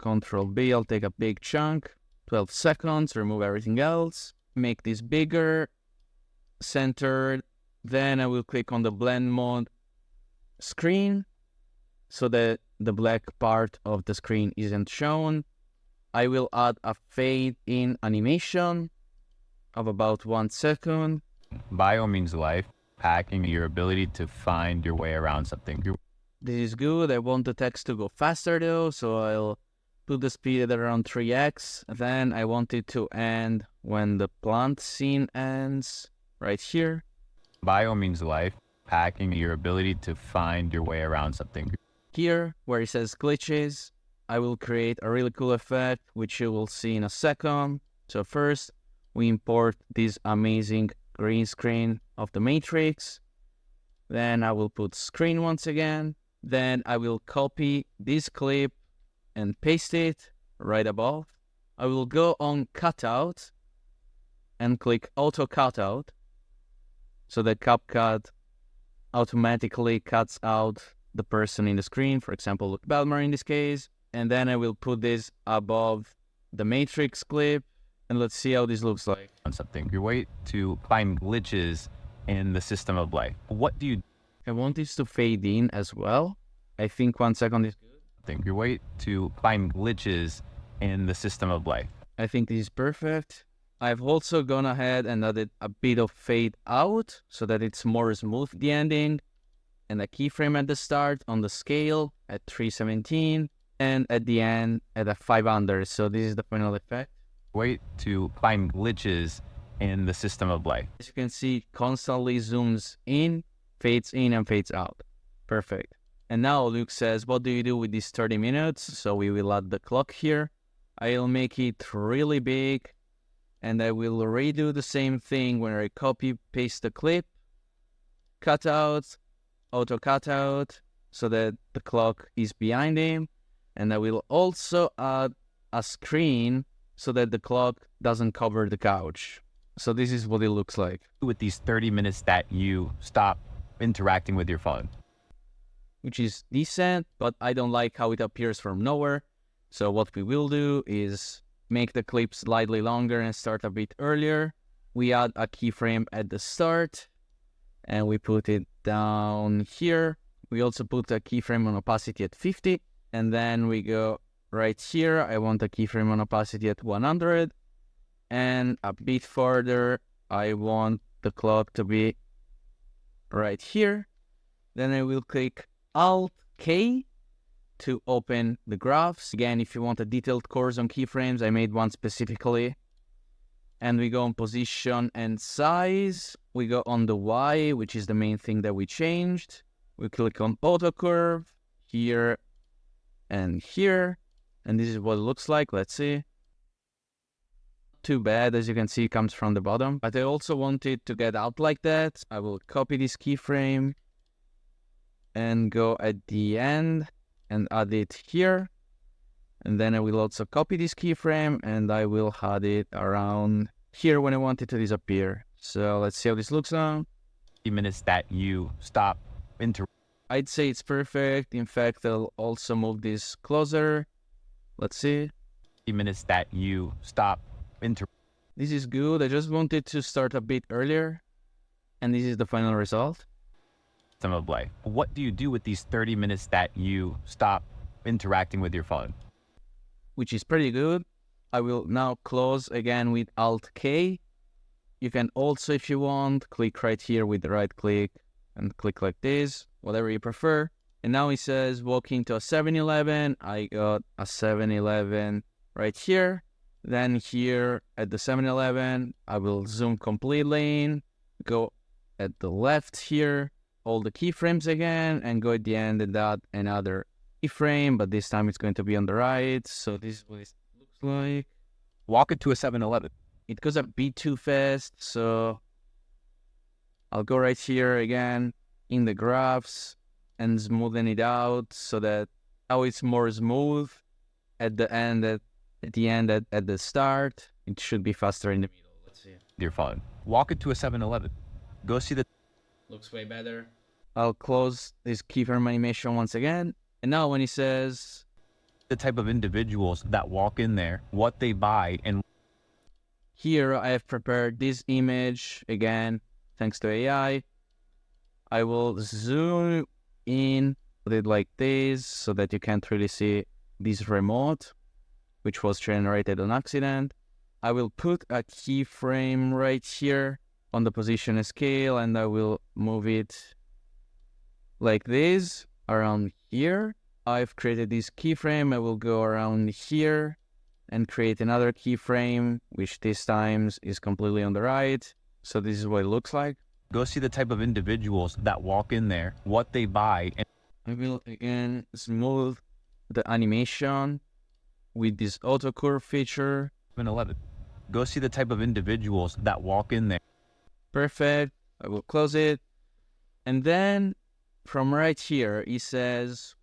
I'll take a big chunk, 12 seconds, remove everything else, make this bigger, centered. Then I will click on the blend mode screen so that the black part of the screen isn't shown. I will add a fade in animation of about 1 second. Bio means life. Hacking, your ability to find your way around something. This is good. I want the text to go faster though, so I'll put the speed at around 3x. Then I want it to end when the plant scene ends, right here. Bio means life. Hacking, your ability to find your way around something. Here, where it says glitches, I will create a really cool effect, which you will see in a second. So first, we import this amazing green screen of the matrix. Then I will put screen once again. Then I will copy this clip and paste it right above. I will go on cutout and click auto cutout so that CapCut automatically cuts out the person in the screen, for example, Luke Belmar in this case. And then I will put this above the matrix clip, and let's see how this looks like. On something. Your way to find glitches in the system of life. What do you I want this to fade in as well. I think 1 second is good. think? Your way to find glitches in the system of life. I think this is perfect. I've also gone ahead and added a bit of fade out so that it's more smooth, the ending, and a keyframe at the start on the scale at 317, and at the end at a 500. So this is the final effect. Way to find glitches in the system of life. As you can see, constantly zooms in, fades in, and fades out. Perfect. And now Luke says, what do you do with these 30 minutes? So we will add the clock here. I'll make it really big, and I will redo the same thing when I copy, paste the clip, cut out, auto cut out, so that the clock is behind him. And I will also add a screen so that the clock doesn't cover the couch. So this is what it looks like. With these 30 minutes that you stop interacting with your phone. Which is decent, but I don't like how it appears from nowhere. So what we will do is make the clip slightly longer and start a bit earlier. We add a keyframe at the start, and we put it down here. We also put a keyframe on opacity at 50, and then we go right here. I want a keyframe on opacity at 100, and a bit further, I want the clock to be right here. Then I will click Alt-K to open the graphs. Again, if you want a detailed course on keyframes, I made one specifically. And we go on position and size. We go on the Y, which is the main thing that we changed. We click on auto curve here and here. And this is what it looks like. Let's see. Too bad, as you can see, it comes from the bottom. But I also want it to get out like that. I will copy this keyframe and go at the end and add it here. And then I will also copy this keyframe and I will add it around here when I want it to disappear. So let's see how this looks now. minutes that you stop interacting. I'd say it's perfect. In fact, I'll also move this closer. Let's see. Minutes that you stop interacting. This is good. I just wanted to start a bit earlier. And this is the final result. Some of play. What do you do with these 30 minutes that you stop interacting with your phone? Which is pretty good. I will now close again with Alt-K. You can also, if you want, click right here with the right click and click like this, whatever you prefer. And now it says walk into a 7-Eleven. I got a 7-Eleven right here. Then here at the 7-Eleven, I will zoom completely in, go at the left here, all the keyframes again, and go at the end and add another keyframe, but this time it's going to be on the right. So this is what it looks like. Walk it to a 7-Eleven. It goes a bit too fast, so I'll go right here again in the graphs and smoothen it out so that now it's more smooth at the end, at the start. It should be faster in the middle. Let's see. Your phone. Walk it to a 7-Eleven. Go see the Looks way better. I'll close this keyframe animation once again. And now when it says type of individuals that walk in there, what they buy, and here I have prepared this image again, thanks to AI. I will zoom in, put it like this so that you can't really see this remote, which was generated on accident. I will put a keyframe right here on the position scale, and I will move it like this around here. I've created this keyframe. I will go around here and create another keyframe, which this time is completely on the right. So this is what it looks like. Go see the type of individuals that walk in there, what they buy, and I will again smooth the animation with this auto curve feature. 7-Eleven. Go see the type of individuals that walk in there. Perfect. I will close it. And then from right here, it says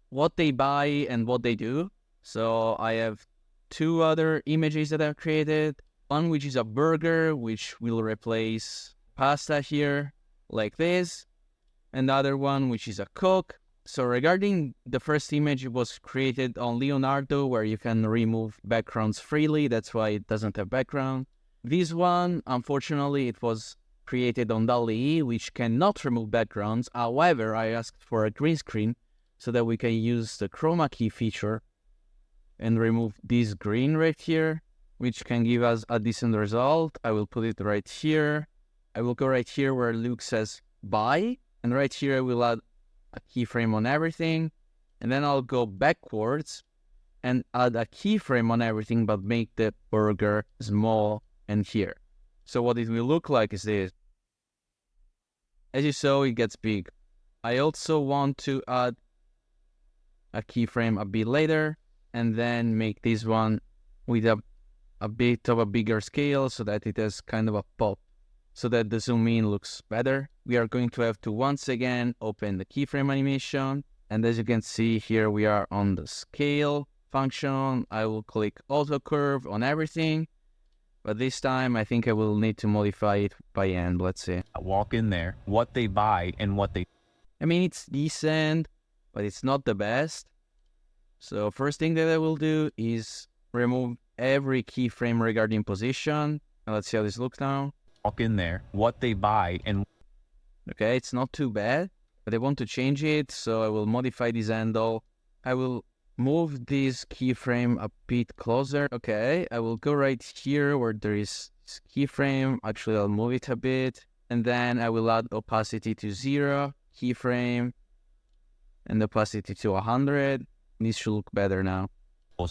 what they buy and what they do. So I have two other images that I've created. One which is a burger, which will replace pasta here, like this. Another one which is a Coke. So regarding the first image, it was created on Leonardo, where you can remove backgrounds freely. That's why it doesn't have background. This one, unfortunately, it was created on DALL-E, which cannot remove backgrounds. However, I asked for a green screen so that we can use the chroma key feature and remove this green right here, which can give us a decent result. I will put it right here. I will go right here where Luke says buy, and right here I will add a keyframe on everything, and then I'll go backwards and add a keyframe on everything, but make the burger small and here. So what it will look like is this. As you saw, it gets big. I also want to add a keyframe a bit later, and then make this one with a bit of a bigger scale so that it has kind of a pop, so that the zoom in looks better. We are going to have to once again open the keyframe animation. And as you can see here, we are on the scale function. I will click auto curve on everything. But this time, I think I will need to modify it by hand. Let's see. Walk in there, what they buy, and what they... I mean, it's decent, but it's not the best. So first thing that I will do is remove every keyframe regarding position. Now let's see how this looks now. Walk in there, what they buy, and... Okay, it's not too bad, but I want to change it, so I will modify this handle. I will move this keyframe a bit closer. Okay, I will go right here where there is this keyframe. Actually, I'll move it a bit, and then I will add opacity to 0, keyframe, and opacity to 100. This should look better now.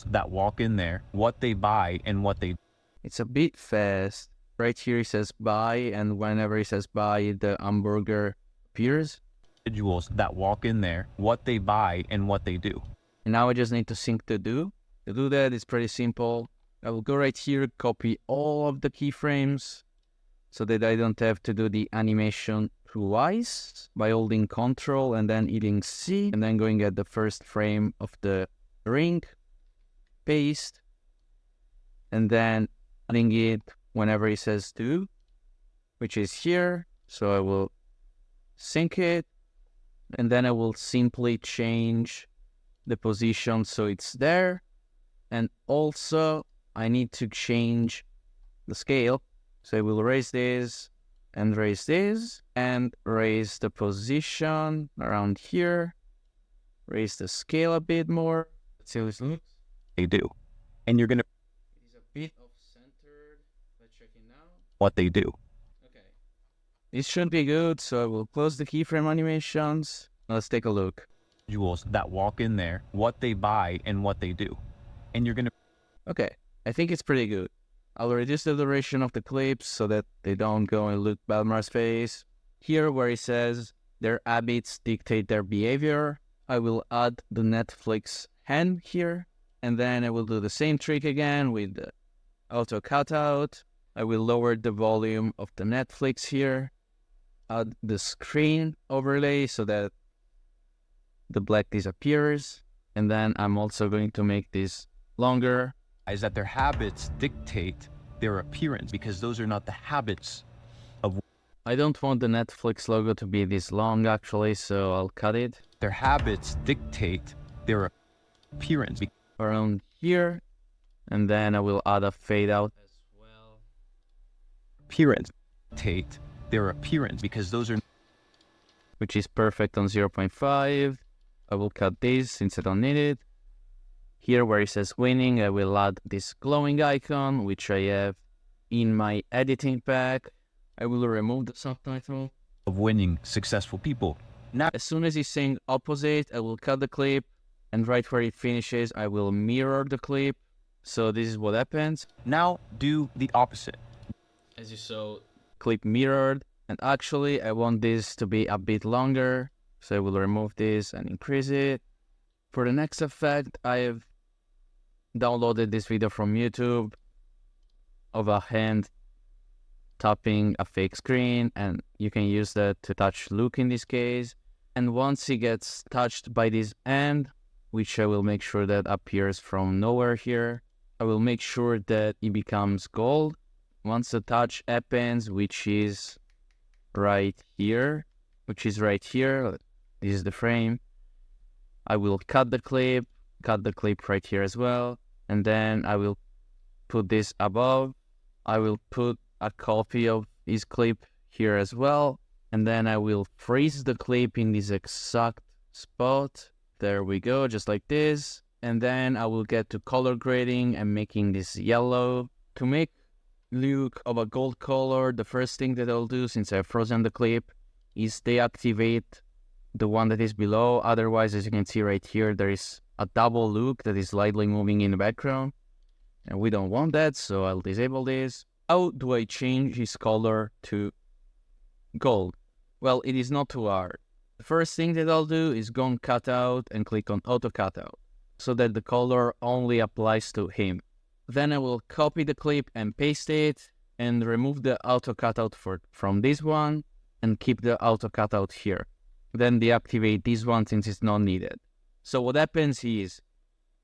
That walk in there, what they buy, and what they... It's a bit fast. Right here it says buy, and whenever it says buy, the hamburger appears. Individuals that walk in there, what they buy, and what they do. And now I just need to sync the do. To do that, it's pretty simple. I will go right here, copy all of the keyframes so that I don't have to do the animation twice by holding Ctrl and then hitting C, and then going at the first frame of the ring, paste, and then adding it whenever it says do, which is here. So I will sync it, and then I will simply change the position so it's there. And also I need to change the scale. So I will raise this and raise this and raise the position around here. Raise the scale a bit more. Let's see how this looks. They do. And you're going to It is a bit off-centered. Let's check it now. what they do. Okay. This should be good, so I will close the keyframe animations. Let's take a look. Individuals that walk in there, what they buy and what they do. And you're going to Okay, I think it's pretty good. I'll reduce the duration of the clips so that they don't go and look Balmar's face. Here where it says their habits dictate their behavior, I will add the Netflix hand here, and then I will do the same trick again with the auto cutout. I will lower the volume of the Netflix here, add the screen overlay so that the black disappears, and then I'm also going to make this longer. is that their habits dictate their appearance because those are not the habits of I don't want the Netflix logo to be this long actually, so I'll cut it their habits dictate their appearance. around here, and then I will add a fade out as well. Appearance dictate their appearance because those are Which is perfect on 0.5. I will cut this since I don't need it. Here where it says winning, I will add this glowing icon, which I have in my editing pack. I will remove the subtitle. of winning successful people. Now As soon as it's saying opposite, I will cut the clip, and right where it finishes, I will mirror the clip. So this is what happens. do the opposite. As you saw, clip mirrored, and actually I want this to be a bit longer, so I will remove this and increase it. For the next effect, I have downloaded this video from YouTube of a hand tapping a fake screen, and you can use that to touch Luke in this case. And once he gets touched by this hand, which I will make sure that appears from nowhere here, I will make sure that it becomes gold. Once the touch happens, which is right here, this is the frame, I will cut the clip right here as well, and then I will put this above. I will put a copy of his clip here as well, and then I will freeze the clip in this exact spot. There we go, just like this. And then I will get to color grading and making this yellow. To make Luke of a gold color, the first thing that I'll do, since I've frozen the clip, is deactivate the one that is below. Otherwise, as you can see right here, there is a double Luke that is slightly moving in the background, and we don't want that, so I'll disable this. How do I change his color to gold? Well, it is not too hard. The first thing that I'll do is go on cutout and click on auto cutout so that the color only applies to him. Then I will copy the clip and paste it and remove the auto cutout from this one and keep the auto cutout here. Then deactivate this one since it's not needed. So what happens is,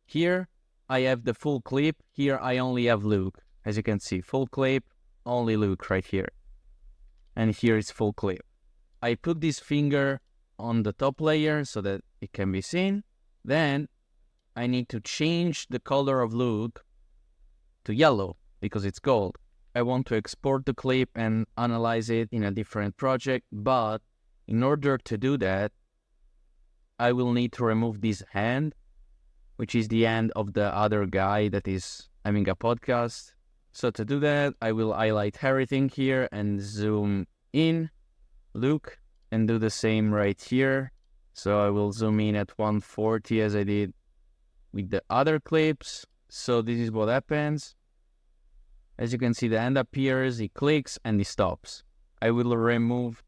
here I have the full clip, here I only have Luke. As you can see, full clip, only Luke right here. And here is full clip. I put this finger on the top layer so that it can be seen. Then I need to change the color of Luke to yellow because it's gold. I want to export the clip and analyze it in a different project, but in order to do that, I will need to remove this hand, which is the hand of the other guy that is having a podcast. So to do that, I will highlight everything here and zoom in Luke and do the same right here. So I will zoom in at 140 as I did with the other clips. So this is what happens. As you can see, the hand appears, it clicks, and it stops. I will remove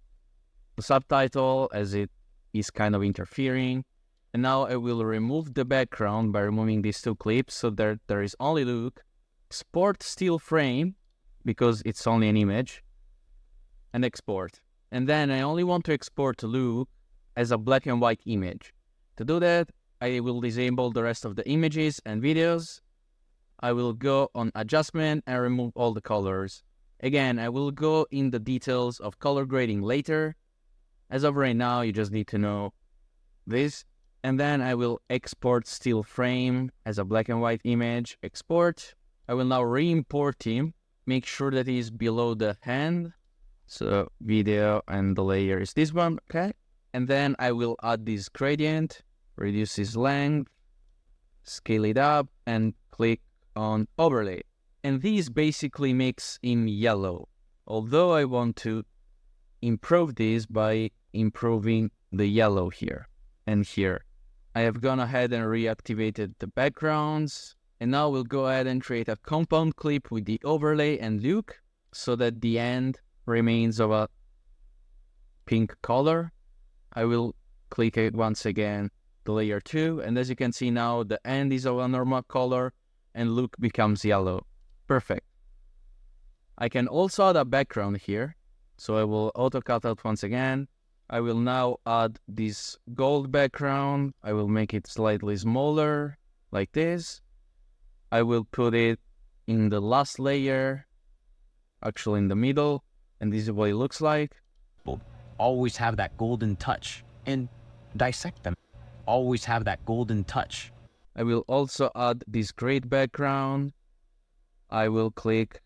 the subtitle as it is kind of interfering. And now I will remove the background by removing these two clips so that there is only Luke. Export still frame because it's only an image, and export. And then I only want to export Luke as a black and white image. To do that, I will disable the rest of the images and videos. I will go on adjustment and remove all the colors. Again, I will go in the details of color grading later. As of right now, you just need to know this. And then I will export still frame as a black and white image. Export. I will now re-import him. Make sure that he's below the hand. So video and the layer is this one, okay? And then I will add this gradient, reduce his length, scale it up, and click on overlay. And this basically makes him yellow. Although I want to improve this by improving the yellow here and here. I have gone ahead and reactivated the backgrounds. And now we'll go ahead and create a compound clip with the overlay and Luke so that the end remains of a pink color. I will click it once again, the layer 2. And as you can see now, the end is of a normal color and Luke becomes yellow. Perfect. I can also add a background here. So I will auto cut out once again. I will now add this gold background. I will make it slightly smaller like this. I will put it in the last layer, actually in the middle, and this is what it looks like. Always have that golden touch and dissect them. Always have that golden touch. I will also add this gray background. I will click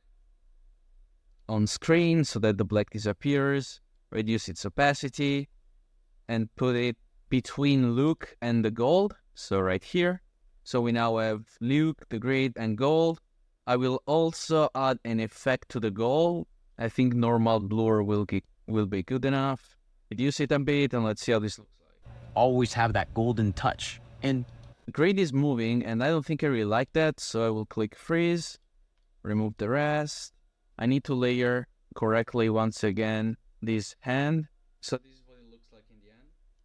on screen so that the black disappears, reduce its opacity, and put it between Luke and the gold, so right here. So we now have Luke, the gray, and gold. I will also add an effect to the gold. I think normal blur will be good enough. Reduce it a bit, and let's see how this looks like. Always have that golden touch. And the gray is moving, and I don't think I really like that, so I will click freeze, remove the rest. I need to layer correctly once again this hand. So this is what it looks like in the end.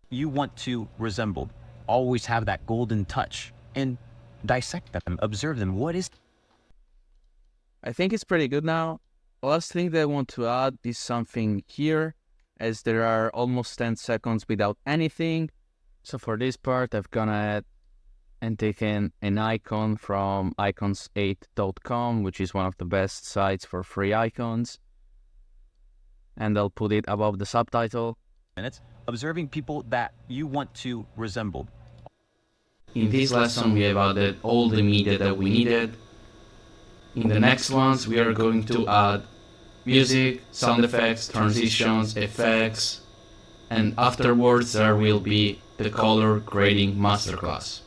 you want to resemble. Always have that golden touch and dissect them, observe them. What is... I think it's pretty good now. Last thing that I want to add is something here, as there are almost 10 seconds without anything. So for this part, I've gone ahead and taken an icon from icons8.com, which is one of the best sites for free icons. And I'll put it above the subtitle. minutes, observing people that you want to resemble. In this lesson, we have added all the media that we needed. In the next ones, we are going to add music, sound effects, transitions, effects, and afterwards there will be the color grading masterclass.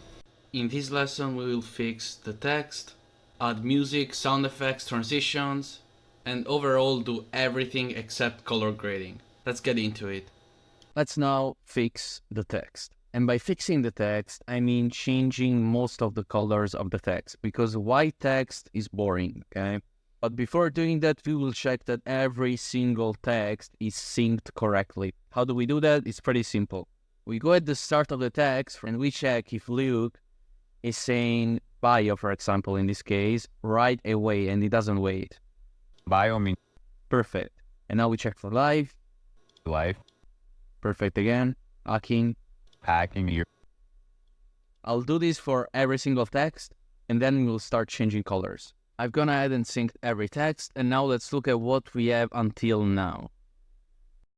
In this lesson, we will fix the text, add music, sound effects, transitions, and overall do everything except color grading. Let's get into it. Let's now fix the text. And by fixing the text, I mean changing most of the colors of the text, because white text is boring, okay? But before doing that, we will check that every single text is synced correctly. How do we do that? It's pretty simple. We go at the start of the text and we check if Luke is saying bio, for example, in this case, right away, and it doesn't wait. Bio means Perfect. And now we check for live. life, Perfect again. Hacking. packing your... I'll do this for every single text, and then we'll start changing colors. I've gone ahead and synced every text, and now let's look at what we have until now.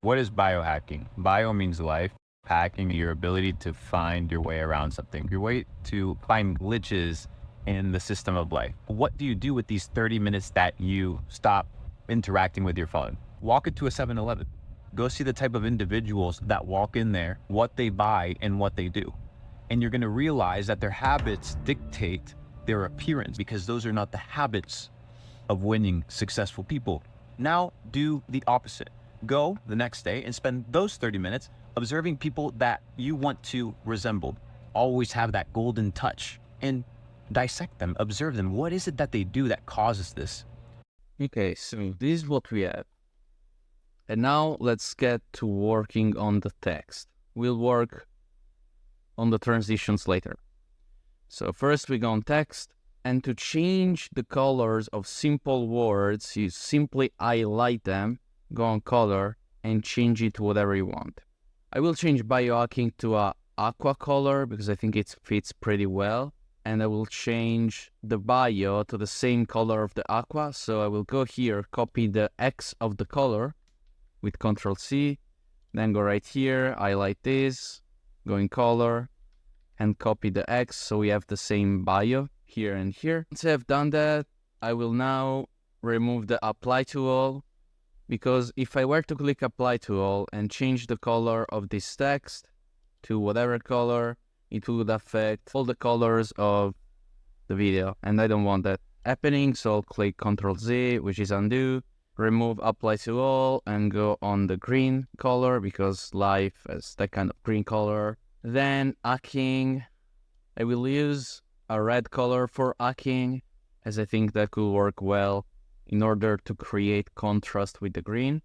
What is biohacking? Bio means life. Hacking, your ability to find your way around something, your way to find glitches in the system of life. What do you do with these 30 minutes that you stop interacting with your phone? Walk into a 7-Eleven. Go see the type of individuals that walk in there, what they buy and what they do. And you're gonna realize that their habits dictate their appearance, because those are not the habits of winning, successful people. Now do the opposite. Go the next day and spend those 30 minutes observing people that you want to resemble. Always have that golden touch and dissect them, observe them. What is it that they do that causes this? Okay, so this is what we have. And now let's get to working on the text. We'll work on the transitions later. So first we go on text, and to change the colors of simple words, you simply highlight them, go on color, and change it to whatever you want. I will change biohacking to a aqua color because I think it fits pretty well. And I will change the bio to the same color of the aqua. So I will go here, copy the X of the color with Ctrl C, Then go right here, highlight this, go in color, and copy the X so we have the same bio here and here. Once I've done that, I will now remove the apply to all, because if I were to click apply to all and change the color of this text to whatever color, it would affect all the colors of the video, and I don't want that happening. So I'll click Ctrl Z, which is undo, remove apply to all, and go on the green color because live has that kind of green color. Then hacking, I will use a red color for hacking, as I think that could work well in order to create contrast with the green.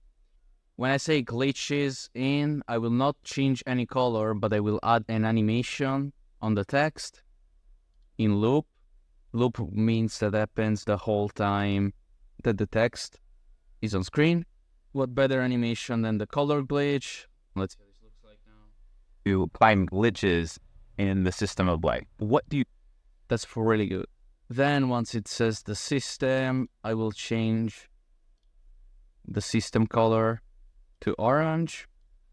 When I say glitches in, I will not change any color, but I will add an animation on the text in loop. Loop means that happens the whole time that the text is on screen. What better animation than the color glitch? Let's see how this looks like now. To find glitches in the system of life. What do you... That's really good. Then once it says the system, I will change the system color to orange.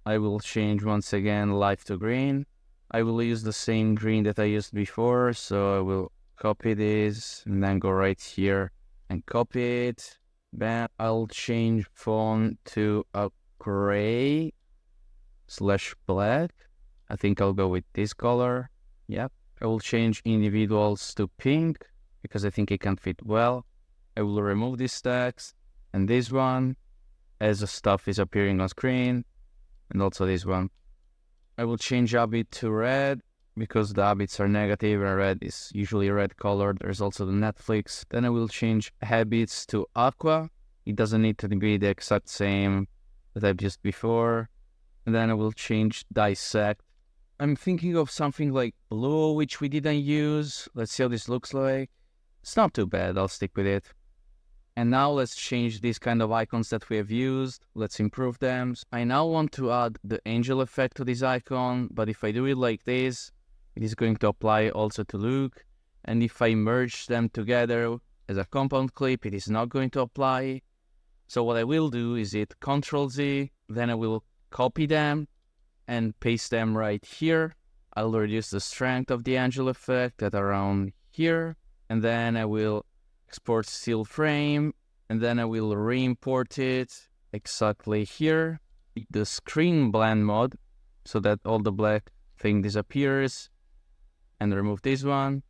I will change once again light to green. I will use the same green that I used before, so I will copy this and then go right here and copy it. Then I'll change font to a gray / black. I think I'll go with this color. Yep. I will change individuals to pink because I think it can fit well. I will remove this text and this one as the stuff is appearing on screen, and also this one. I will change habit to red because the habits are negative and red is usually red colored. There's also the Netflix. Then I will change habits to aqua. It doesn't need to be the exact same that I've used before. And then I will change dissect. I'm thinking of something like blue, which we didn't use. Let's see how this looks like. It's not too bad. I'll stick with it. And now let's change these kind of icons that we have used. Let's improve them. I now want to add the angel effect to this icon, but if I do it like this, it is going to apply also to Luke. And if I merge them together as a compound clip, it is not going to apply. So what I will do is hit Ctrl Z, then I will copy them and paste them right here. I'll reduce the strength of the angel effect at around here, and then I will export still frame, and then I will re-import it exactly here. The screen blend mode so that all the black thing disappears, and remove this one.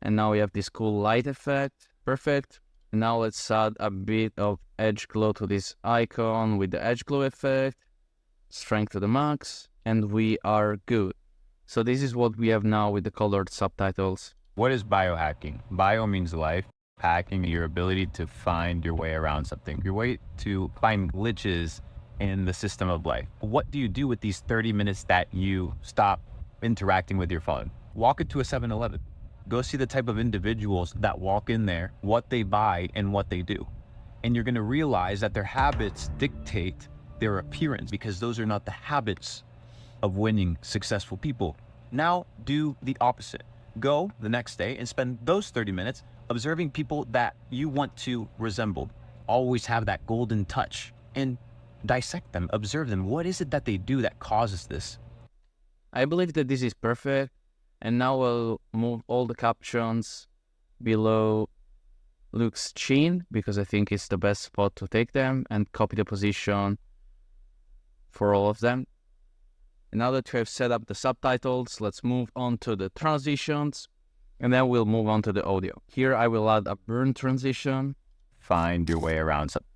And now we have this cool light effect. Perfect. Now let's add a bit of edge glow to this icon with the edge glow effect. Strength to the max, and we are good. So this is what we have now with the colored subtitles. What is biohacking? Bio means life. Hacking, your ability to find your way around something, your way to find glitches in the system of life. What do you do with these 30 minutes that you stop interacting with your phone? Walk into a 7-Eleven. Go see the type of individuals that walk in there, what they buy and what they do. And you're gonna realize that their habits dictate their appearance, because those are not the habits of winning successful people. Now do the opposite. Go the next day and spend those 30 minutes observing people that you want to resemble. Always have that golden touch and dissect them, observe them. What is it that they do that causes this? I believe that this is perfect. And now I'll move all the captions below Luke's chin because I think it's the best spot to take them, and copy the position for all of them. And now that we have set up the subtitles, let's move on to the transitions, and then we'll move on to the audio. Here I will add a burn transition. Find your way around something.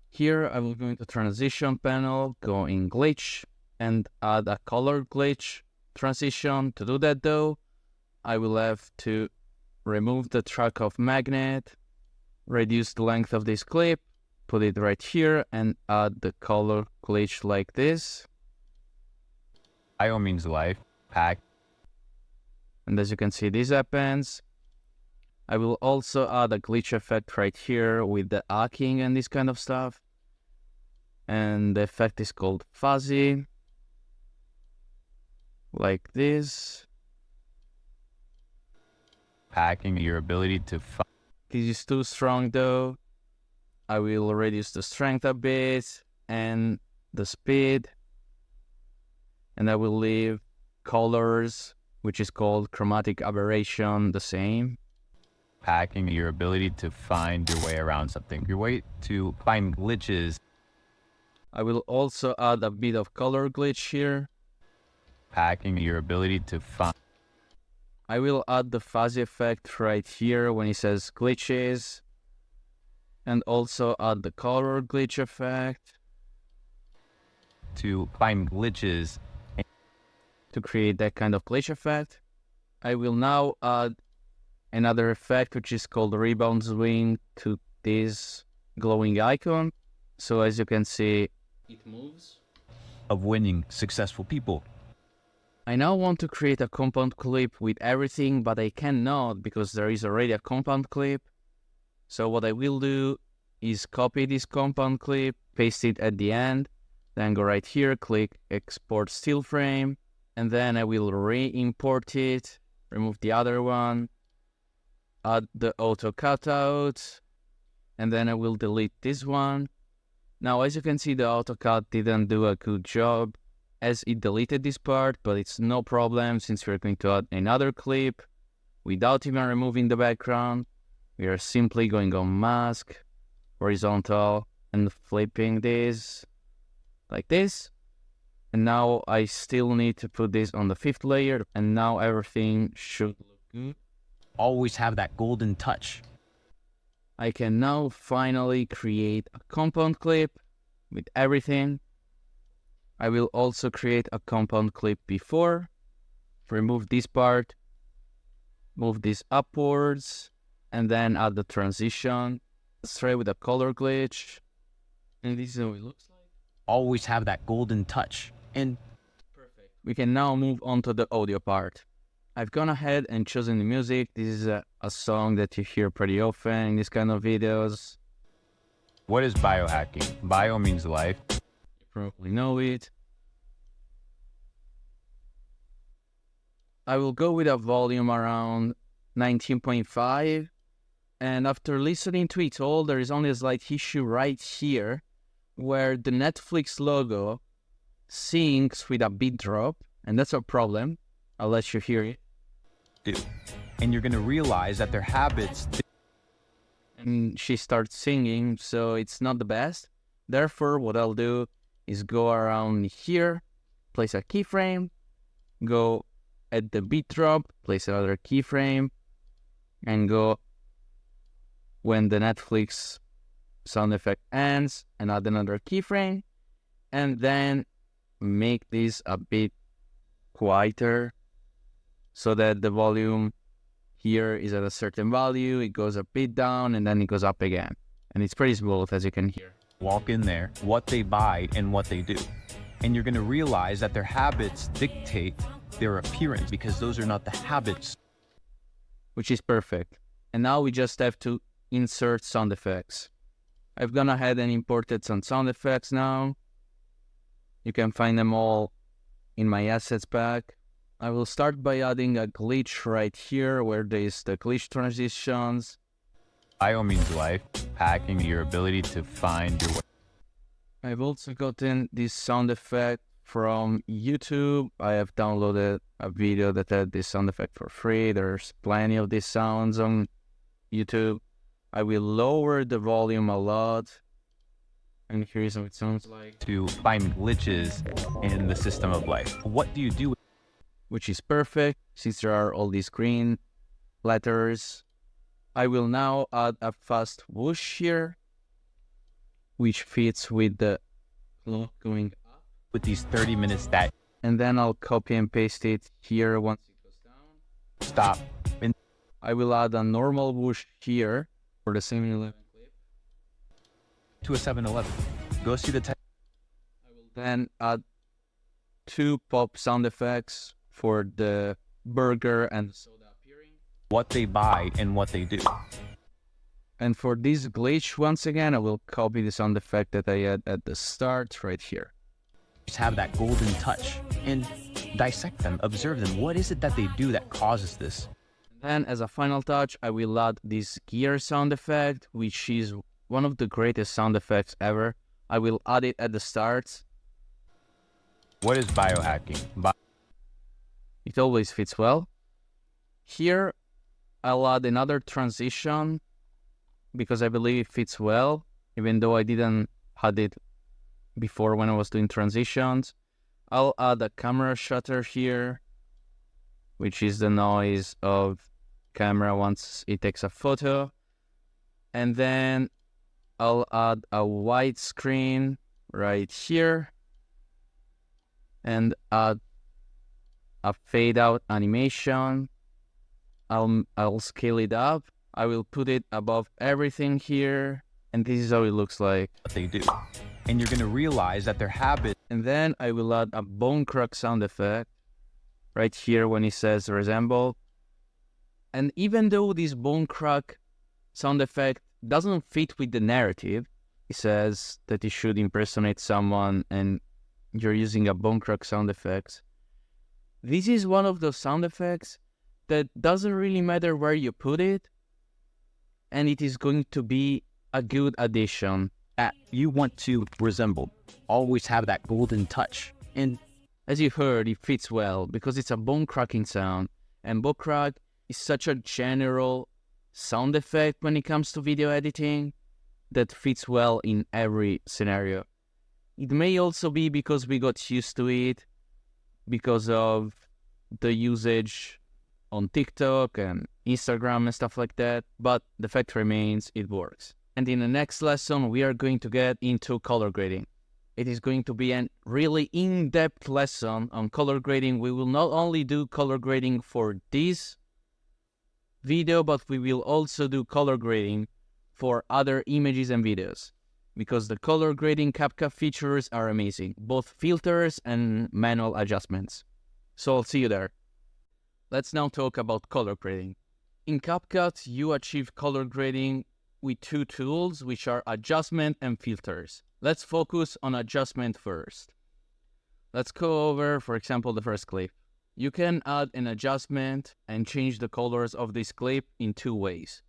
Here I will go into transition panel, go in glitch, and add a color glitch transition. To do that though, I will have to remove the track of magnet, reduce the length of this clip, put it right here, and add the color glitch like this. Bio means life. Pack. And as you can see, this happens. I will also add a glitch effect right here with the hacking and this kind of stuff. And the effect is called fuzzy. Like this. Hacking, your ability to find. This is too strong though. I will reduce the strength a bit and the speed, and I will leave colors, which is called chromatic aberration, the same. Hacking your ability to find your way around something, your way to find glitches. I will also add a bit of color glitch here. Hacking your ability to find. I will add the fuzzy effect right here when it says glitches, and also add the color glitch effect To find glitches. to create that kind of glitch effect. I will now add another effect which is called rebound swing to this glowing icon. So as you can see, it moves. Of winning successful people. I now want to create a compound clip with everything, but I cannot because there is already a compound clip. So what I will do is copy this compound clip, paste it at the end, then go right here, click export still frame, and then I will re-import it, remove the other one, add the auto cutout, and then I will delete this one. Now, as you can see, the AutoCAD didn't do a good job as it deleted this part, but it's no problem since we're going to add another clip without even removing the background. We are simply going on mask, horizontal, and flipping this like this. And now I still need to put this on the 5th layer, and now everything should look good. Always have that golden touch. I can now finally create a compound clip with everything. I will also create a compound clip before. Remove this part, move this upwards, and then add the transition. Let's try with a color glitch. And this is how it looks like. Always have that golden touch. And Perfect. We can now move on to the audio part. I've gone ahead and chosen the music. This is a song that you hear pretty often in these kind of videos. what is biohacking? Bio means life. You probably know it. I will go with a volume around 19.5. And after listening to it all, there is only a slight issue right here where the Netflix logo syncs with a beat drop. And that's a problem. I'll let you hear it. And you're going to realize that their habits. And she starts singing, so it's not the best. Therefore, what I'll do is go around here, place a keyframe, go at the beat drop, place another keyframe, and go when the Netflix sound effect ends, and add another keyframe, and then make this a bit quieter so that the volume here is at a certain value, it goes a bit down, and then it goes up again. And it's pretty smooth, as you can hear. Walk in there, what they buy and what they do. And you're going to realize that their habits dictate their appearance because those are not the habits. Which is perfect. And now we just have to insert sound effects. I've gone ahead and imported some sound effects now. You can find them all in my assets pack. I will start by adding a glitch right here where there is the glitch transitions. Bio means life, hacking your ability to find your way. I've also gotten this sound effect from YouTube. I have downloaded a video that had this sound effect for free. There's plenty of these sounds on YouTube. I will lower the volume a lot. And here's what it sounds like. To find glitches in the system of life. What do you do? Which is perfect since there are all these green letters. I will now add a fast whoosh here, which fits with the clock going up. With these 30 minutes that And then I'll copy and paste it here once it goes down. stop. And I will add a normal whoosh here for the 7-Eleven clip. to a 7-Eleven. Go see the tech. I will then add 2 pop sound effects for the burger and the soda appearing. What they buy and what they do. And for this glitch, once again, I will copy the sound effect that I had at the start right here. Just have that golden touch and dissect them, observe them. What is it that they do that causes this? Then as a final touch, I will add this gear sound effect, which is one of the greatest sound effects ever. I will add it at the start What is biohacking? It always fits well. Here, I'll add another transition because I believe it fits well, even though I didn't add it before when I was doing transitions. I'll add a camera shutter here, which is the noise of camera once it takes a photo. And then I'll add a widescreen right here and add a fade out animation. I'll scale it up. I will put it above everything here, and this is how it looks like. What they do. And you're going to realize that their habit. And then I will add a bone crack sound effect right here when it says resemble. And even though this bone crack sound effect doesn't fit with the narrative, it says that it should impersonate someone and you're using a bone crack sound effect. This is one of those sound effects that doesn't really matter where you put it, and it is going to be a good addition. You want to resemble, always have that golden touch. And as you heard, it fits well because it's a bone cracking sound, and bone crack is such a general sound effect when it comes to video editing that fits well in every scenario. It may also be because we got used to it because of the usage on TikTok and Instagram and stuff like that, but the fact remains, it works. And in the next lesson, we are going to get into color grading. It is going to be a really in-depth lesson on color grading. We will not only do color grading for this video, but we will also do color grading for other images and videos, because the color grading CapCut features are amazing, both filters and manual adjustments. So I'll see you there. Let's now talk about color grading. In CapCut, you achieve color grading with two tools, which are adjustment and filters. Let's focus on adjustment first. Let's go over, for example, the first clip. You can add an adjustment and change the colors of this clip in two ways.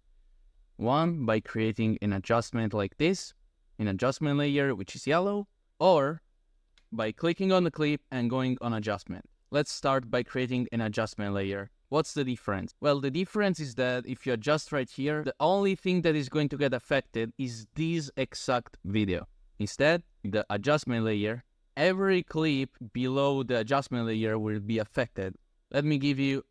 One, by creating an adjustment like this, an adjustment layer which is yellow, or by clicking on the clip and going on adjustment. Let's start by creating an adjustment layer. What's the difference? Well, the difference is that if you adjust right here, the only thing that is going to get affected is this exact video. Instead, the adjustment layer, every clip below the adjustment layer will be affected. Let me give you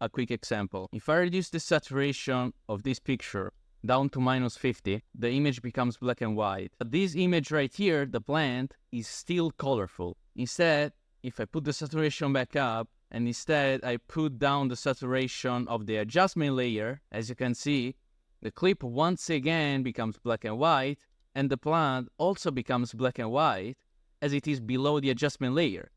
a quick example. If I reduce the saturation of this picture down to -50, the image becomes black and white. But this image right here, the plant, is still colorful. Instead, if I put the saturation back up, and instead I put down the saturation of the adjustment layer, as you can see, the clip once again becomes black and white, and the plant also becomes black and white, as it is below the adjustment layer.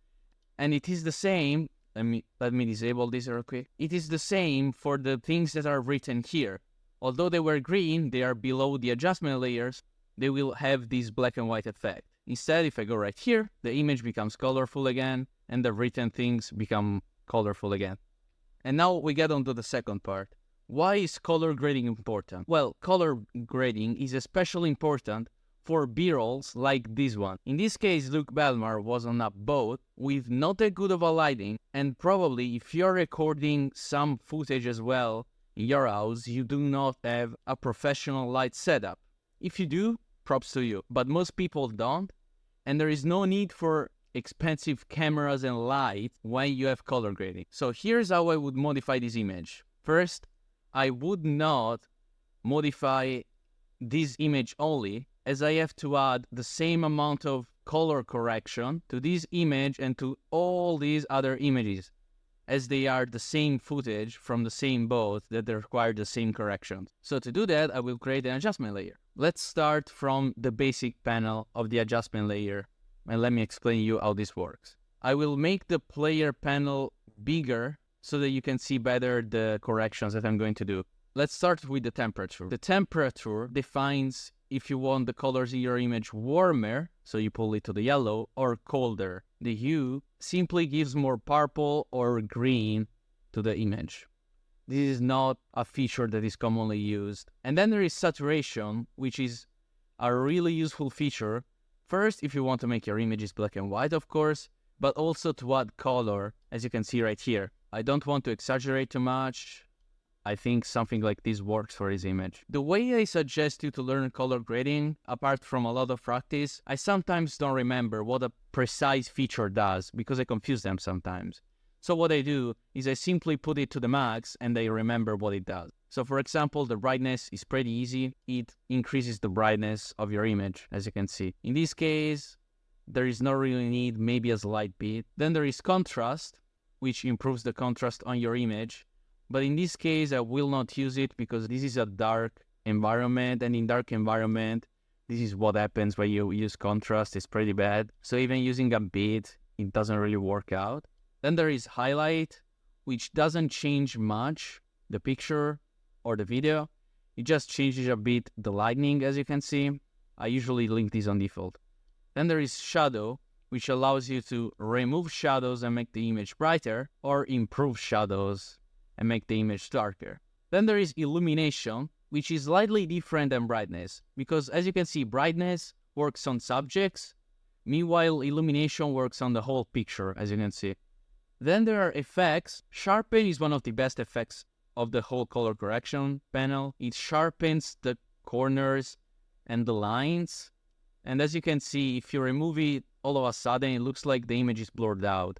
And it is the same, let me disable this real quick. It is the same for the things that are written here. Although they were green, they are below the adjustment layers, they will have this black and white effect. Instead, if I go right here, the image becomes colorful again, and the written things become colorful again. And now we get on to the second part. Why is color grading important? Well, color grading is especially important for B-rolls like this one. In this case, Luke Belmar was on a boat with not that good of a lighting, and probably if you're recording some footage as well in your house, you do not have a professional light setup. If you do, props to you, but most people don't, and there is no need for expensive cameras and light when you have color grading. So here's how I would modify this image. First, I would not modify this image only, as I have to add the same amount of color correction to this image and to all these other images, as they are the same footage from the same boat that they require the same corrections. So to do that, I will create an adjustment layer. Let's start from the basic panel of the adjustment layer, and let me explain you how this works. I will make the player panel bigger so that you can see better the corrections that I'm going to do. Let's start with the temperature. The temperature defines if you want the colors in your image warmer, so you pull it to the yellow, or colder. The hue simply gives more purple or green to the image. This is not a feature that is commonly used. And then there is saturation, which is a really useful feature. First, if you want to make your images black and white, of course, but also to add color, as you can see right here. I don't want to exaggerate too much. I think something like this works for this image. The way I suggest you to learn color grading, apart from a lot of practice, I sometimes don't remember what a precise feature does because I confuse them sometimes. So what I do is I simply put it to the max and I remember what it does. So for example, the brightness is pretty easy. It increases the brightness of your image, as you can see. In this case, there is no really need, maybe a slight bit. Then there is contrast, which improves the contrast on your image. But in this case, I will not use it because this is a dark environment, and in dark environment, this is what happens when you use contrast. It's pretty bad. So even using a bit, it doesn't really work out. Then there is highlight, which doesn't change much the picture or the video. It just changes a bit the lighting, as you can see. I usually link this on default. Then there is shadow, which allows you to remove shadows and make the image brighter, or improve shadows and make the image darker. Then there is illumination, which is slightly different than brightness, because as you can see, brightness works on subjects, meanwhile illumination works on the whole picture, as you can see. Then there are effects. Sharpen is one of the best effects of the whole color correction panel. It sharpens the corners and the lines. And as you can see, if you remove it, all of a sudden it looks like the image is blurred out.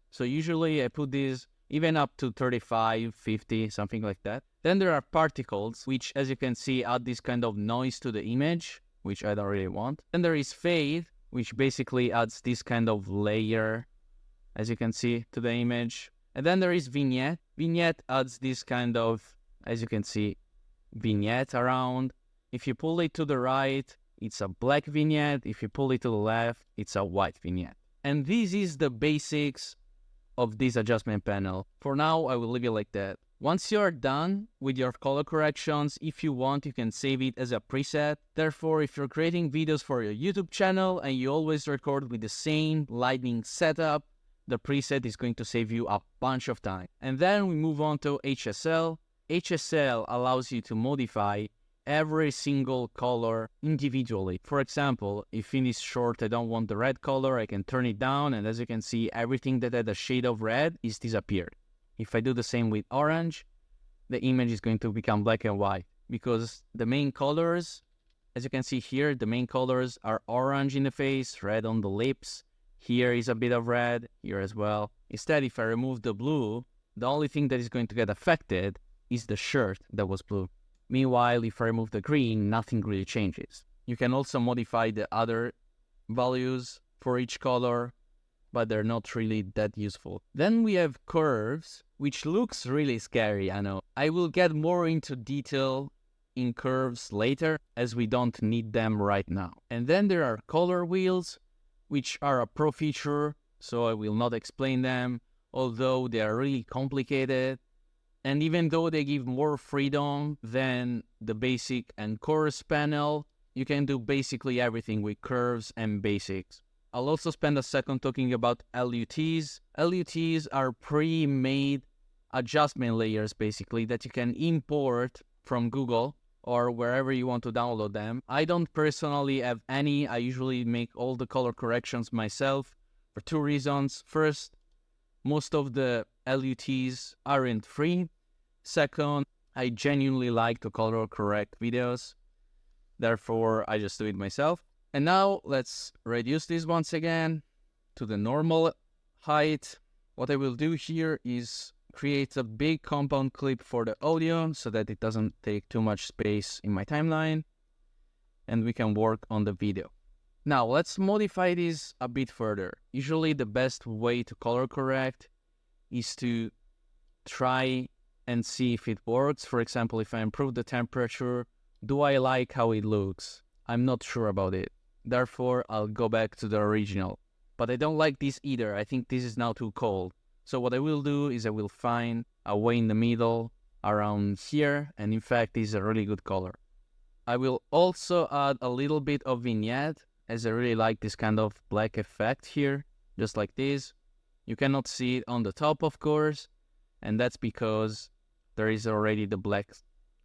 So usually I put this even up to 35, 50, something like that. Then there are particles, which as you can see add this kind of noise to the image, which I don't really want. Then there is fade, which basically adds this kind of layer, as you can see, to the image. And then there is vignette. Vignette adds this kind of, as you can see, vignette around. If you pull it to the right, it's a black vignette. If you pull it to the left, it's a white vignette. And this is the basics of this adjustment panel. For now, I will leave it like that. Once you are done with your color corrections, if you want, you can save it as a preset. Therefore, if you're creating videos for your YouTube channel and you always record with the same lighting setup, the preset is going to save you a bunch of time. And then we move on to HSL. HSL allows you to modify every single color individually. For example, if in this short I don't want the red color, I can turn it down, and as you can see, everything that had a shade of red is disappeared. If I do the same with orange, the image is going to become black and white, because the main colors, as you can see here, the main colors are orange in the face, red on the lips. Here is a bit of red, here as well. Instead, if I remove the blue, the only thing that is going to get affected is the shirt that was blue. Meanwhile, if I remove the green, nothing really changes. You can also modify the other values for each color, but they're not really that useful. Then we have curves, which looks really scary, I know. I will get more into detail in curves later, as we don't need them right now. And then there are color wheels, which are a pro feature, so I will not explain them, although they are really complicated. And even though they give more freedom than the basic and chorus panel, you can do basically everything with curves and basics. I'll also spend a second talking about LUTs. LUTs are pre-made adjustment layers, basically, that you can import from Google or wherever you want to download them. I don't personally have any. I usually make all the color corrections myself for two reasons. First, most of the LUTs aren't free. Second, I genuinely like to color correct videos. Therefore, I just do it myself. And now let's reduce this once again to the normal height. What I will do here is create a big compound clip for the audio so that it doesn't take too much space in my timeline, and we can work on the video. Now let's modify this a bit further. Usually the best way to color correct is to try and see if it works. For example, if I improve the temperature, do I like how it looks? I'm not sure about it. Therefore, I'll go back to the original. But I don't like this either. I think this is now too cold. So what I will do is I will find a way in the middle around here, and in fact this is a really good color. I will also add a little bit of vignette, as I really like this kind of black effect here, just like this. You cannot see it on the top, of course, and that's because there is already the black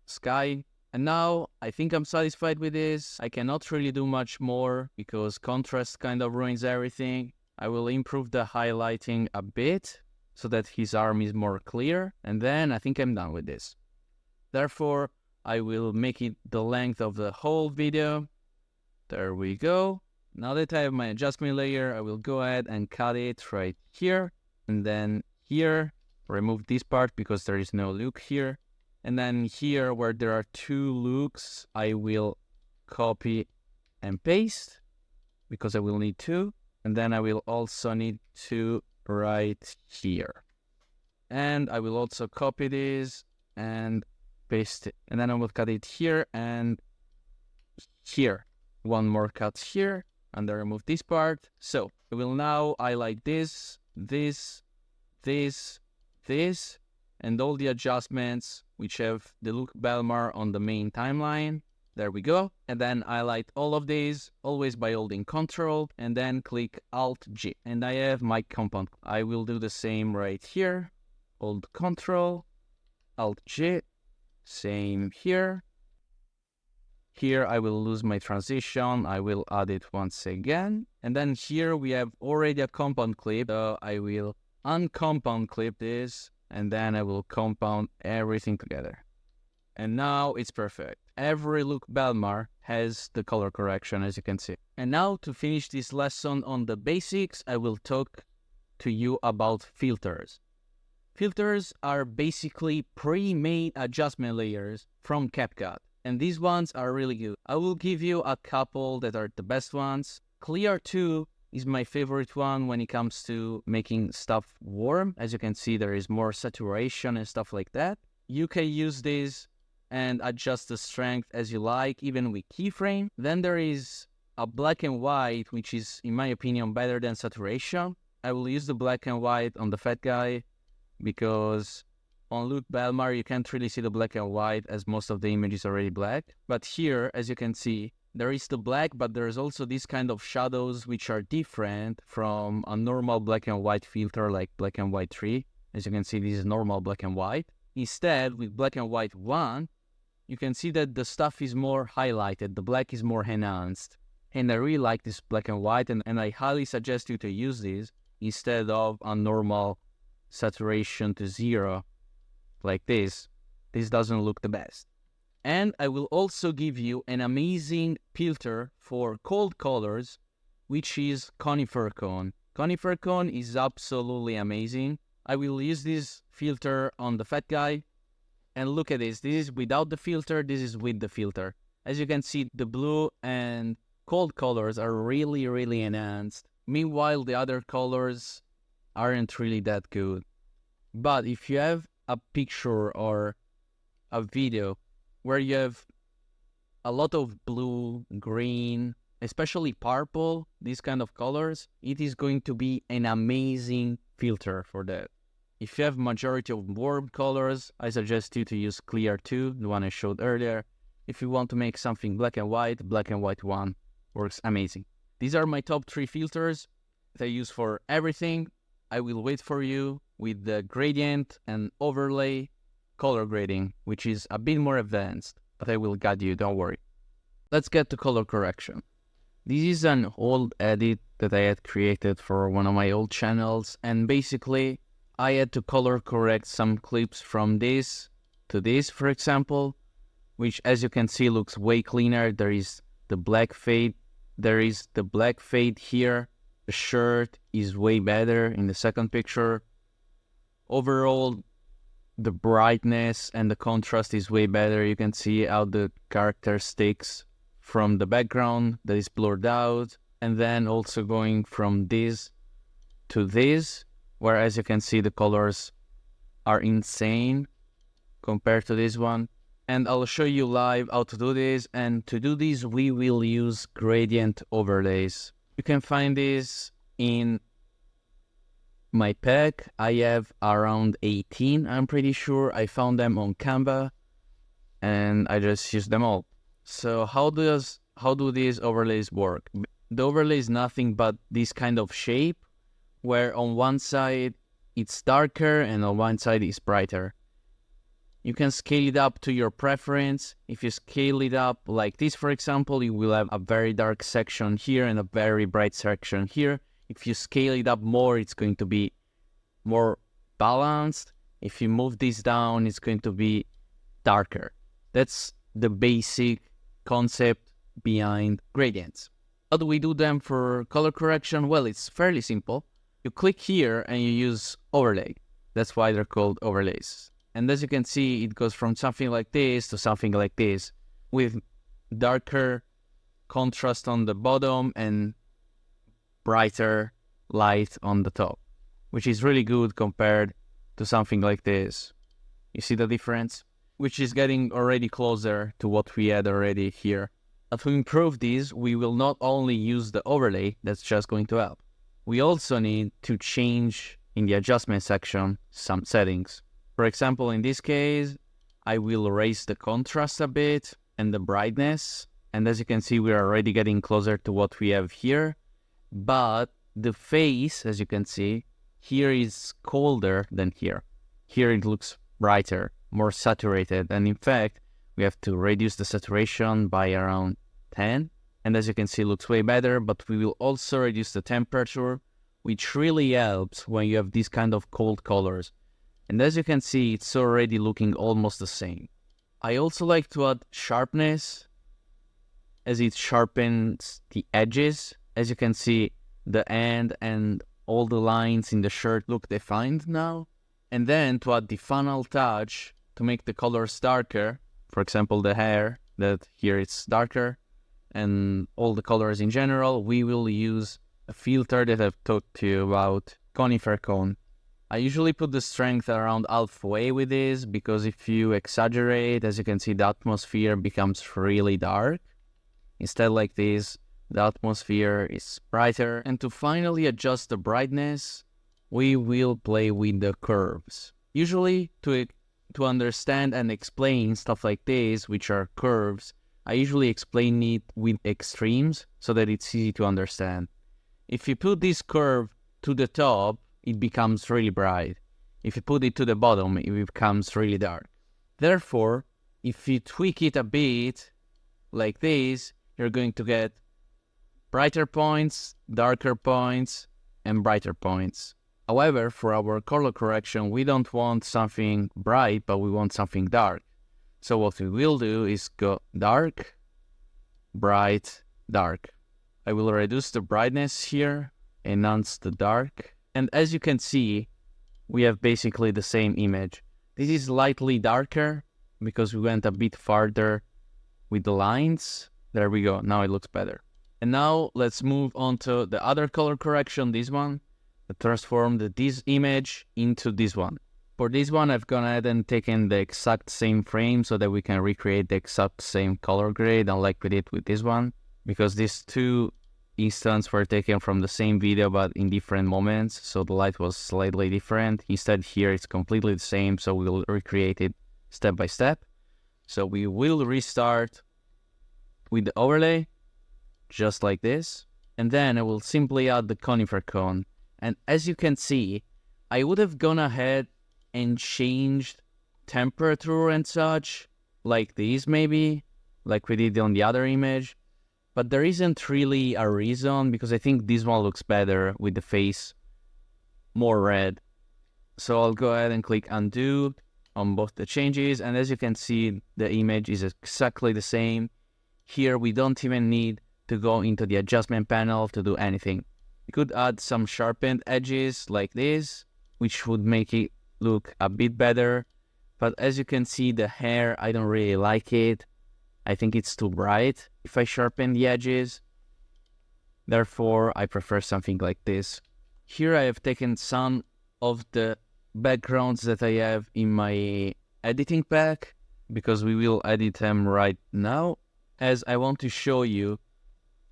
sky. And now I think I'm satisfied with this. I cannot really do much more because contrast kind of ruins everything. I will improve the highlighting a bit so that his arm is more clear. And then I think I'm done with this. Therefore, I will make it the length of the whole video. There we go. Now that I have my adjustment layer, I will go ahead and cut it right here. And then here, remove this part because there is no look here. And then here where there are two looks, I will copy and paste because I will need two. And then I will also need two right here. And I will also copy this and paste it. And then I will cut it here and here. One more cut here. And then remove this part. So I will now highlight this, and all the adjustments which have the Luke Belmar on the main timeline. There we go. And then highlight all of these, always by holding Control, and then click Alt-G. And I have my compound. I will do the same right here. Hold Control, Alt-G, same here. Here I will lose my transition. I will add it once again. And then here we have already a compound clip. So I will uncompound clip this, and then I will compound everything together. And now it's perfect. Every Luke Belmar has the color correction, as you can see. And now to finish this lesson on the basics, I will talk to you about filters. Filters are basically pre-made adjustment layers from CapCut. And these ones are really good. I will give you a couple that are the best ones. Clear 2 is my favorite one when it comes to making stuff warm. As you can see, there is more saturation and stuff like that. You can use this and adjust the strength as you like, even with keyframe. Then there is a black and white, which is, in my opinion, better than saturation. I will use the black and white on the fat guy because on Luke Belmar, you can't really see the black and white as most of the image is already black. But here, as you can see, there is the black, but there's also this kind of shadows which are different from a normal black and white filter like black and white 3. As you can see, this is normal black and white. Instead, with black and white 1, you can see that the stuff is more highlighted. The black is more enhanced. And I really like this black and white, and I highly suggest you to use this instead of a normal saturation to 0 like this. This doesn't look the best. And I will also give you an amazing filter for cold colors, which is conifer cone. Conifer cone is absolutely amazing. I will use this filter on the fat guy. And look at this. This is without the filter. This is with the filter. As you can see, the blue and cold colors are really, really enhanced. Meanwhile, the other colors aren't really that good. But if you have a picture or a video where you have a lot of blue, green, especially purple, these kind of colors, it is going to be an amazing filter for that. If you have majority of warm colors, I suggest you to use Clear 2, the one I showed earlier. If you want to make something black and white 1 works amazing. These are my top 3 filters that I use for everything. I will wait for you with the gradient and overlay color grading, which is a bit more advanced, but I will guide you, don't worry. Let's get to color correction. This is an old edit that I had created for one of my old channels, and basically I had to color correct some clips from this to this, for example, which as you can see looks way cleaner. There is the black fade, there is the black fade here. The shirt is way better in the second picture. Overall, the brightness and the contrast is way better. You can see how the character sticks from the background that is blurred out, and then also going from this to this, where as you can see the colors are insane compared to this one. And I'll show you live how to do this, and to do this we will use gradient overlays. You can find this in my pack. I have around 18, I'm pretty sure. I found them on Canva and I just use them all. So how do these overlays work? The overlay is nothing but this kind of shape where on one side it's darker and on one side it's brighter. You can scale it up to your preference. If you scale it up like this, for example, you will have a very dark section here and a very bright section here. If you scale it up more, it's going to be more balanced. If you move this down, it's going to be darker. That's the basic concept behind gradients. How do we do them for color correction? Well, it's fairly simple. You click here and you use overlay. That's why they're called overlays. And as you can see, it goes from something like this to something like this, with darker contrast on the bottom and brighter light on the top, which is really good compared to something like this. You see the difference? Which is getting already closer to what we had already here. But to improve this, we will not only use the overlay, that's just going to help. We also need to change in the adjustment section some settings. For example, in this case, I will raise the contrast a bit and the brightness. And as you can see, we are already getting closer to what we have here. But the face, as you can see, here is colder than here. Here it looks brighter, more saturated. And in fact, we have to reduce the saturation by around 10. And as you can see, it looks way better. But we will also reduce the temperature, which really helps when you have these kind of cold colors. And as you can see, it's already looking almost the same. I also like to add sharpness, as it sharpens the edges. As you can see, the end and all the lines in the shirt look defined now. And then to add the final touch to make the colors darker, for example, the hair, that here it's darker, and all the colors in general, we will use a filter that I've talked to you about, conifer cone. I usually put the strength around halfway with this, because if you exaggerate, as you can see, the atmosphere becomes really dark. Instead, like this, the atmosphere is brighter. And to finally adjust the brightness, we will play with the curves. Usually, to understand and explain stuff like this, which are curves, I usually explain it with extremes so that it's easy to understand. If you put this curve to the top, it becomes really bright. If you put it to the bottom, it becomes really dark. Therefore, if you tweak it a bit like this, you're going to get brighter points, darker points, and brighter points. However, for our color correction, we don't want something bright, but we want something dark. So what we will do is go dark, bright, dark. I will reduce the brightness here, enhance the dark. And as you can see, we have basically the same image. This is slightly darker because we went a bit farther with the lines. There we go. Now it looks better. And now let's move on to the other color correction, this one, that transformed this image into this one. For this one, I've gone ahead and taken the exact same frame so that we can recreate the exact same color grade, unlike we did with this one, because these two instances were taken from the same video but in different moments, so the light was slightly different. Instead, here it's completely the same, so we'll recreate it step by step. So we will restart with the overlay, just like this, and then I will simply add the conifer cone. And as you can see, I would have gone ahead and changed temperature and such, like this maybe, like we did on the other image. But there isn't really a reason, because I think this one looks better with the face more red. So I'll go ahead and click undo on both the changes. And as you can see, the image is exactly the same. Here, we don't even need to go into the adjustment panel to do anything. We could add some sharpened edges like this, which would make it look a bit better. But as you can see, the hair, I don't really like it. I think it's too bright if I sharpen the edges. Therefore, I prefer something like this. Here I have taken some of the backgrounds that I have in my editing pack, because we will edit them right now, as I want to show you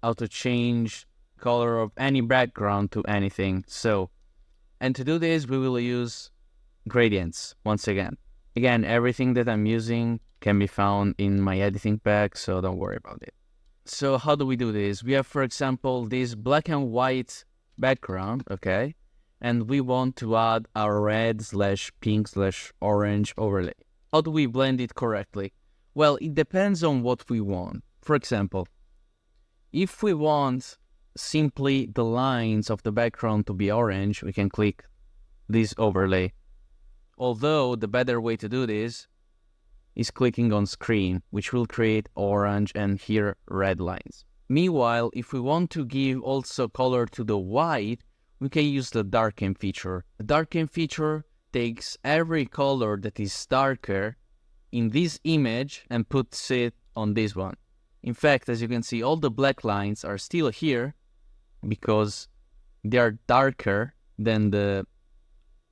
how to change color of any background to anything. So, and to do this, we will use gradients once again. Again, everything that I'm using can be found in my editing pack, so don't worry about it. So how do we do this? We have, for example, this black and white background, okay? And we want to add a red/pink/orange overlay. How do we blend it correctly? Well, it depends on what we want. For example, if we want simply the lines of the background to be orange, we can click this overlay. Although the better way to do this is clicking on screen, which will create orange and here red lines. Meanwhile, if we want to give also color to the white, we can use the darken feature. The darken feature takes every color that is darker in this image and puts it on this one. In fact, as you can see, all the black lines are still here because they are darker than the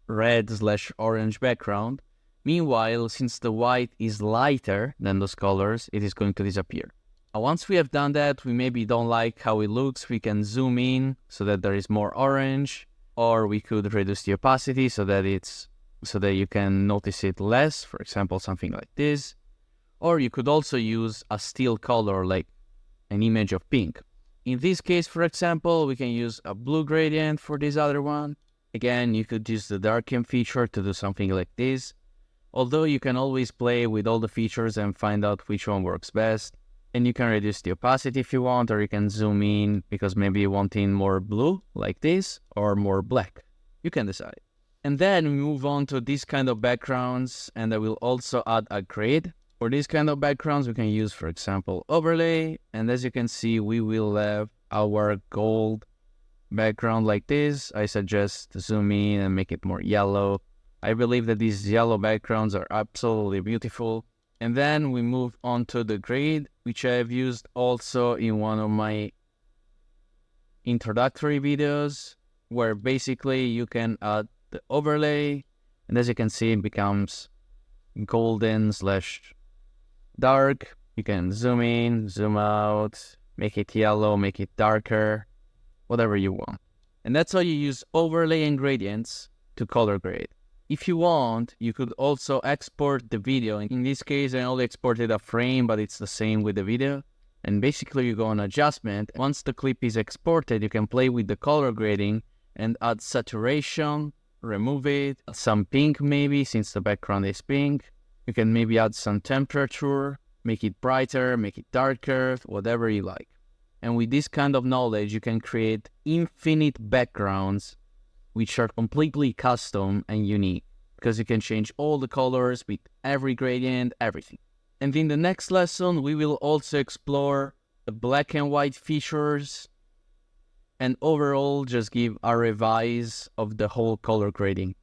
red/orange background. Meanwhile, since the white is lighter than those colors, it is going to disappear. Once we have done that, we maybe don't like how it looks, we can zoom in so that there is more orange, or we could reduce the opacity so that you can notice it less, for example, something like this. Or you could also use a still color like an image of pink. In this case, for example, we can use a blue gradient for this other one. Again, you could use the darken feature to do something like this. Although you can always play with all the features and find out which one works best. And you can reduce the opacity if you want, or you can zoom in because maybe you want in more blue like this or more black. You can decide. And then we move on to this kind of backgrounds, and I will also add a grid. For this kind of backgrounds, we can use, for example, overlay. And as you can see, we will have our gold background like this. I suggest zoom in and make it more yellow. I believe that these yellow backgrounds are absolutely beautiful. And then we move on to the grid, which I have used also in one of my introductory videos, where basically you can add the overlay, and as you can see, it becomes golden/dark. You can zoom in, zoom out, make it yellow, make it darker, whatever you want. And that's how you use overlay and gradients to color grade. If you want, you could also export the video. In this case, I only exported a frame, but it's the same with the video. And basically, you go on adjustment. Once the clip is exported, you can play with the color grading and add saturation, remove it, some pink maybe, since the background is pink. You can maybe add some temperature, make it brighter, make it darker, whatever you like. And with this kind of knowledge, you can create infinite backgrounds which are completely custom and unique, because you can change all the colors with every gradient, everything. And in the next lesson, we will also explore the black and white features and overall just give a revise of the whole color grading.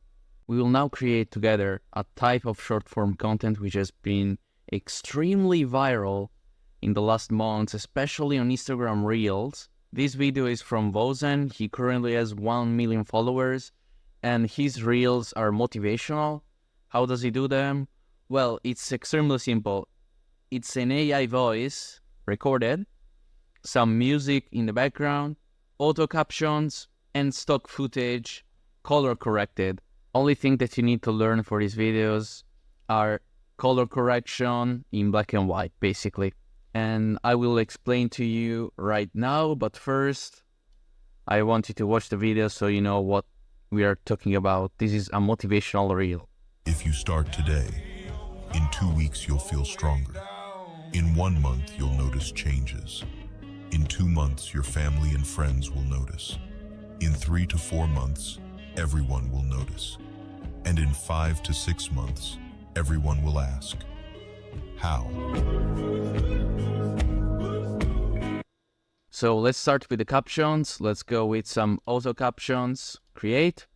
We will now create together a type of short form content which has been extremely viral in the last months, especially on Instagram Reels. This video is from Vozen. He currently has 1 million followers and his reels are motivational. How does he do them? Well, it's extremely simple. It's an AI voice recorded, some music in the background, auto captions, and stock footage, color corrected. Only thing that you need to learn for these videos are color correction in black and white, basically. And I will explain to you right now, but first, I want you to watch the video so you know what we are talking about. This is a motivational reel. If you start today, in 2 weeks you'll feel stronger. In 1 month you'll notice changes. In 2 months your family and friends will notice. In 3 to 4 months, everyone will notice. And in 5 to 6 months, everyone will ask, how? So let's start with the captions. Let's go with some auto captions. Create.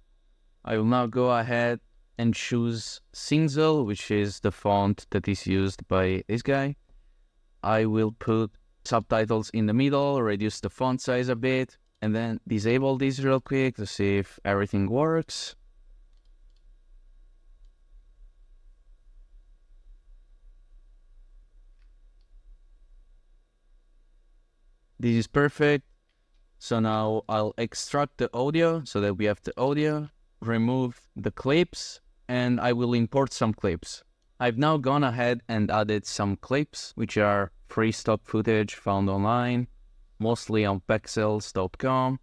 I will now go ahead and choose Cinzel, which is the font that is used by this guy. I will put subtitles in the middle, reduce the font size a bit, and then disable this real quick to see if everything works. This is perfect. So now I'll extract the audio so that we have the audio, remove the clips, and I will import some clips. I've now gone ahead and added some clips, which are free stock footage found online, mostly on pexels.com,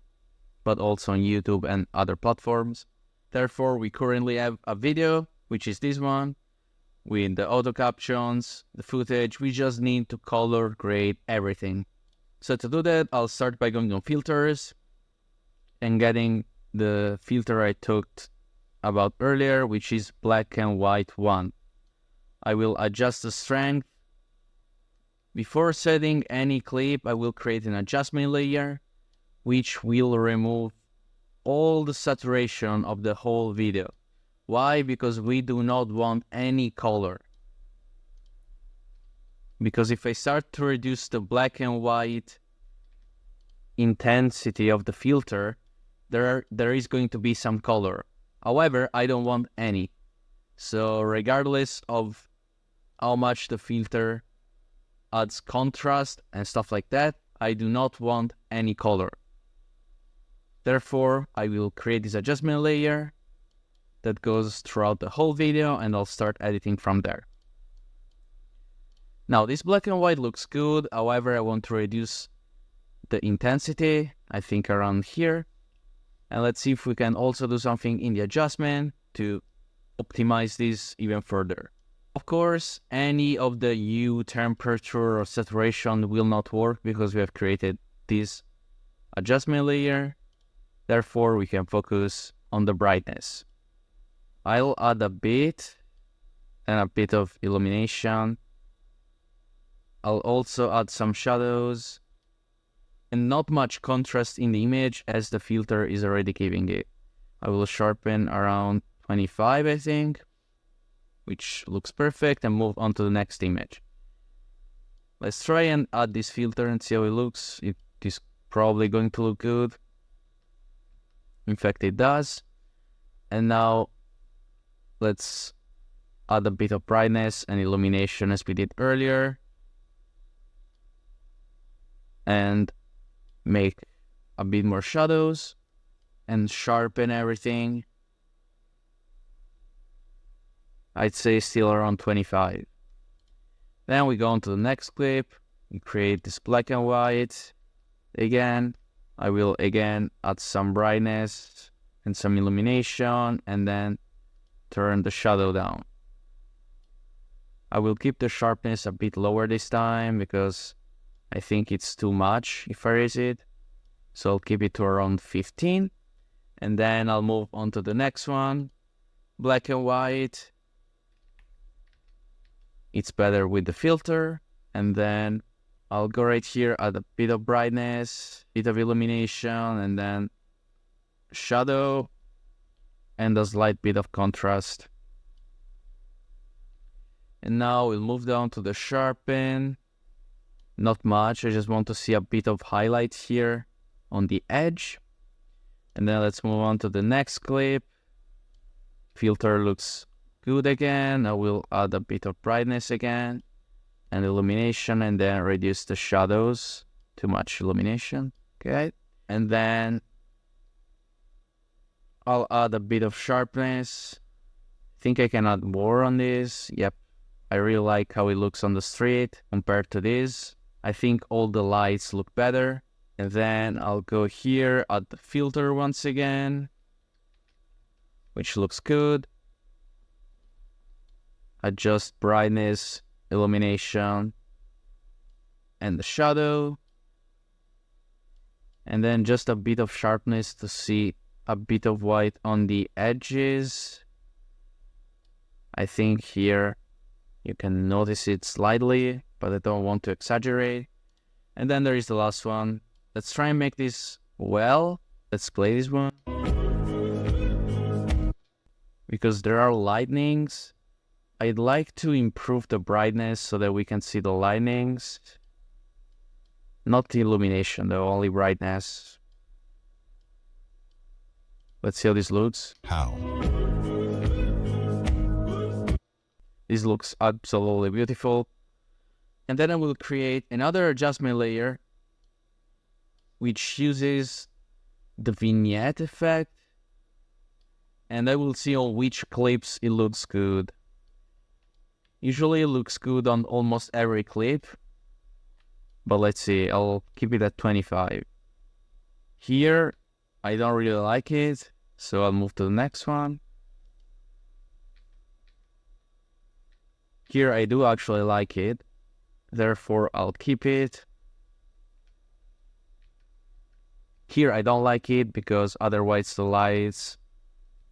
but also on YouTube and other platforms. Therefore, we currently have a video, which is this one, with the auto captions, the footage. We just need to color grade everything. So to do that, I'll start by going on filters and getting the filter I talked about earlier, which is black and white 1. I will adjust the strength. Before setting any clip, I will create an adjustment layer, which will remove all the saturation of the whole video. Why? Because we do not want any color. Because if I start to reduce the black and white intensity of the filter, there is going to be some color. However, I don't want any. So regardless of how much the filter adds contrast and stuff like that, I do not want any color. Therefore, I will create this adjustment layer that goes throughout the whole video, and I'll start editing from there. Now, this black and white looks good. However, I want to reduce the intensity, I think around here. And let's see if we can also do something in the adjustment to optimize this even further. Of course, any of the hue, temperature, or saturation will not work because we have created this adjustment layer. Therefore, we can focus on the brightness. I'll add a bit and a bit of illumination. I'll also add some shadows and not much contrast in the image as the filter is already giving it. I will sharpen around 25, I think, which looks perfect, and move on to the next image. Let's try and add this filter and see how it looks. It is probably going to look good. In fact, it does. And now let's add a bit of brightness and illumination as we did earlier. And make a bit more shadows and sharpen everything. I'd say still around 25. Then we go on to the next clip. We create this black and white. Again, I will again add some brightness and some illumination, and then turn the shadow down. I will keep the sharpness a bit lower this time because I think it's too much if I raise it. So I'll keep it to around 15. And then I'll move on to the next one. Black and white. It's better with the filter. And then I'll go right here, add a bit of brightness, bit of illumination, and then shadow, and a slight bit of contrast. And now we'll move down to the sharpen. Not much, I just want to see a bit of highlight here on the edge. And then let's move on to the next clip. Filter looks good again. I will add a bit of brightness again and illumination, and then reduce the shadows. Too much illumination, okay? And then I'll add a bit of sharpness. I think I can add more on this. Yep, I really like how it looks on the street compared to this. I think all the lights look better. And then I'll go here, add the filter once again, which looks good. Adjust brightness, illumination, and the shadow. And then just a bit of sharpness to see a bit of white on the edges. I think here you can notice it slightly, but I don't want to exaggerate. And then there is the last one. Let's try and make this well. Let's play this one. Because there are lightnings, I'd like to improve the brightness so that we can see the lightnings. Not the illumination though, only brightness. Let's see how this looks. How? This looks absolutely beautiful. And then I will create another adjustment layer which uses the vignette effect. And I will see on which clips it looks good. Usually it looks good on almost every clip. But let's see, I'll keep it at 25. Here, I don't really like it, so I'll move to the next one. Here I do actually like it, therefore I'll keep it. Here I don't like it because otherwise the lights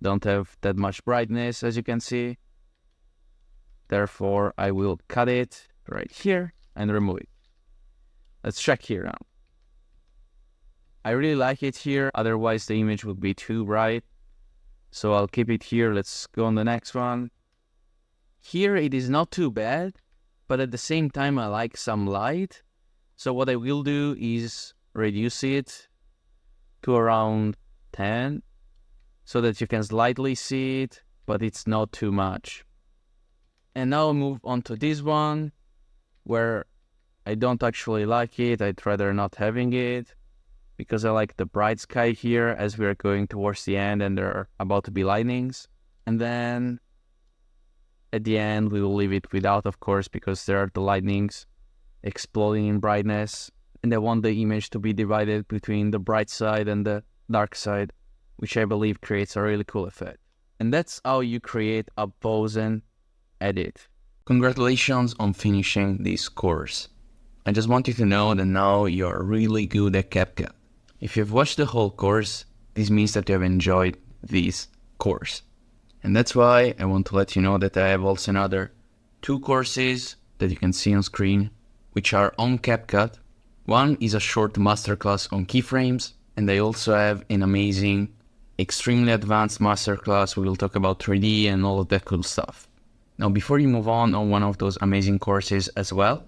don't have that much brightness, as you can see. Therefore, I will cut it right here and remove it. Let's check here now. I really like it here, otherwise the image would be too bright. So I'll keep it here. Let's go on the next one. Here it is not too bad, but at the same time I like some light. So what I will do is reduce it to around 10 so that you can slightly see it, but it's not too much. And now I'll move on to this one where I don't actually like it. I'd rather not having it because I like the bright sky here as we are going towards the end and there are about to be lightnings. And then at the end we will leave it without, of course, because there are the lightnings exploding in brightness. And I want the image to be divided between the bright side and the dark side, which I believe creates a really cool effect. And that's how you create a pose and edit. Congratulations on finishing this course. I just want you to know that now you're really good at CapCut. If you've watched the whole course, this means that you have enjoyed this course. And that's why I want to let you know that I have also another 2 courses that you can see on screen, which are on CapCut. One is a short masterclass on keyframes, and I also have an amazing, extremely advanced masterclass where we'll talk about 3D and all of that cool stuff. Now, before you move on one of those amazing courses as well,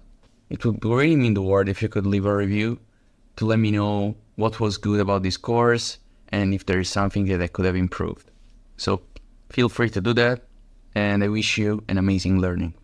it would really mean the world if you could leave a review to let me know what was good about this course and if there is something that I could have improved. So feel free to do that, and I wish you an amazing learning.